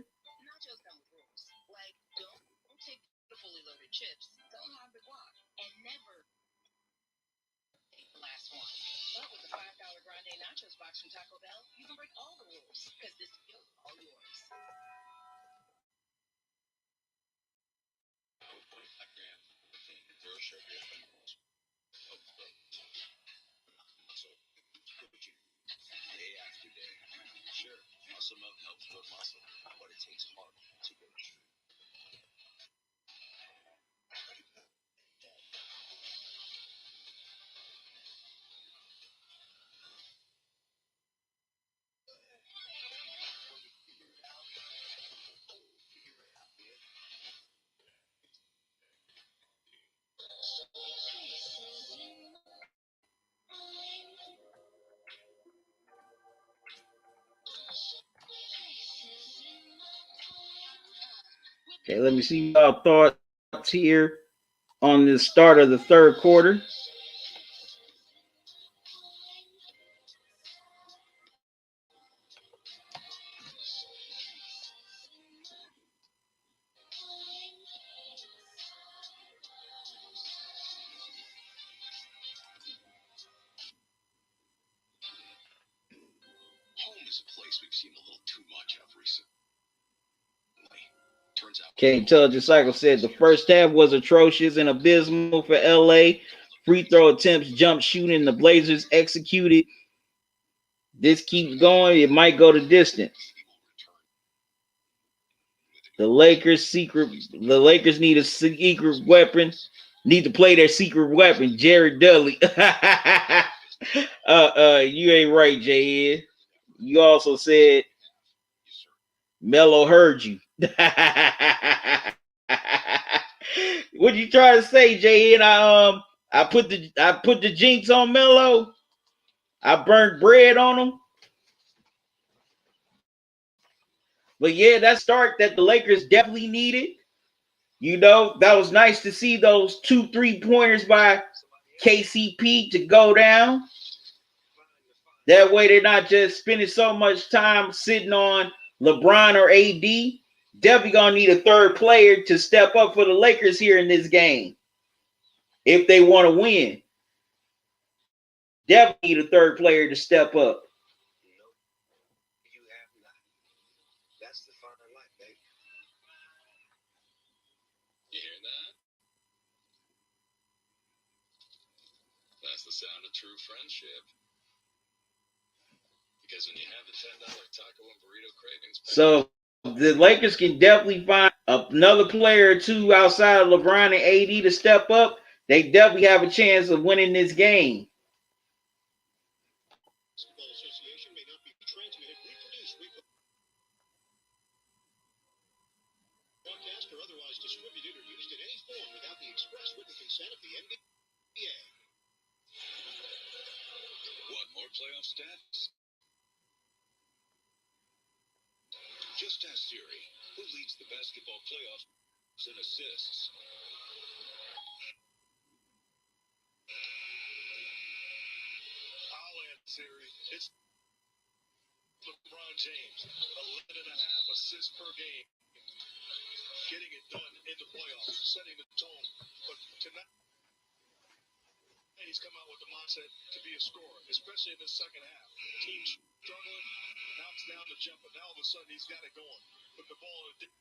Okay, let me see our thoughts here on the start of the third quarter. Okay, Intelligent Cycle said the first half was atrocious and abysmal for LA. Free throw attempts, jump shooting, the Blazers executed. This keeps going, it might go the distance. The Lakers need a secret weapon. Need to play their secret weapon, Jared Dudley. You ain't right, J.Ed. You also said Melo heard you. What you trying to say, J.Ed? I put the jinx on Melo. I burnt bread on him. But yeah, that start that the Lakers definitely needed. You know, that was nice to see those 2 3-pointers by KCP to go down. That way they're not just spending so much time sitting on LeBron or AD. Definitely going to need a third player to step up for the Lakers here in this game. If they want to win. Definitely need a third player to step up. That's the sound of true friendship. Because when you have the $10 taco and burrito cravings. So the Lakers can definitely find another player or two outside of LeBron and AD to step up. They definitely have a chance of winning this game. playoff stats? Just ask Siri, who leads the basketball playoffs in assists. I'll add Siri. It's LeBron James, 11 and a half assists per game. Getting it done in the playoffs, setting the tone. But tonight, he's come out with the mindset to be a scorer, especially in the second half. Team struggling, knocks down the jumper. Now all of a sudden he's got it going. Put the ball in the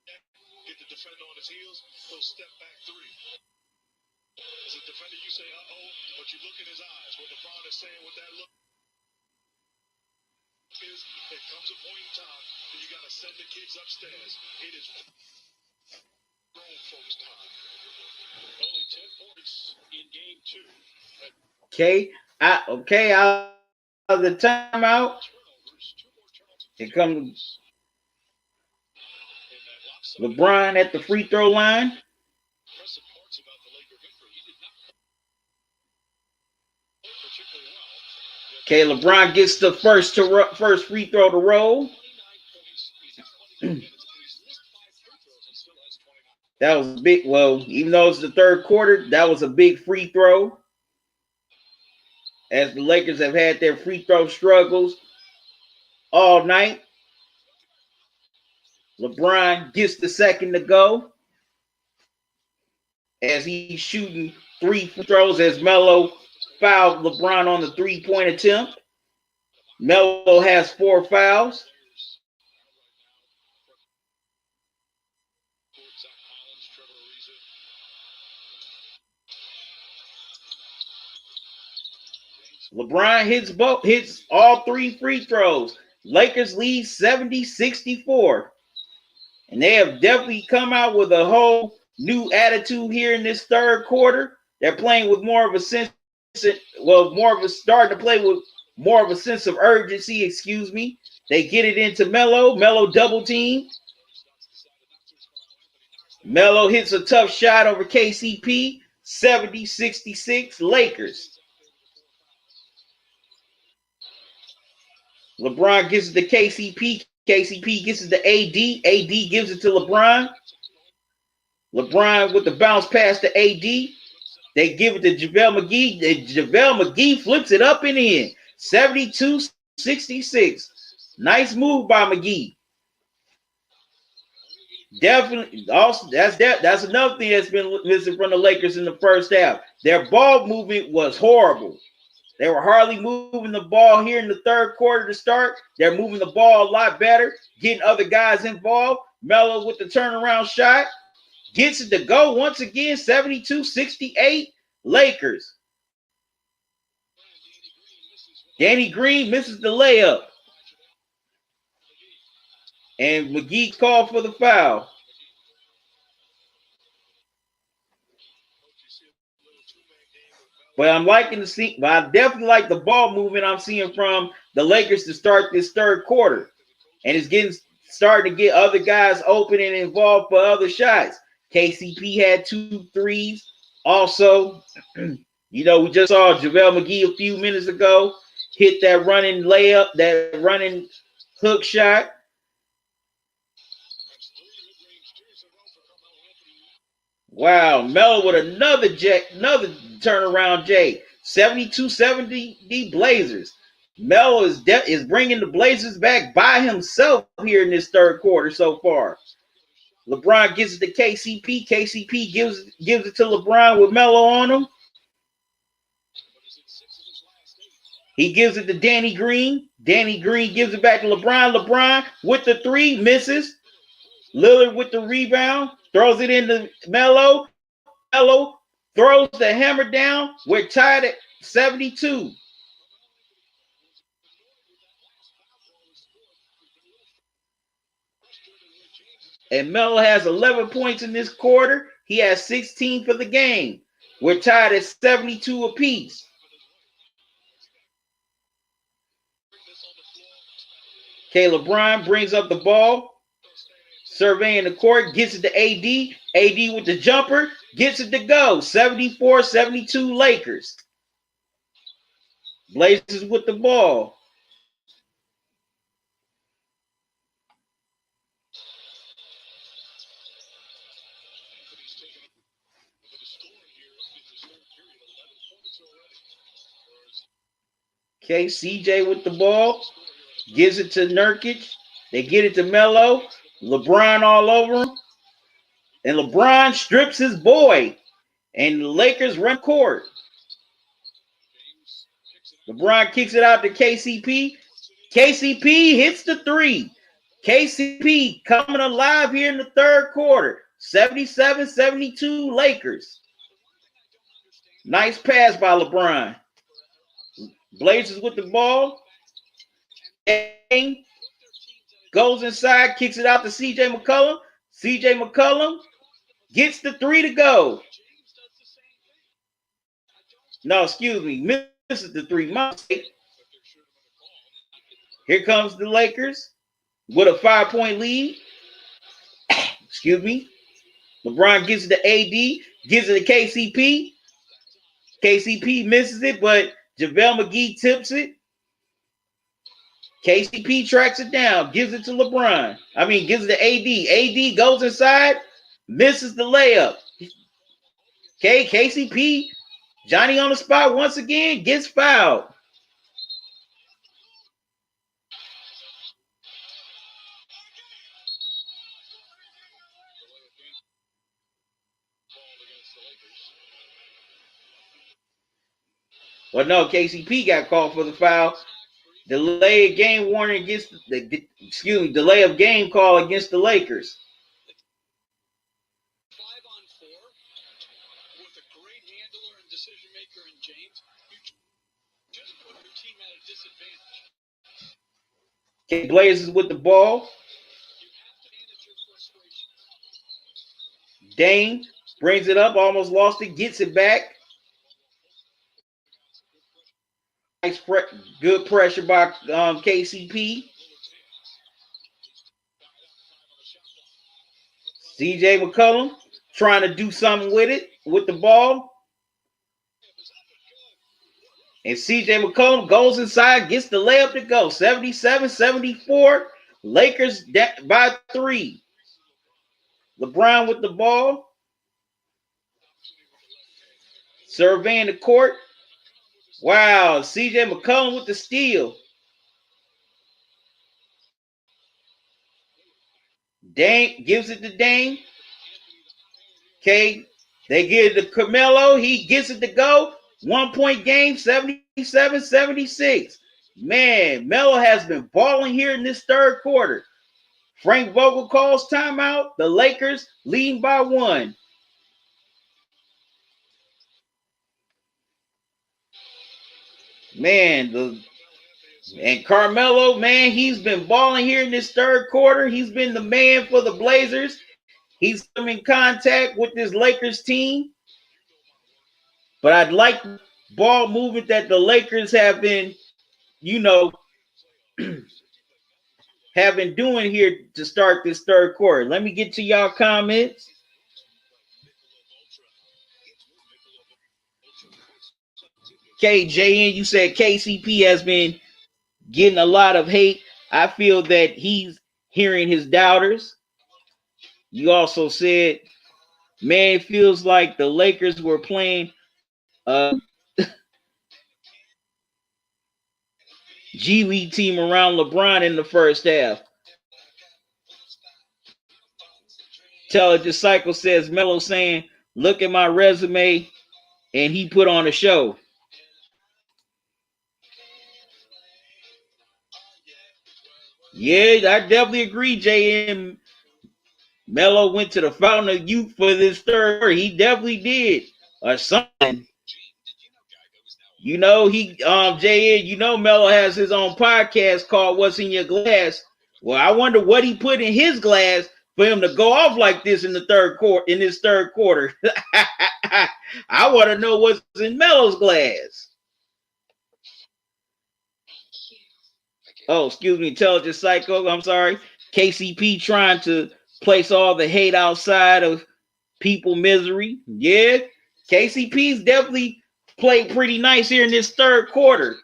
deck, get the defender on his heels, he'll step back three. As a defender, you say, uh-oh, but you look in his eyes. What LeBron is saying with that look is, there comes a point in time that you got to send the kids upstairs. It is grown folks' time. Only 10 points in game 2. Okay, out of the timeout. Here comes LeBron at the free throw line. Okay, LeBron gets the first free throw to roll. That was big. Well, even though it's the third quarter, that was a big free throw. As the Lakers have had their free throw struggles all night. LeBron gets the second to go. As he's shooting 3 free throws as Melo fouled LeBron on the 3-point attempt. Melo has 4 fouls. LeBron hits all 3 free throws. Lakers lead 70-64. And they have definitely come out with a whole new attitude here in this third quarter. They're playing with more of a sense, starting to play with more of a sense of urgency, excuse me. They get it into Melo. Melo double team. Melo hits a tough shot over KCP. 70-66 Lakers. LeBron gives it to KCP. KCP gives it to AD. AD gives it to LeBron. LeBron with the bounce pass to AD. They give it to JaVale McGee. JaVale McGee flips it up and in. 72-66. Nice move by McGee. Definitely. Also, that's another thing that's been missing from the Lakers in the first half. Their ball movement was horrible. They were hardly moving the ball here in the third quarter to start. They're moving the ball a lot better, getting other guys involved. Melo with the turnaround shot. Gets it to go once again, 72-68 Lakers. Danny Green misses the layup. And McGee called for the foul. But I'm liking to see, but I definitely like the ball movement I'm seeing from the Lakers to start this third quarter. And it's starting to get other guys open and involved for other shots. KCP had 2 threes. Also, we just saw JaVale McGee a few minutes ago hit that running layup, that running hook shot. Wow, Melo with another turnaround J. 72-70 Blazers. Melo is bringing the Blazers back by himself here in this third quarter so far. LeBron gives it to KCP. KCP gives it to LeBron with Melo on him. He gives it to Danny Green. Danny Green gives it back to LeBron. LeBron with the 3, misses. Lillard with the rebound, throws it into Melo. Melo throws the hammer down. We're tied at 72. And Melo has 11 points in this quarter. He has 16 for the game. We're tied at 72 apiece. Okay, LeBron brings up the ball. Surveying the court, gets it to AD. AD with the jumper, gets it to go. 74-72 Lakers. Blazers with the ball. Okay, CJ with the ball. Gives it to Nurkic. They get it to Melo. LeBron all over him. And LeBron strips his boy. And the Lakers run court. LeBron kicks it out to KCP. KCP hits the three. KCP coming alive here in the third quarter. 77-72 Lakers. Nice pass by LeBron. Blazers with the ball. Goes inside, kicks it out to CJ McCollum. CJ McCollum gets the three to go. No, excuse me. Misses the three. My mistake. Here comes the Lakers with a 5-point lead. Excuse me. LeBron gives it to AD, gives it to KCP. KCP misses it, but JaVale McGee tips it. KCP tracks it down, gives it to LeBron. Gives it to AD. AD goes inside, misses the layup. Okay, KCP, Johnny on the spot once again, gets fouled. Well, no, KCP got called for the foul. Delay of game warning against delay of game call against the Lakers. 5-on-4 with a great handler and decision maker in James. You just put your team at a disadvantage. Okay, Blazers with the ball. You have to manage your frustration. Dame brings it up, almost lost it, gets it back. Nice, good pressure by KCP. CJ McCollum trying to do something with it, with the ball. And CJ McCollum goes inside, gets the layup to go. 77-74. Lakers by 3. LeBron with the ball. Surveying the court. Wow, CJ McCollum with the steal. Dame gives it to Dame. Okay, they give it to Carmelo. He gets it to go. 1-point game, 77-76. Man, Melo has been balling here in this third quarter. Frank Vogel calls timeout. The Lakers leading by 1. Man, and Carmelo, man, he's been balling here in this third quarter. He's been the man for the Blazers. He's come in contact with this Lakers team. But I'd like ball movement that the Lakers have been, have been doing here to start this third quarter. Let me get to y'all comments. KJN, you said KCP has been getting a lot of hate. I feel that he's hearing his doubters. You also said, man, it feels like the Lakers were playing G League team around LeBron in the first half. Intelligent Cycle says, Melo saying, look at my resume, and he put on a show. Yeah, I definitely agree, JM. Melo went to the fountain of youth for this third. He definitely did. Or something. JN, Melo has his own podcast called What's in Your Glass. Well, I wonder what he put in his glass for him to go off like this in this third quarter. I want to know what's in Melo's glass. Oh, excuse me, Intelligent Psycho. I'm sorry. KCP trying to place all the hate outside of people misery. Yeah, KCP's definitely played pretty nice here in this third quarter.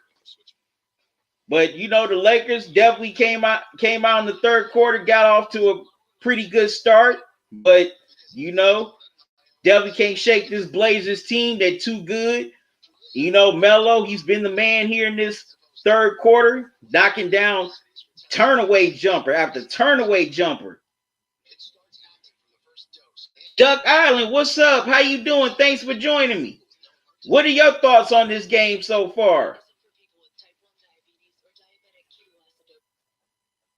But you know, the Lakers definitely came out in the third quarter, got off to a pretty good start. But you know, definitely can't shake this Blazers team. They're too good. You know, Melo, he's been the man here in this third quarter, knocking down turnaway jumper after turnaway jumper. Duck Island, what's up? How you doing? Thanks for joining me. What are your thoughts on this game so far?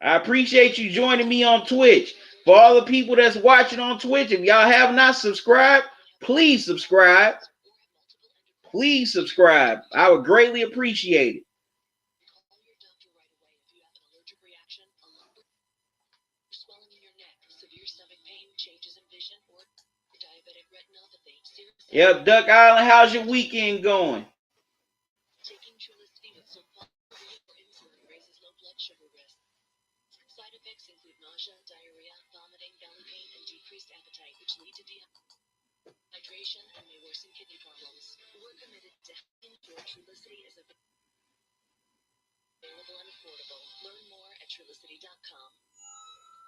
I appreciate you joining me on Twitch. For all the people that's watching on Twitch, if y'all have not subscribed, please subscribe. Please subscribe. I would greatly appreciate it. Yep, Duck Island, how's your weekend going?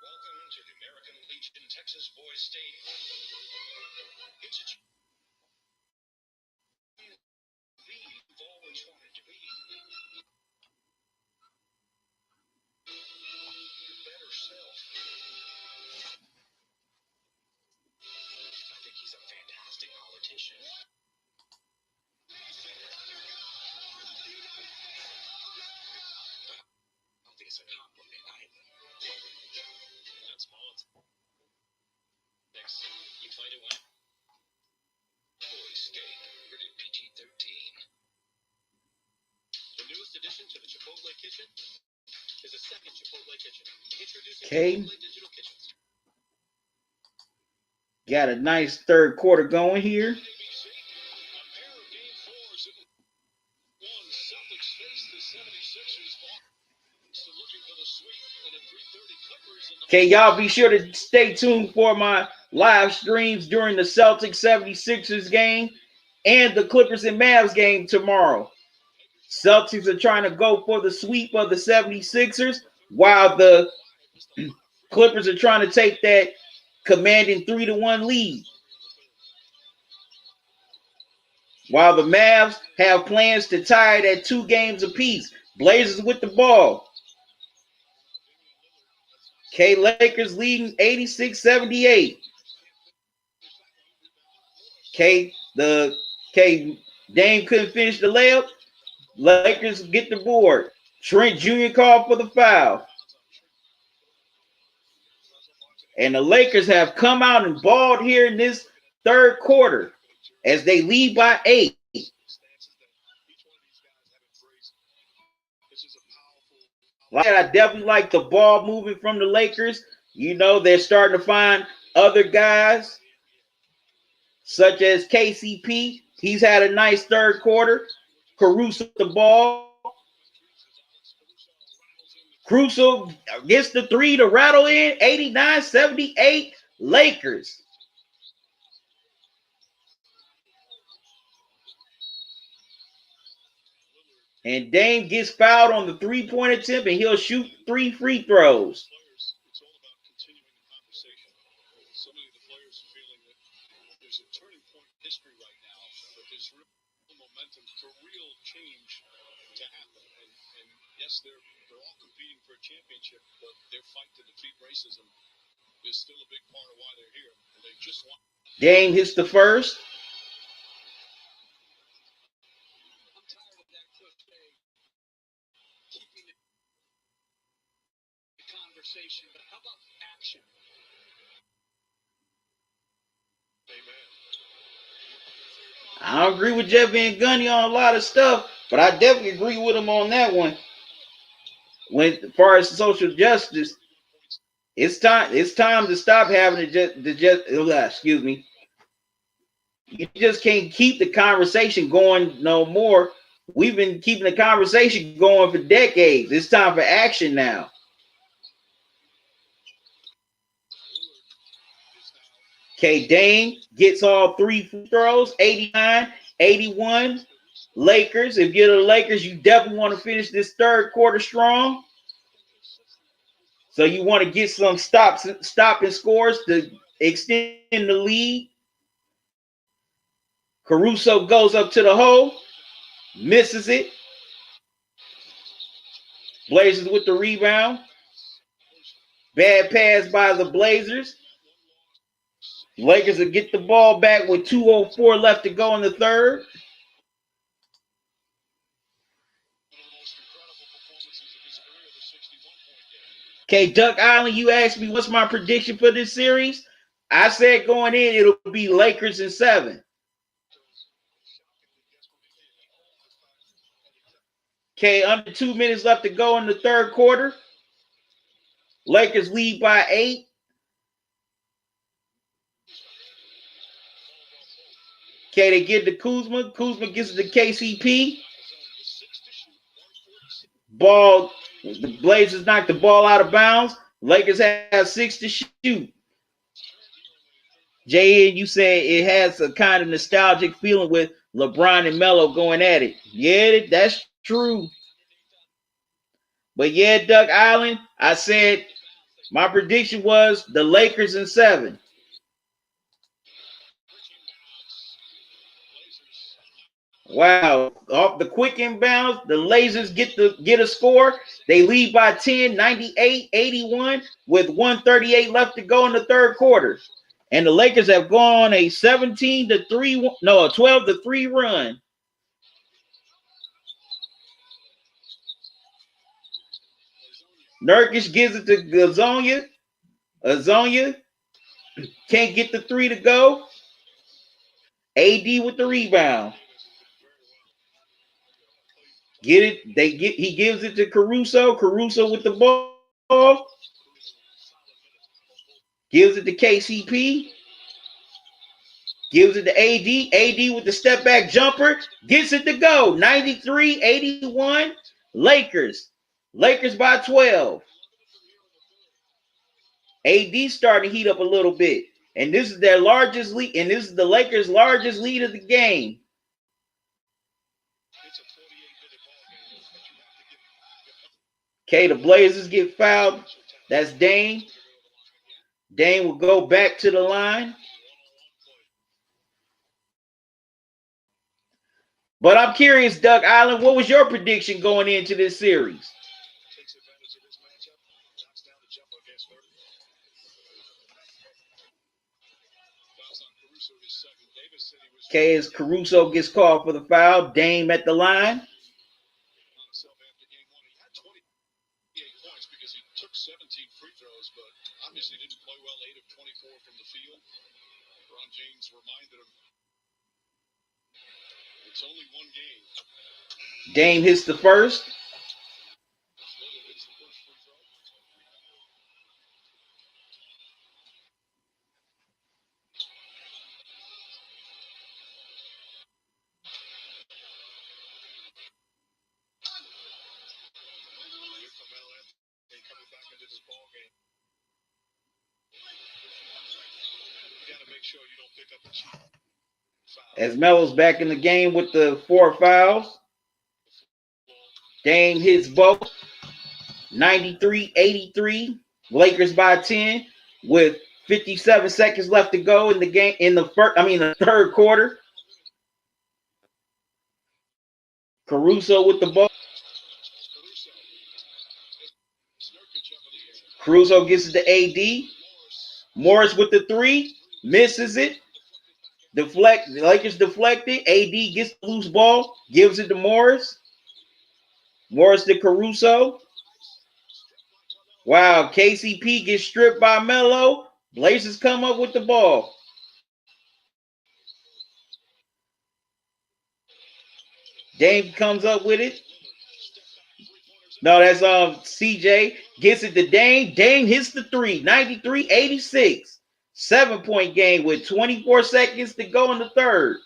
Welcome to the American Legion Texas Boys Stadium. It's a you've always wanted to be. Your better self. I think he's a fantastic politician. I don't think it's a compliment either. That's politics. You play to win. Boys State, rated PG-13. The newest addition to the Chipotle Kitchen is a second Chipotle Kitchen. Introducing Chipotle Digital Kitchens. Got a nice third quarter going here. Okay, y'all be sure to stay tuned for my live streams during the Celtics 76ers game and the Clippers and Mavs game tomorrow. Celtics are trying to go for the sweep of the 76ers while the Clippers are trying to take that commanding 3-1 lead. While the Mavs have plans to tie it at 2 games apiece. Blazers with the ball. Okay, Lakers leading 86-78. Okay, Dame couldn't finish the layup. Lakers get the board. Trent Jr. called for the foul. And the Lakers have come out and balled here in this third quarter as they lead by 8. I definitely like the ball moving from the Lakers. You know, they're starting to find other guys, such as KCP. He's had a nice third quarter. Caruso the ball. Caruso gets the 3 to rattle in. 89-78 Lakers. And Dame gets fouled on the 3-point attempt, and he'll shoot 3 free throws. It's all about continuing the conversation. So many of the players are feeling that there's a turning point in history right now, that there's real momentum for real change to happen. And yes, they're all competing for a championship, but their fight to defeat racism is still a big part of why they're here. And they just want. Dame hits the first. I'm tired of that cliche. Keeping the conversation, but how about action? Amen. I don't agree with Jeff Van Gundy on a lot of stuff, but I definitely agree with him on that one. When, as far as social justice, it's time to stop having excuse me. You just can't keep the conversation going no more. We've been keeping the conversation going for decades. It's time for action now. Okay, Dame gets all 3 free throws, 89, 81. Lakers. If you're the Lakers, you definitely want to finish this third quarter strong. So you want to get some stopping scores to extend the lead. Caruso goes up to the hole, misses it. Blazers with the rebound. Bad pass by the Blazers. Lakers will get the ball back with 2:04 left to go in the third. Okay, Duck Island, you asked me what's my prediction for this series. I said going in, it'll be Lakers in 7. Okay, under 2 minutes left to go in the third quarter. Lakers lead by 8. Okay, they get to Kuzma. Kuzma gets it to KCP. Ball, the Blazers knock the ball out of bounds. Lakers have 6 to shoot. JN, you said it has a kind of nostalgic feeling with LeBron and Melo going at it. Yeah, that's true. But yeah, Duck Island, I said my prediction was the Lakers in 7. Wow. Off the quick inbounds, the Blazers get a score. They lead by 10, 98-81, with 1:38 left to go in the third quarter. And the Lakers have gone a 12-3 run. Nurkic gives it to Azonia. Azonia can't get the 3 to go. AD with the rebound. He gives it to Caruso. Caruso with the ball. Gives it to KCP. Gives it to AD. AD with the step back jumper. Gets it to go. 93-81. Lakers. Lakers by 12. AD starting to heat up a little bit. And this is their largest lead. And this is the Lakers' largest lead of the game. Okay, the Blazers get fouled. That's Dame. Dame will go back to the line. But I'm curious, Duck Island, what was your prediction going into this series? Okay, as Caruso gets called for the foul, Dame at the line. Obviously didn't play well, 8 of 24 from the field. Ron James reminded him it's only one game. Dame hits the first. As Melo's back in the game with the 4 fouls. Dame hits both. 93-83. Lakers by 10 with 57 seconds left to go in the game the third quarter. Caruso with the ball. Caruso gets it to AD. Morris with the 3. Misses it. The Lakers deflected. AD gets the loose ball. Gives it to Morris. Morris to Caruso. Wow, KCP gets stripped by Melo. Blazers come up with the ball. Dame comes up with it. No, that's CJ. Gets it to Dame. Dame hits the 3. 93-86. 7-point game with 24 seconds to go in the third.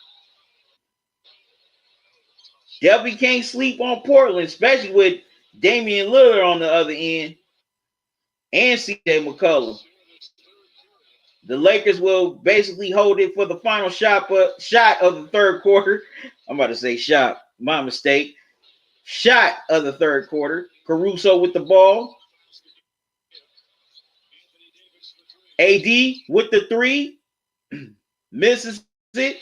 Definitely can't sleep on Portland, especially with Damian Lillard on the other end and CJ McCollum. The Lakers will basically hold it for the final shot of the third quarter. I'm about to say shot. My mistake. Shot of the third quarter. Caruso with the ball. AD with the three. Misses it.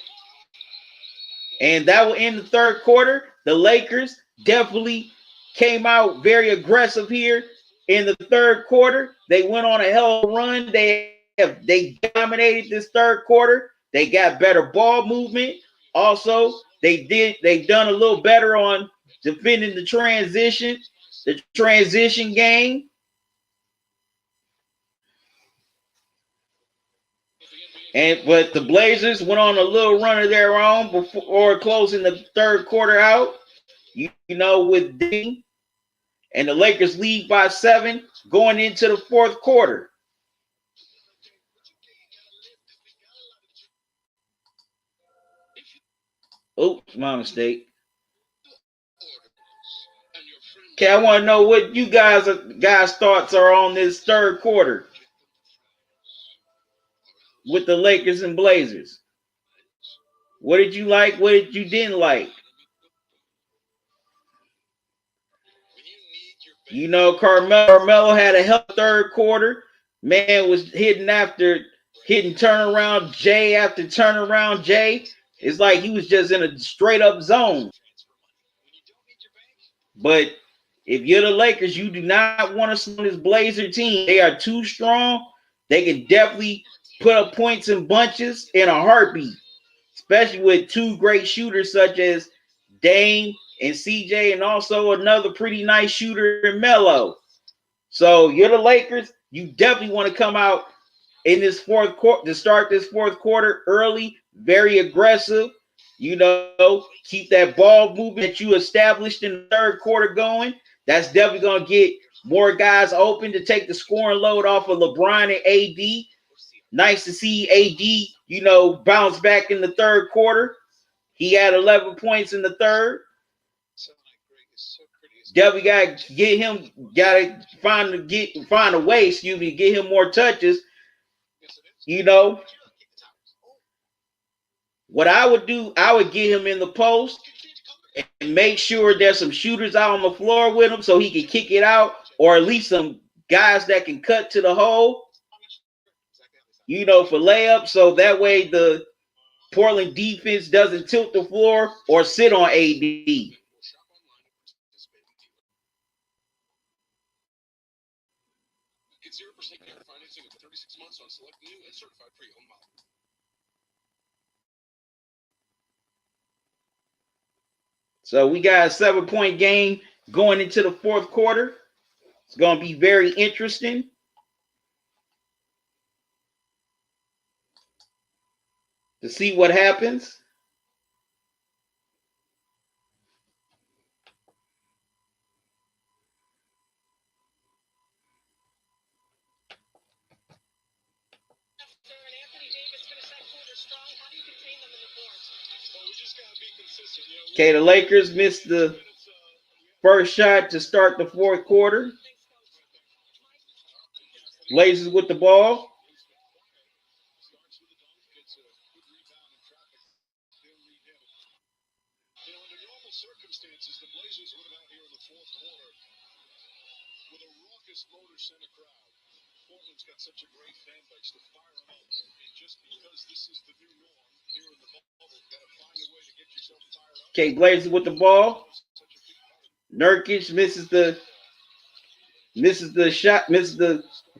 And that will end the third quarter. The Lakers definitely came out very aggressive here in the third quarter. They went on a hell of a run. They dominated this third quarter. They got better ball movement. Also, they've done a little better on defending the transition game. But the Blazers went on a little run of their own before closing the third quarter out. You know, with Ding, and the Lakers lead by 7 going into the fourth quarter. Oops, my mistake. Okay, I want to know what you guys' thoughts are on this third quarter with the Lakers and Blazers. What did you like? What did you didn't like? You know, Carmelo had a hell third quarter. Man was hitting turnaround J after turnaround J. It's like he was just in a straight up zone. But if you're the Lakers, you do not want to slow this Blazer team. They are too strong. They can definitely put up points in bunches in a heartbeat, especially with two great shooters such as Dame and CJ, and also another pretty nice shooter in Melo. So you're the Lakers. You definitely want to come out in this fourth quarter to start this fourth quarter early, very aggressive. You know, keep that ball movement that you established in the third quarter going. That's definitely going to get more guys open to take the scoring load off of LeBron and AD. Nice to see AD, you know, bounce back in the third quarter. He had 11 points in the third. Definitely got to get him, find a way, to get him more touches. You know, what I would do, I would get him in the post and make sure there's some shooters out on the floor with him so he can kick it out, or at least some guys that can cut to the hole, you know, for layups. So that way the Portland defense doesn't tilt the floor or sit on AD. So we got a 7-point game going into the fourth quarter. It's going to be very interesting to see what happens. Okay, the Lakers missed the first shot to start the fourth quarter. Blazers with the ball. Circumstances, the Blazers went out here in the fourth quarter with a raucous motor center crowd. Portland's got such a great fan base to fire them up, and just because this is the new norm here in the bubble, got to find a way to get yourself fired up. Okay, Blazers with the ball. Nurkic misses the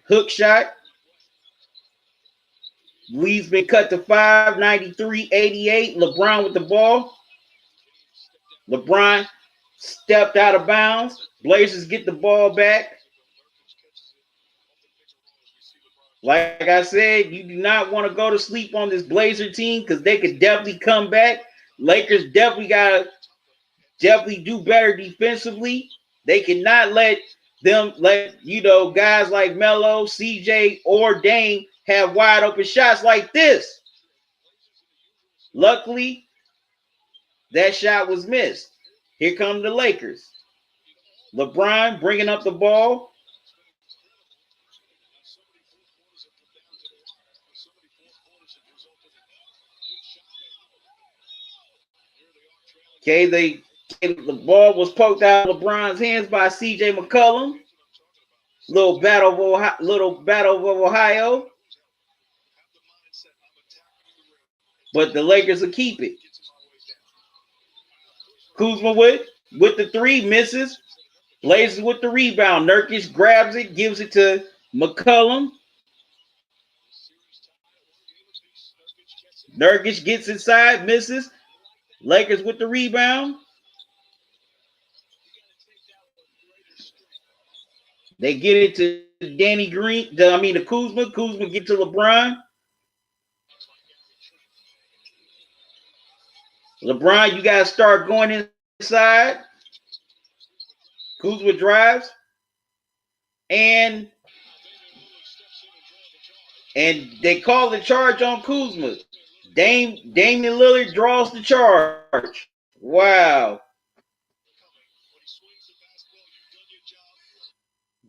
hook shot. Lee's been cut to 5, 93-88. LeBron with the ball. LeBron stepped out of bounds. Blazers get the ball back. Like I said, you do not want to go to sleep on this Blazer team because they could definitely come back. Lakers definitely got to do better defensively. They cannot let guys like Melo, CJ, or Dame have wide open shots like this. Luckily, that shot was missed. Here come the Lakers. LeBron bringing up the ball. Okay, they The ball was poked out of LeBron's hands by C.J. McCollum. Little battle of Ohio. But the Lakers will keep it. Kuzma with the three, misses. Blazers with the rebound. Nurkic grabs it, gives it to McCollum. Nurkic gets inside, misses. Lakers with the rebound. They get it to Danny Green. To Kuzma. Kuzma get to LeBron. LeBron, you got to start going inside. Kuzma drives. And they call the charge on Kuzma. Damian Lillard draws the charge. Wow.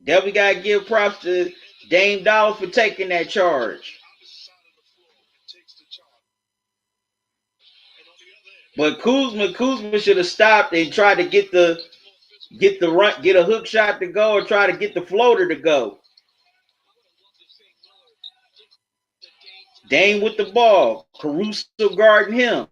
Definitely got to give props to Dame Dollar for taking that charge. But Kuzma should have stopped and tried to get a hook shot to go, or try to get the floater to go. Dame with the ball. Caruso guarding him.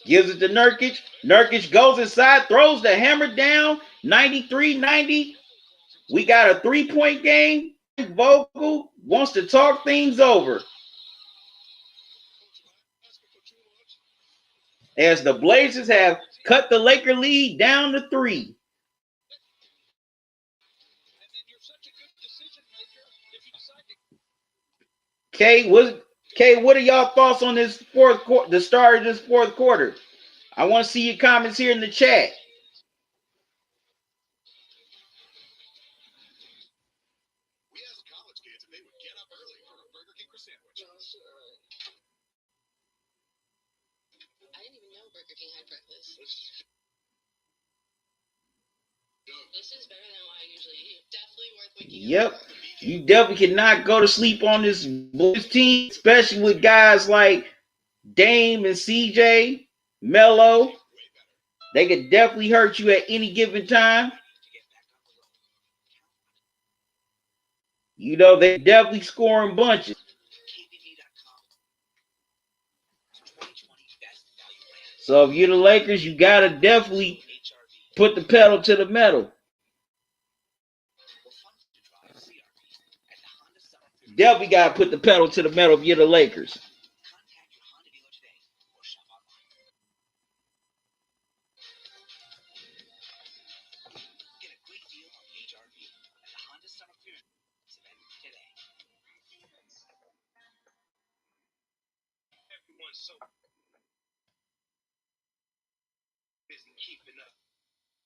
Gives it to Nurkic. Nurkic goes inside, throws the hammer down. 93-90. We got a 3-point game. Vogel wants to talk things over. As the Blazers have cut the Laker lead down to 3. What are y'all thoughts on this fourth quarter, the start of this fourth quarter? I want to see your comments here in the chat. We as college kids, and they would get up early for a Burger King or sandwich. I didn't even know Burger King had breakfast. This is better than what I usually eat. Definitely worth waking up. Yep. You definitely cannot go to sleep on this Bulls team, especially with guys like Dame and CJ, Melo. They could definitely hurt you at any given time. They definitely scoring bunches. So if you're the Lakers, you got to definitely put the pedal to the metal. Definitely got to put the pedal to the metal if you're the Lakers. Everyone's so busy keeping up.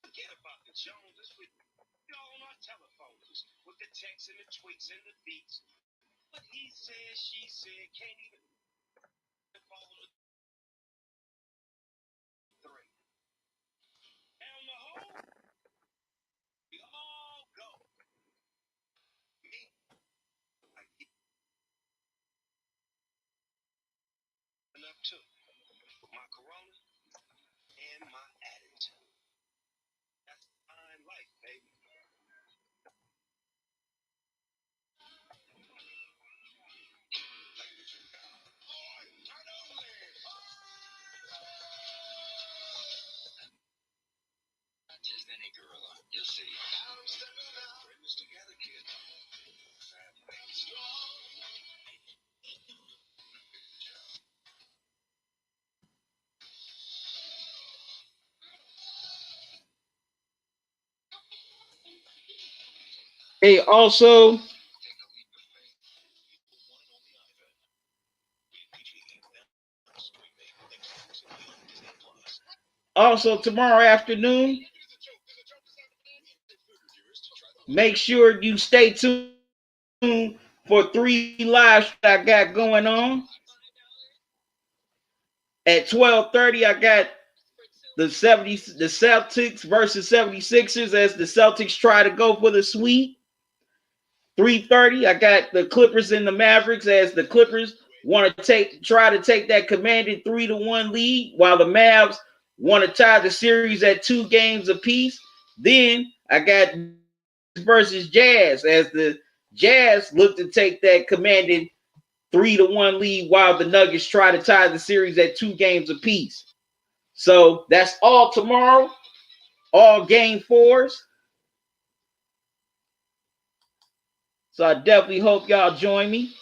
Forget about the Joneses with on our telephones, with the texts and the tweets and the beats. What he said, she said, can't even follow the 3. And the whole, we all go. Me, I get enough too. My corona and my attitude. That's fine life, baby. Just any gorilla, you'll see. I'm stepping out. Bring this together, kid. Hey, also tomorrow afternoon, make sure you stay tuned for 3 lives I got going on. At 12:30, I got the Celtics versus 76ers as the Celtics try to go for the sweep. 3:30, I got the Clippers and the Mavericks as the Clippers want to try to take that commanding 3-1 lead, while the Mavs want to tie the series at 2 games apiece. Then I got versus Jazz, as the Jazz look to take that commanding 3-1 lead, while the Nuggets try to tie the series at 2 games apiece. So that's all tomorrow, all game 4s. So I definitely hope y'all join me.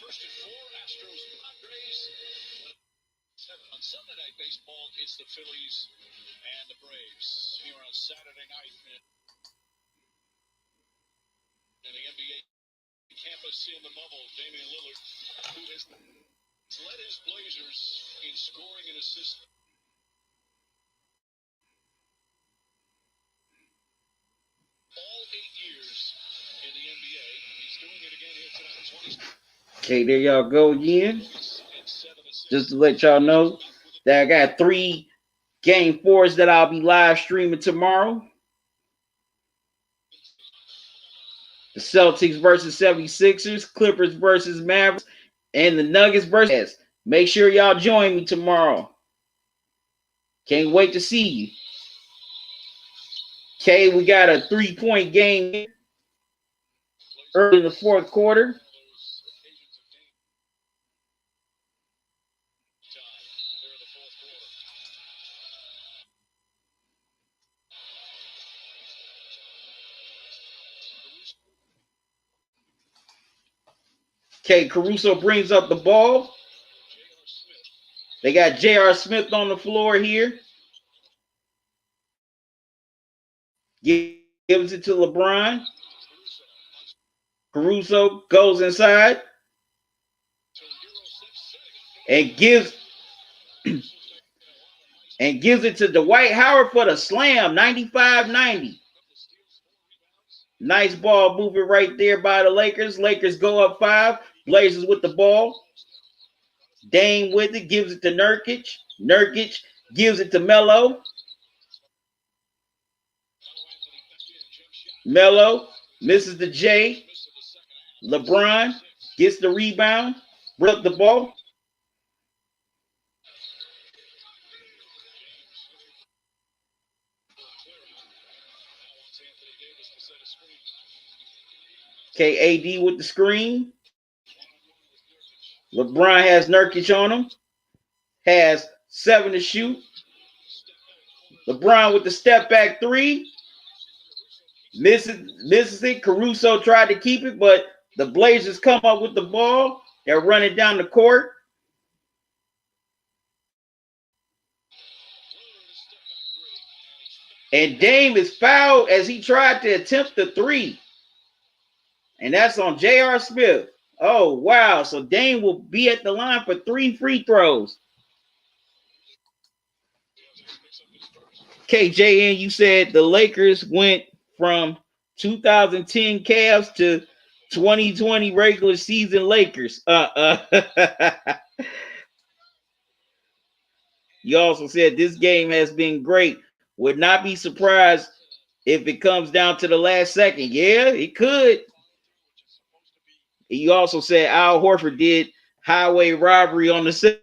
First and 4, Astros, Padres. On Sunday Night Baseball, it's the Phillies and the Braves. Here on Saturday night in the NBA campus in the bubble, Damian Lillard, who has led his Blazers in scoring and assists all 8 years in the NBA. He's doing it again here tonight. Okay, there y'all go again. Just to let y'all know that I got 3 game 4s that I'll be live streaming tomorrow. The Celtics versus 76ers, Clippers versus Mavericks, and the Nuggets versus. Make sure y'all join me tomorrow. Can't wait to see you. Okay, we got a 3-point game early in the 4th quarter. Okay, Caruso brings up the ball. They got J.R. Smith on the floor here. Gives it to LeBron. Caruso goes inside and gives it to Dwight Howard for the slam, 95-90. Nice ball moving right there by the Lakers. Lakers go up 5. Blazers with the ball. Dame with it, gives it to Nurkic. Nurkic gives it to Melo. Melo misses the J. LeBron gets the rebound. Rip the ball. Okay, AD with the screen. LeBron has Nurkic on him. Has 7 to shoot. LeBron with the step back 3. Misses it. Caruso tried to keep it, but the Blazers come up with the ball. They're running down the court. And Dame is fouled as he tried to attempt the 3. And that's on J.R. Smith. Oh, wow. So Dame will be at the line for 3 free throws. KJN, you said the Lakers went from 2010 Cavs to 2020 regular season Lakers. You also said this game has been great. Would not be surprised if it comes down to the last second. Yeah, it could. You also said Al Horford did highway robbery on the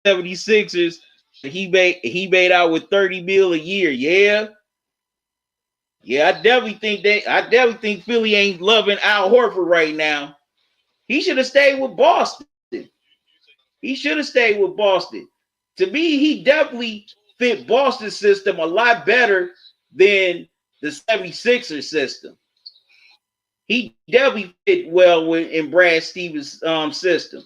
76ers. He made out with $30 million a year. Yeah, I definitely think Philly ain't loving Al Horford right now. He should have stayed with Boston. To me, he definitely fit Boston's system a lot better than the 76ers system. He definitely fit well in Brad Stevens' system.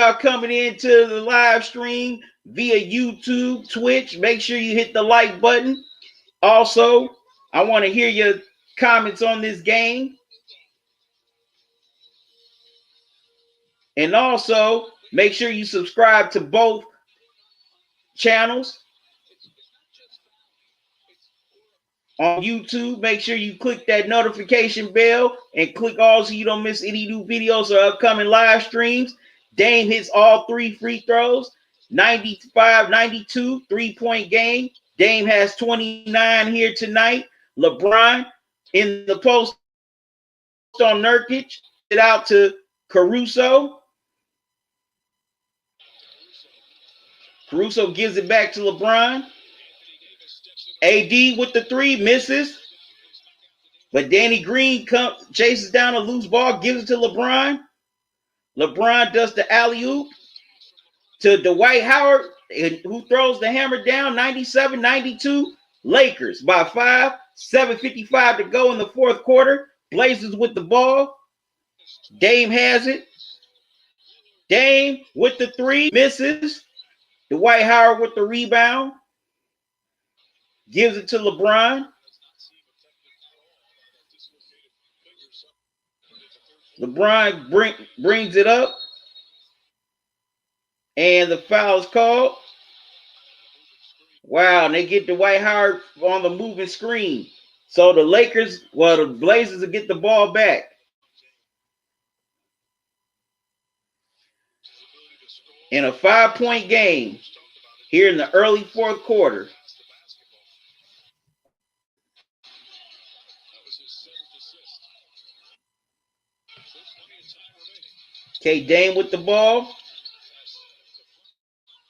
y'all coming into the live stream via YouTube, Twitch. Make sure you hit the like button. Also, I want to hear your comments on this game. And also, make sure you subscribe to both channels. On YouTube, make sure you click that notification bell and click all so you don't miss any new videos or upcoming live streams. Dame hits all 3 free throws. 95-92, 3-point game. Dame has 29 here tonight. LeBron in the post on Nurkic. It out to Caruso. Caruso gives it back to LeBron. AD with the 3, misses. But Danny Green chases down a loose ball, gives it to LeBron. LeBron does the alley-oop to Dwight Howard, who throws the hammer down. 97-92, Lakers by 5. 7:55 to go in the fourth quarter. Blazers with the ball. Dame has it. Dame with the 3, misses. Dwight Howard with the rebound. Gives it to LeBron. LeBron brings it up. And the foul is called. Wow, and they get Dwight Howard on the moving screen. So the the Blazers will get the ball back. In a 5-point game here in the early fourth quarter. Okay, Dame with the ball.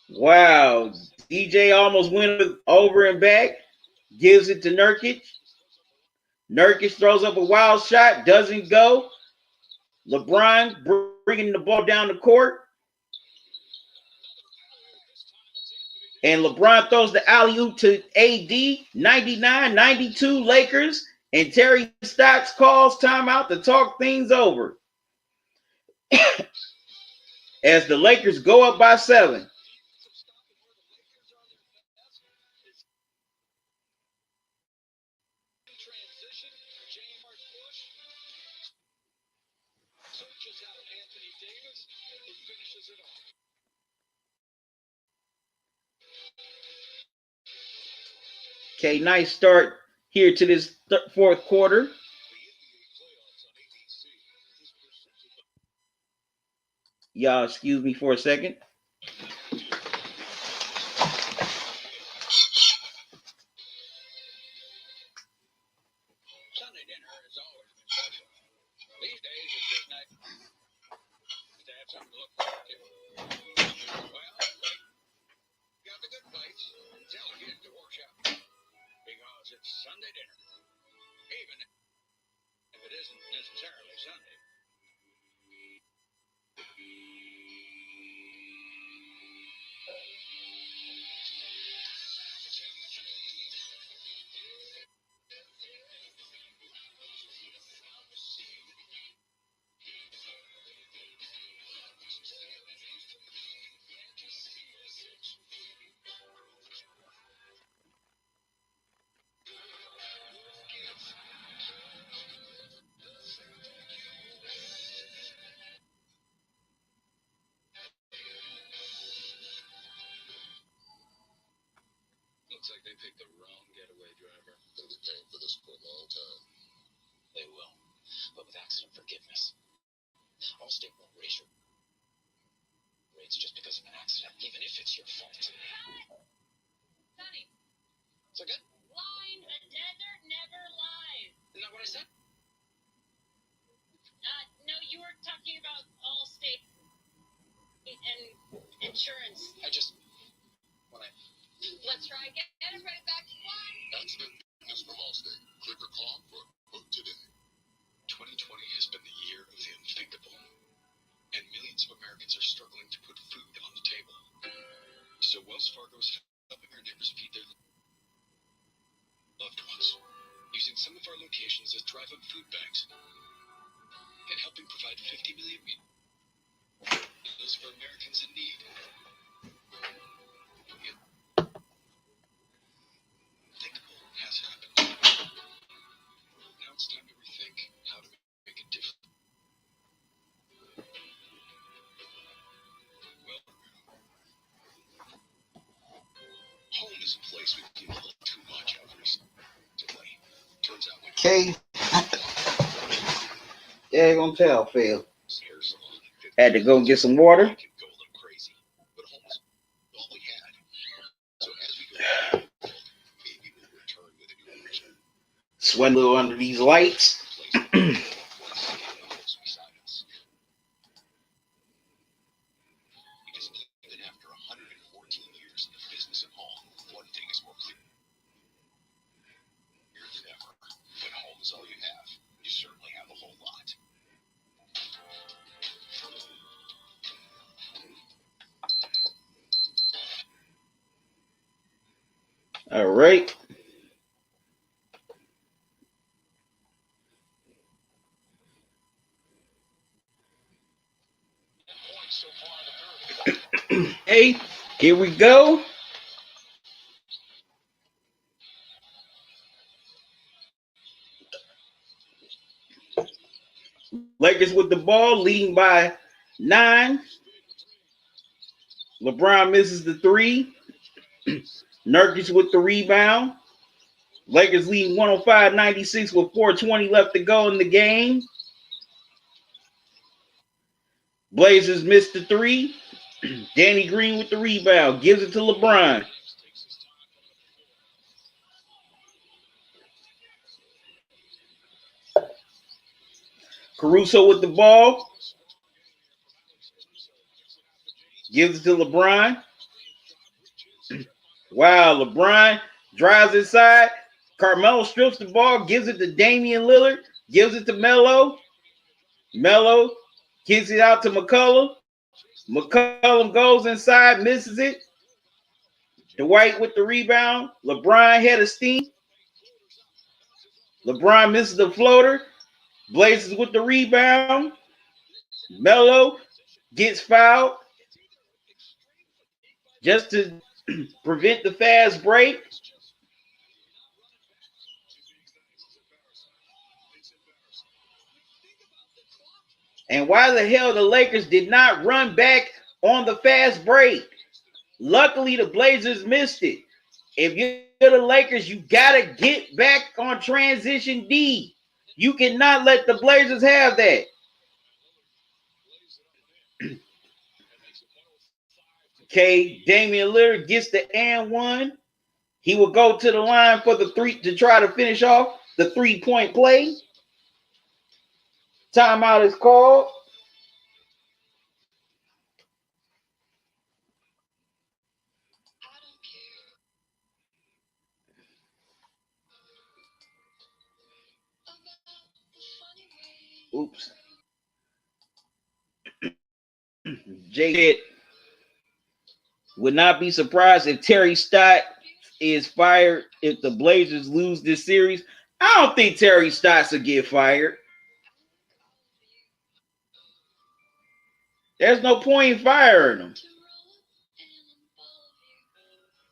Wow. DJ almost went over and back. Gives it to Nurkic. Nurkic throws up a wild shot. Doesn't go. LeBron bringing the ball down the court. And LeBron throws the alley-oop to AD. 99-92 Lakers. And Terry Stotts calls timeout to talk things over. As the Lakers go up by 7. Okay, nice start here to this fourth quarter. Y'all excuse me for a second. Sunday dinner has always been special. These days it's just nice to have something to look forward to. Well, got the good plates and tell the kids to wash up because it's Sunday dinner, even if it isn't necessarily Sunday. Looks like they picked the wrong getaway driver. They'll be paying for this for a long time. They will, but with accident forgiveness. Allstate won't raise your rates just because of an accident, even if it's your fault. Sonny, Is that good? line, a desert never lies. Isn't that what I said? No, you were talking about Allstate and insurance. I just when I Let's try again. Everybody back to line. Accident forgiveness from Allstate. Click or call for a quote today. 2020 has been the year of the unthinkable, and millions of Americans are struggling to put food on the table. So Wells Fargo is helping our neighbors feed their loved ones, using some of our locations as drive-up food banks, and helping provide 50 million meals Those for Americans in need. Unthinkable has happened. Now it's time to rethink how to make a difference. Well, home is a place we've given a little too much of recently. Turns out when Okay. Yeah, gonna tell, fail. hair salon Had to go get some water. can go a little crazy, but home is all we had. So as we go, maybe we'll return with a new original. Sweat a little under these lights. Beside us. Because even after 114 years in the business of home, one thing is more clear than ever. When home is all you have, you certainly have a whole lot. All right. Hey, here we go. Lakers with the ball, leading by 9. LeBron misses the 3. Nurkic with the rebound. Lakers leading 105-96 with 4:20 left to go in the game. Blazers missed the 3. Danny Green with the rebound. Gives it to LeBron. Caruso with the ball. Gives it to LeBron. Wow, LeBron drives inside. Carmelo strips the ball, gives it to Damian Lillard, gives it to Melo. Melo kicks it out to McCollum. McCollum goes inside, misses it. Dwight with the rebound. LeBron head of steam. LeBron misses the floater. Blazers with the rebound. Melo gets fouled just to prevent the fast break. And why the hell the Lakers did not run back on the fast break? Luckily, the Blazers missed it. If you're the Lakers, you got to get back on transition D. You cannot let the Blazers have that. Okay, Damian Lillard gets the and 1. He will go to the line for the 3 to try to finish off the 3-point play. Timeout is called. Oops. Jay would not be surprised if Terry Stotts is fired if the Blazers lose this series. I don't think Terry Stotts will get fired. There's no point in firing him.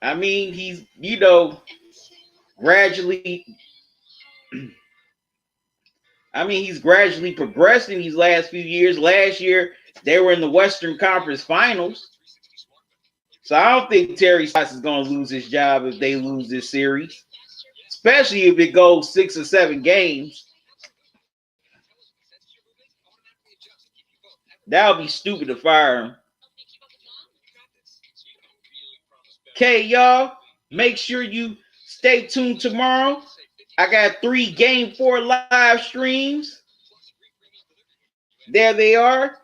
I mean, he's, gradually progressing these last few years. Last year, they were in the Western Conference Finals. So I don't think Terry Stotts is going to lose his job if they lose this series, especially if it goes 6 or 7 games. That would be stupid to fire him. Okay, y'all, make sure you stay tuned tomorrow. I got 3 Game 4 live streams. There they are.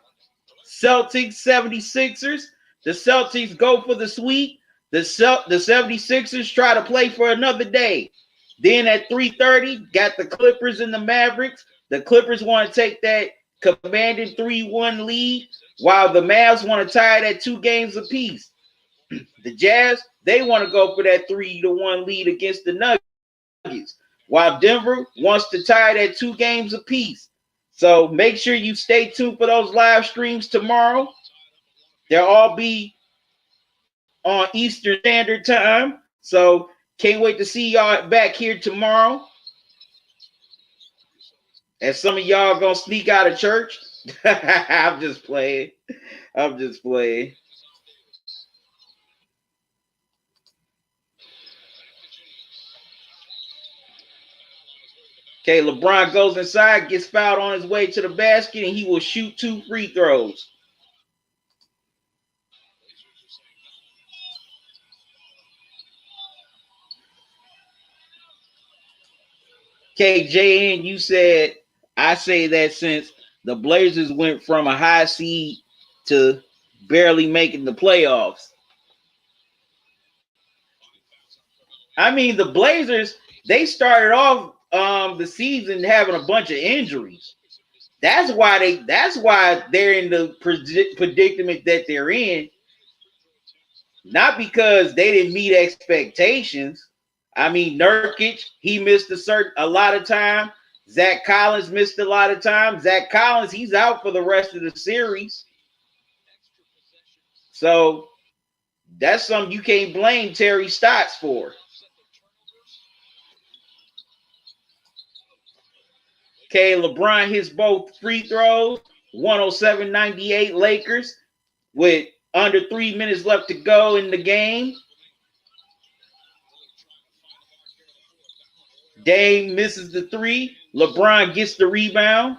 Celtics, 76ers. The Celtics go for the sweep. The 76ers try to play for another day. Then at 3:30, got the Clippers and the Mavericks. The Clippers want to take that commanding 3-1 lead, while the Mavs want to tie it at 2 games apiece. The Jazz, they want to go for that 3-1 lead against the Nuggets, while Denver wants to tie it at 2 games apiece. So make sure you stay tuned for those live streams tomorrow. They'll all be on Eastern Standard Time. So can't wait to see y'all back here tomorrow. And some of y'all gonna sneak out of church. I'm just playing. I'm just playing. Okay, LeBron goes inside, gets fouled on his way to the basket, and he will shoot 2 free throws. Okay, JN, you said, I say that since the Blazers went from a high seed to barely making the playoffs. I mean, the Blazers, they started off the season having a bunch of injuries. That's why they're in the predicament that they're in. Not because they didn't meet expectations. I mean, Nurkic, he missed a lot of time. Zach Collins missed a lot of time. Zach Collins, he's out for the rest of the series. So that's something you can't blame Terry Stotts for. Okay, LeBron hits both free throws. 107-98 Lakers with under 3 minutes left to go in the game. Dame misses the 3. LeBron gets the rebound.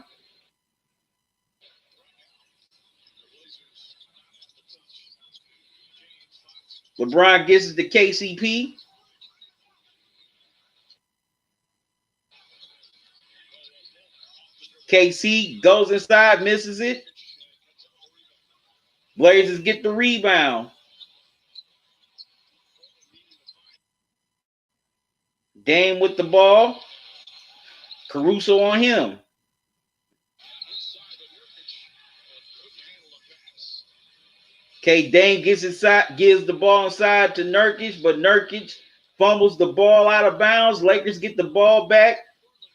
LeBron gets it to KCP. KC goes inside, misses it. Blazers get the rebound. Dame with the ball. Caruso on him. Okay, Dame gets inside, gives the ball inside to Nurkic, but Nurkic fumbles the ball out of bounds. Lakers get the ball back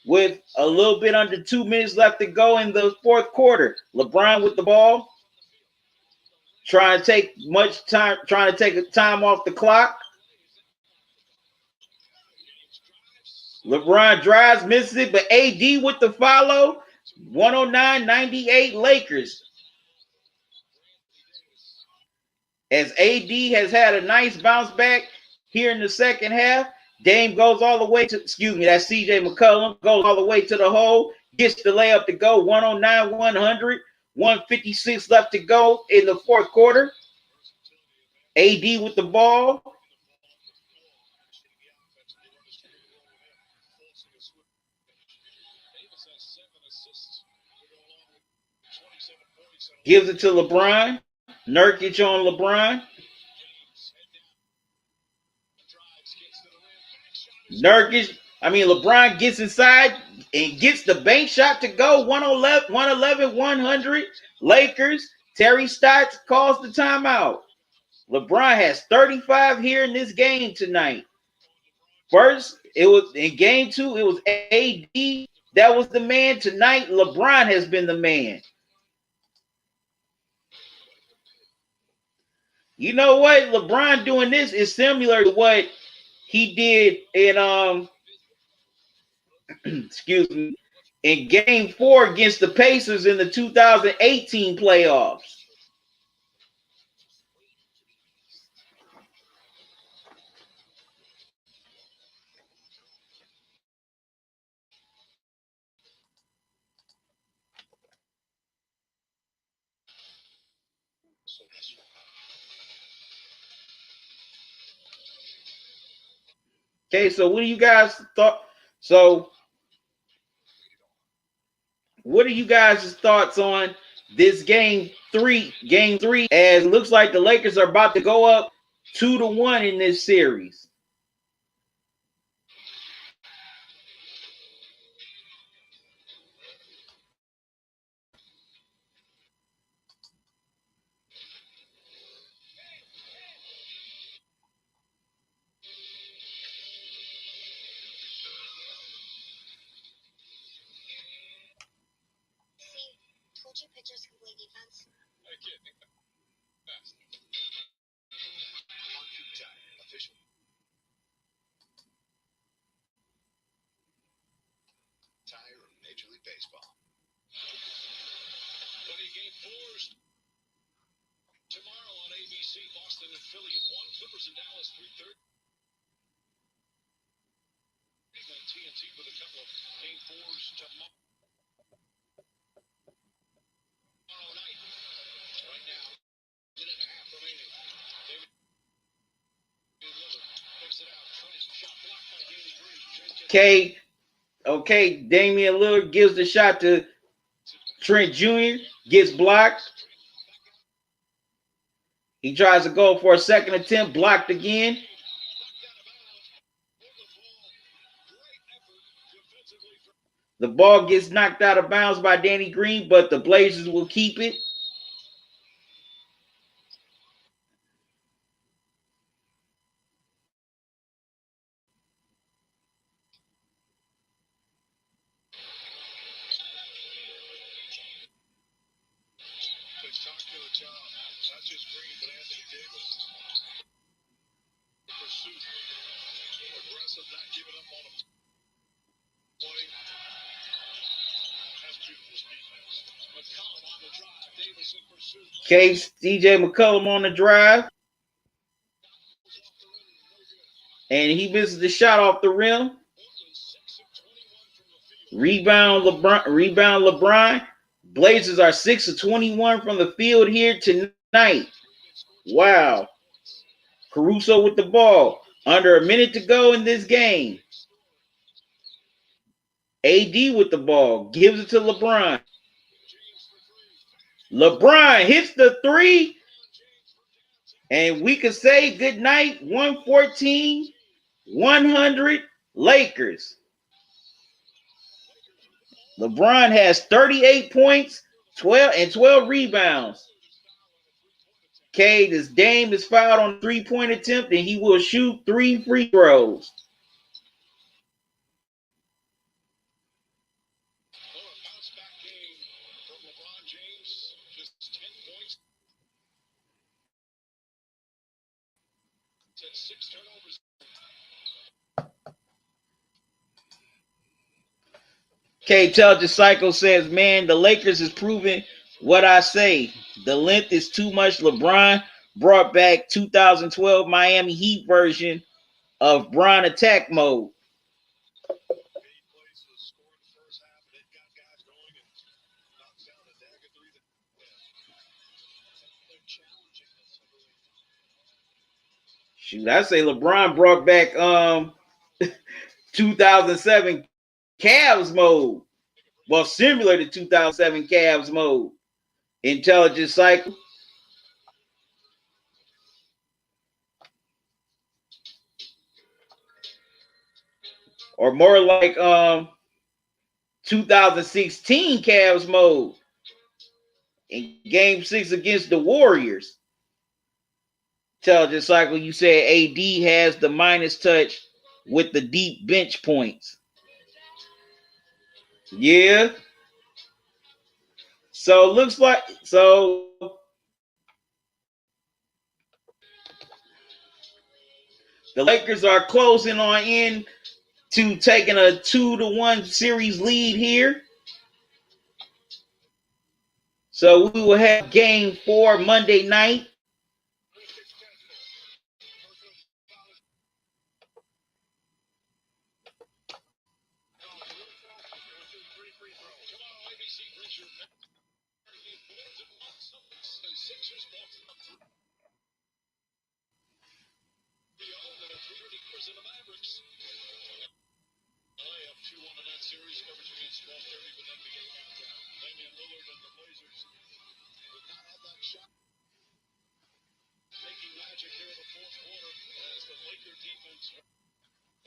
with a little bit under 2 minutes left to go in the fourth quarter. LeBron with the ball, trying to take time off the clock. LeBron drives, misses it, but AD with the follow. 109-98 Lakers. As AD has had a nice bounce back here in the second half. Dame goes all the way to, that's CJ McCollum, goes all the way to the hole, gets the layup to go. 109-100, 156 left to go in the fourth quarter. AD with the ball. Gives it to LeBron. Nurkic on LeBron. LeBron gets inside and gets the bank shot to go. 111-100 Lakers. Terry Stotts calls the timeout. LeBron has 35 here in this game tonight. First, it was in game 2, it was AD that was the man. Tonight, LeBron has been the man. You know what? LeBron doing this is similar to what he did in in game 4 against the Pacers in the 2018 playoffs. Okay, so what do you guys thought? So what are you guys' thoughts on this game 3? Game 3, as it looks like the Lakers are about to go up 2-1 in this series. two pitchers can play defense. I can't think fast. Arctic Tire, official tire of Major League Baseball. Plenty of game fours tomorrow on ABC. Boston and Philly at 1. Clippers and Dallas 3:30. On TNT with a couple of game fours tomorrow night. Right now, minute and a half remaining. David Lillard picks it out. Trent's shot blocked by Danny Green. Okay, Damian Lillard gives the shot to Trent Jr., gets blocked. He tries to go for a second attempt, blocked again. The ball gets knocked out of bounds by Danny Green, but the Blazers will keep it. Spectacular job. Not just Green, but Anthony Davis. Pursuit. Aggressive, not giving up on him. Play. That's beautiful defense. McCollum on the drive. Davis in pursuit. DJ McCollum on the drive. And he misses the shot off the rim. Rebound LeBron. Blazers are 6 of 21 from the field here tonight. Wow. Caruso with the ball. Under a minute to go in this game. AD with the ball. Gives it to LeBron. LeBron hits the three. And we can say good night. 114-100 Lakers. LeBron has 38 points, 12 rebounds. This Dame is fouled on a three-point attempt, and he will shoot 3 free throws. Bounce-back game from LeBron James. Just 10 points. 6 turnovers. Intelligent Cycle says, man, the Lakers is proving what I say. The length is too much. LeBron brought back 2012 Miami Heat version of Bron attack mode. Shoot, I say LeBron brought back 2007 Cavs mode. Well, similar to 2007 Cavs mode. Intelligent Cycle. Or more like 2016 Cavs mode. In Game 6 against the Warriors. Intelligent Cycle, you said AD has the minus touch with the deep bench points. Yeah. So it looks like the Lakers are closing on in to taking a 2-1 series lead here. So we will have game 4 Monday night.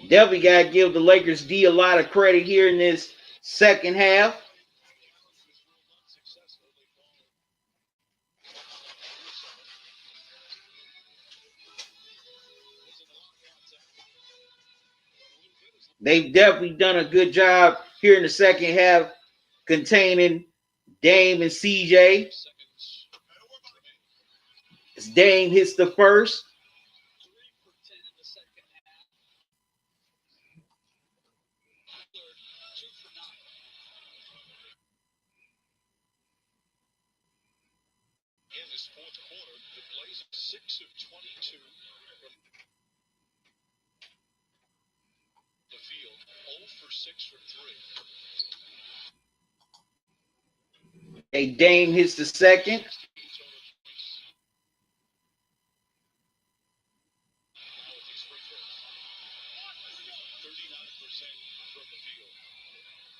Definitely got to give the Lakers D a lot of credit here in this second half. They've definitely done a good job here in the second half containing Dame and CJ. As Dame hits the first. In this fourth quarter, the Blazers 6 of 22 from the field, 0 for 6 from 3. A Dame hits the second.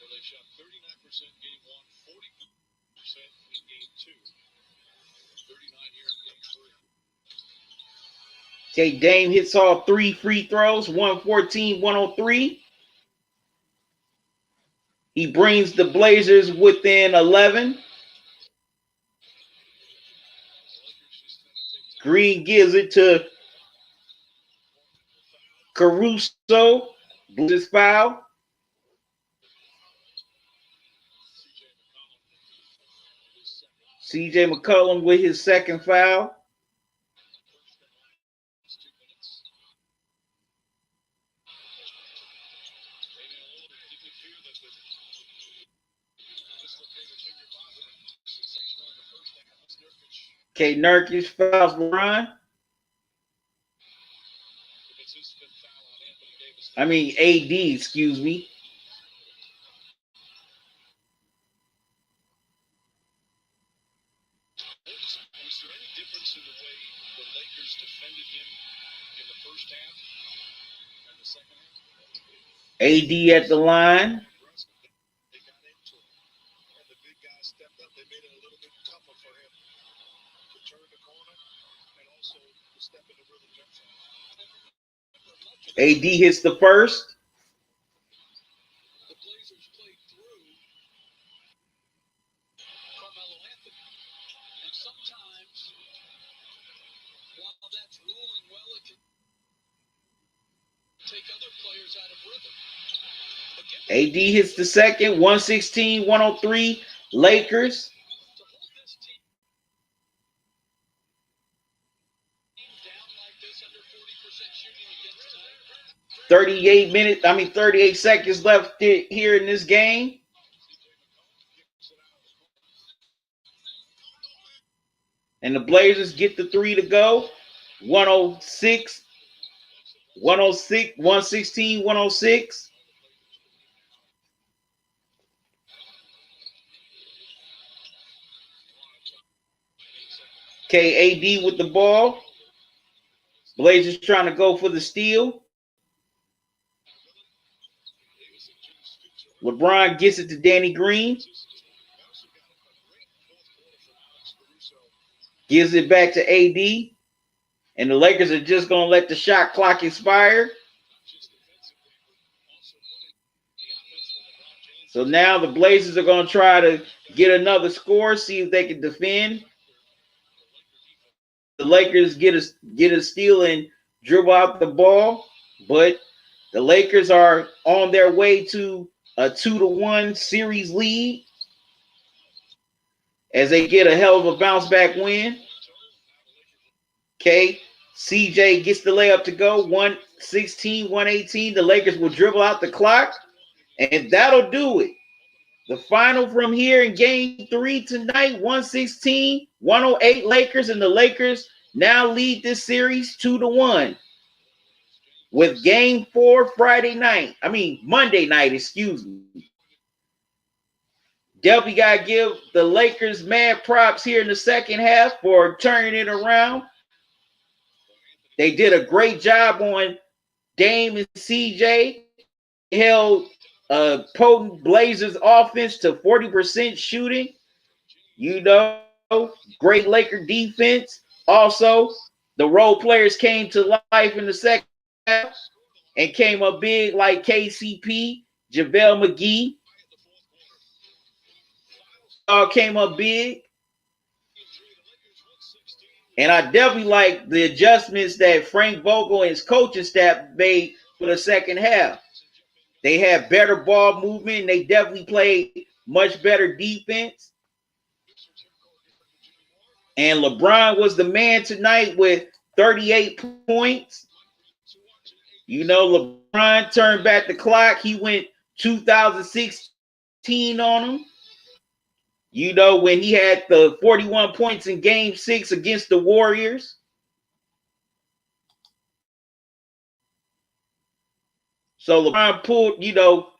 They shot 39% game 1, 40% in game 2, 39 here in game 3. Okay, Dame hits all 3 free throws, 114-103. He brings the Blazers within 11. Green gives it to Caruso. Blazers foul. CJ McCollum with his second foul. Okay, Nurkic fouls LeBron. I mean, AD, excuse me. Was there any difference in the way the Lakers defended him in the first half and the second half? AD at the line. They got into him. And the big guys stepped up. They made it a little bit tougher for him to turn the corner and also to step into rhythm jump shot. AD hits the first. The Blazers played through Carmelo Anthony. And sometimes, while that's rolling well, it can take other players out of rhythm. AD hits the second, 116-103, Lakers. To hold this team down like this under 40% shooting again tonight. 38 seconds left here in this game. And the Blazers get the 3 to go. 116-106. Okay, AD with the ball. Blazers trying to go for the steal. LeBron gets it to Danny Green. Gives it back to AD. And the Lakers are just going to let the shot clock expire. So now the Blazers are going to try to get another score, see if they can defend. The Lakers get a steal and dribble out the ball, but the Lakers are on their way to a 2-1 series lead as they get a hell of a bounce back win. Okay, CJ gets the layup to go, 116-118. The Lakers will dribble out the clock, and that'll do it. The final from here in game 3 tonight, 116-108 Lakers, and the Lakers now lead this series 2-1. With game 4 Monday night, excuse me. Definitely got to give the Lakers mad props here in the second half for turning it around. They did a great job on Dame and CJ. Held potent Blazers offense to 40% shooting. You know, great Laker defense. Also, the role players came to life in the second half and came up big like KCP, JaVale McGee. All came up big. And I definitely like the adjustments that Frank Vogel and his coaching staff made for the second half. They had better ball movement. They definitely played much better defense. And LeBron was the man tonight with 38 points. You know, LeBron turned back the clock. He went 2016 on him. You know, when he had the 41 points in Game 6 against the Warriors. So LeBron pulled, you know,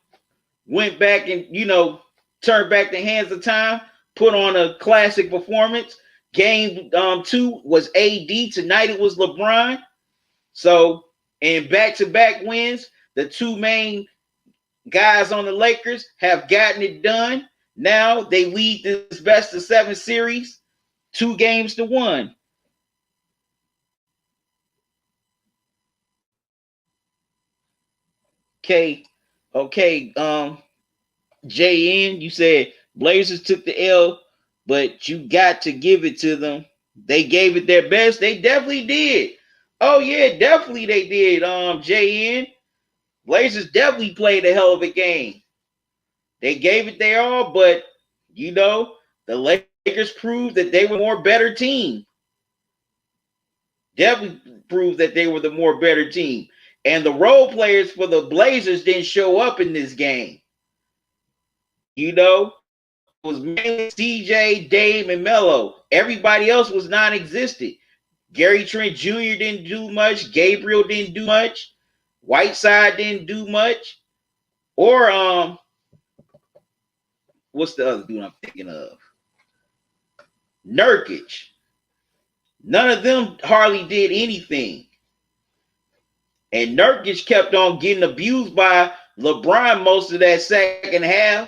went back and, you know, turned back the hands of time, put on a classic performance. Game 2 was AD. Tonight it was LeBron. So, in back-to-back wins, the two main guys on the Lakers have gotten it done. Now they lead this best-of-7 series 2-1. Okay, JN, you said Blazers took the L, but you got to give it to them. They gave it their best. They definitely did. Oh yeah, definitely they did. JN, Blazers definitely played a hell of a game. They gave it their all, but you know, the Lakers proved that they were a more better team. Definitely proved that they were the more better team. And the role players for the Blazers didn't show up in this game. You know, it was mainly CJ, Dame, and Melo. Everybody else was non-existent. Gary Trent Jr. didn't do much. Gabriel didn't do much. Whiteside didn't do much. Or what's the other dude I'm thinking of? Nurkic. None of them hardly did anything. And Nurkic kept on getting abused by LeBron most of that second half.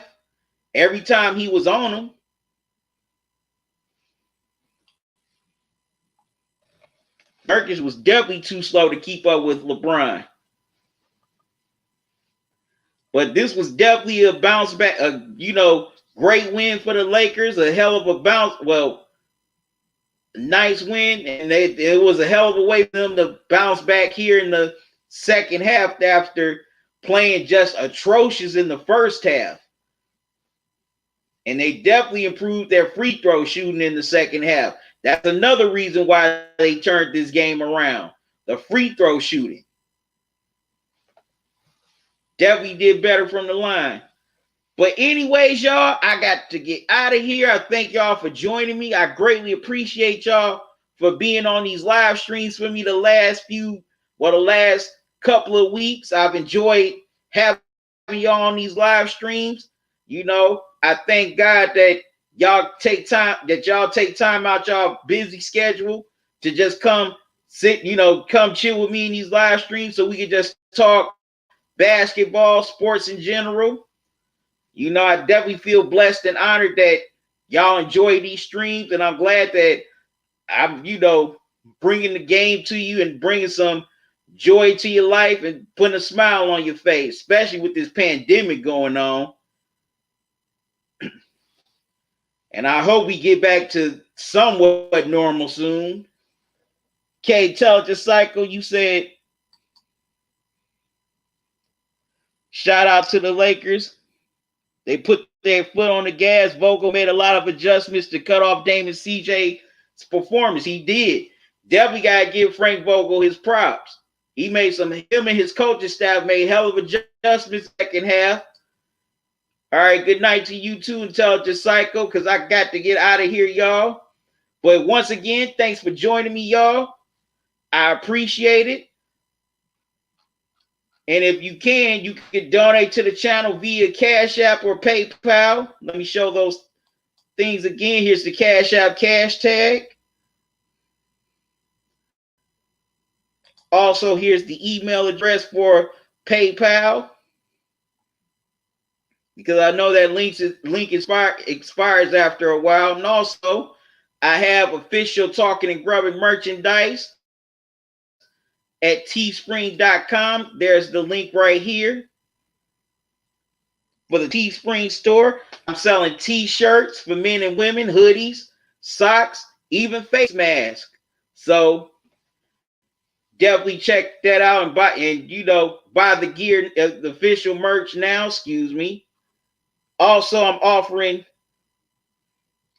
Every time he was on him. Nurkic was definitely too slow to keep up with LeBron. But this was definitely a bounce back, great win for the Lakers, a hell of a bounce. Well, nice win, and it was a hell of a way for them to bounce back here in the second half after playing just atrocious in the first half. And they definitely improved their free throw shooting in the second half. That's another reason why they turned this game around. The free throw shooting. Definitely did better from the line. But anyways, y'all, I got to get out of here. I thank y'all for joining me. I greatly appreciate y'all for being on these live streams for me the last couple of weeks. I've enjoyed having y'all on these live streams. You know, I thank God that y'all take time out y'all busy schedule to just come sit, come chill with me in these live streams so we can just talk basketball, sports in general. You know, I definitely feel blessed and honored that y'all enjoy these streams, and I'm glad that I'm, bringing the game to you and bringing some joy to your life and putting a smile on your face, especially with this pandemic going on. And I hope we get back to somewhat normal soon. Okay, Intelligent Cycle, you said, shout out to the Lakers. They put their foot on the gas. Vogel made a lot of adjustments to cut off Dame and CJ's performance. He did. Definitely got to give Frank Vogel his props. Him and his coaching staff made hell of adjustments second half. All right, good night to you too, Intelligent Psycho, because I got to get out of here, y'all. But once again, thanks for joining me, y'all. I appreciate it. And if you can donate to the channel via Cash App or PayPal. Let me show those things again. Here's the Cash App cash tag. Also, here's the email address for PayPal, because I know that link expires after a while. And also, I have official Talking and Grubbing merchandise at teespring.com. There's the link right here for the Teespring store. I'm selling t-shirts for men and women, hoodies, socks, even face masks. So definitely check that out and buy the gear, the official merch now. Excuse me. Also, I'm offering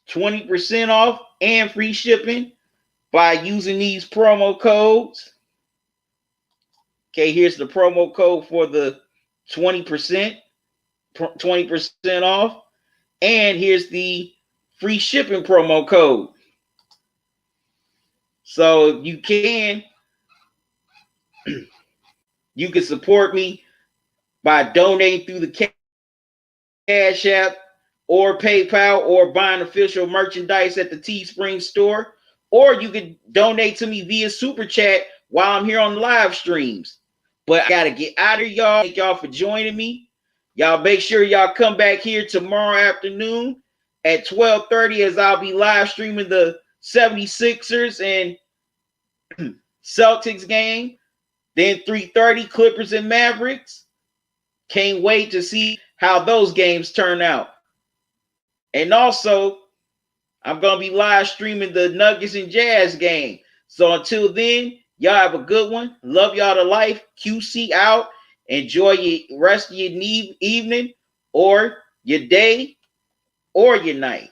20% off and free shipping by using these promo codes. Okay, here's the promo code for the 20% off. And here's the free shipping promo code. So you can support me by donating through the Cash App or PayPal, or buying official merchandise at the Teespring store, or you can donate to me via Super Chat while I'm here on live streams. But I gotta get out of y'all. Thank y'all for joining me. Y'all make sure y'all come back here tomorrow afternoon at 12:30 as I'll be live streaming the 76ers and Celtics game. Then 3:30 Clippers and Mavericks. Can't wait to see how those games turn out. And also, I'm going to be live streaming the Nuggets and Jazz game. So until then, y'all have a good one. Love y'all to life. QC out. Enjoy your rest of your evening or your day or your night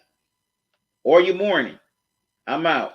or your morning. I'm out.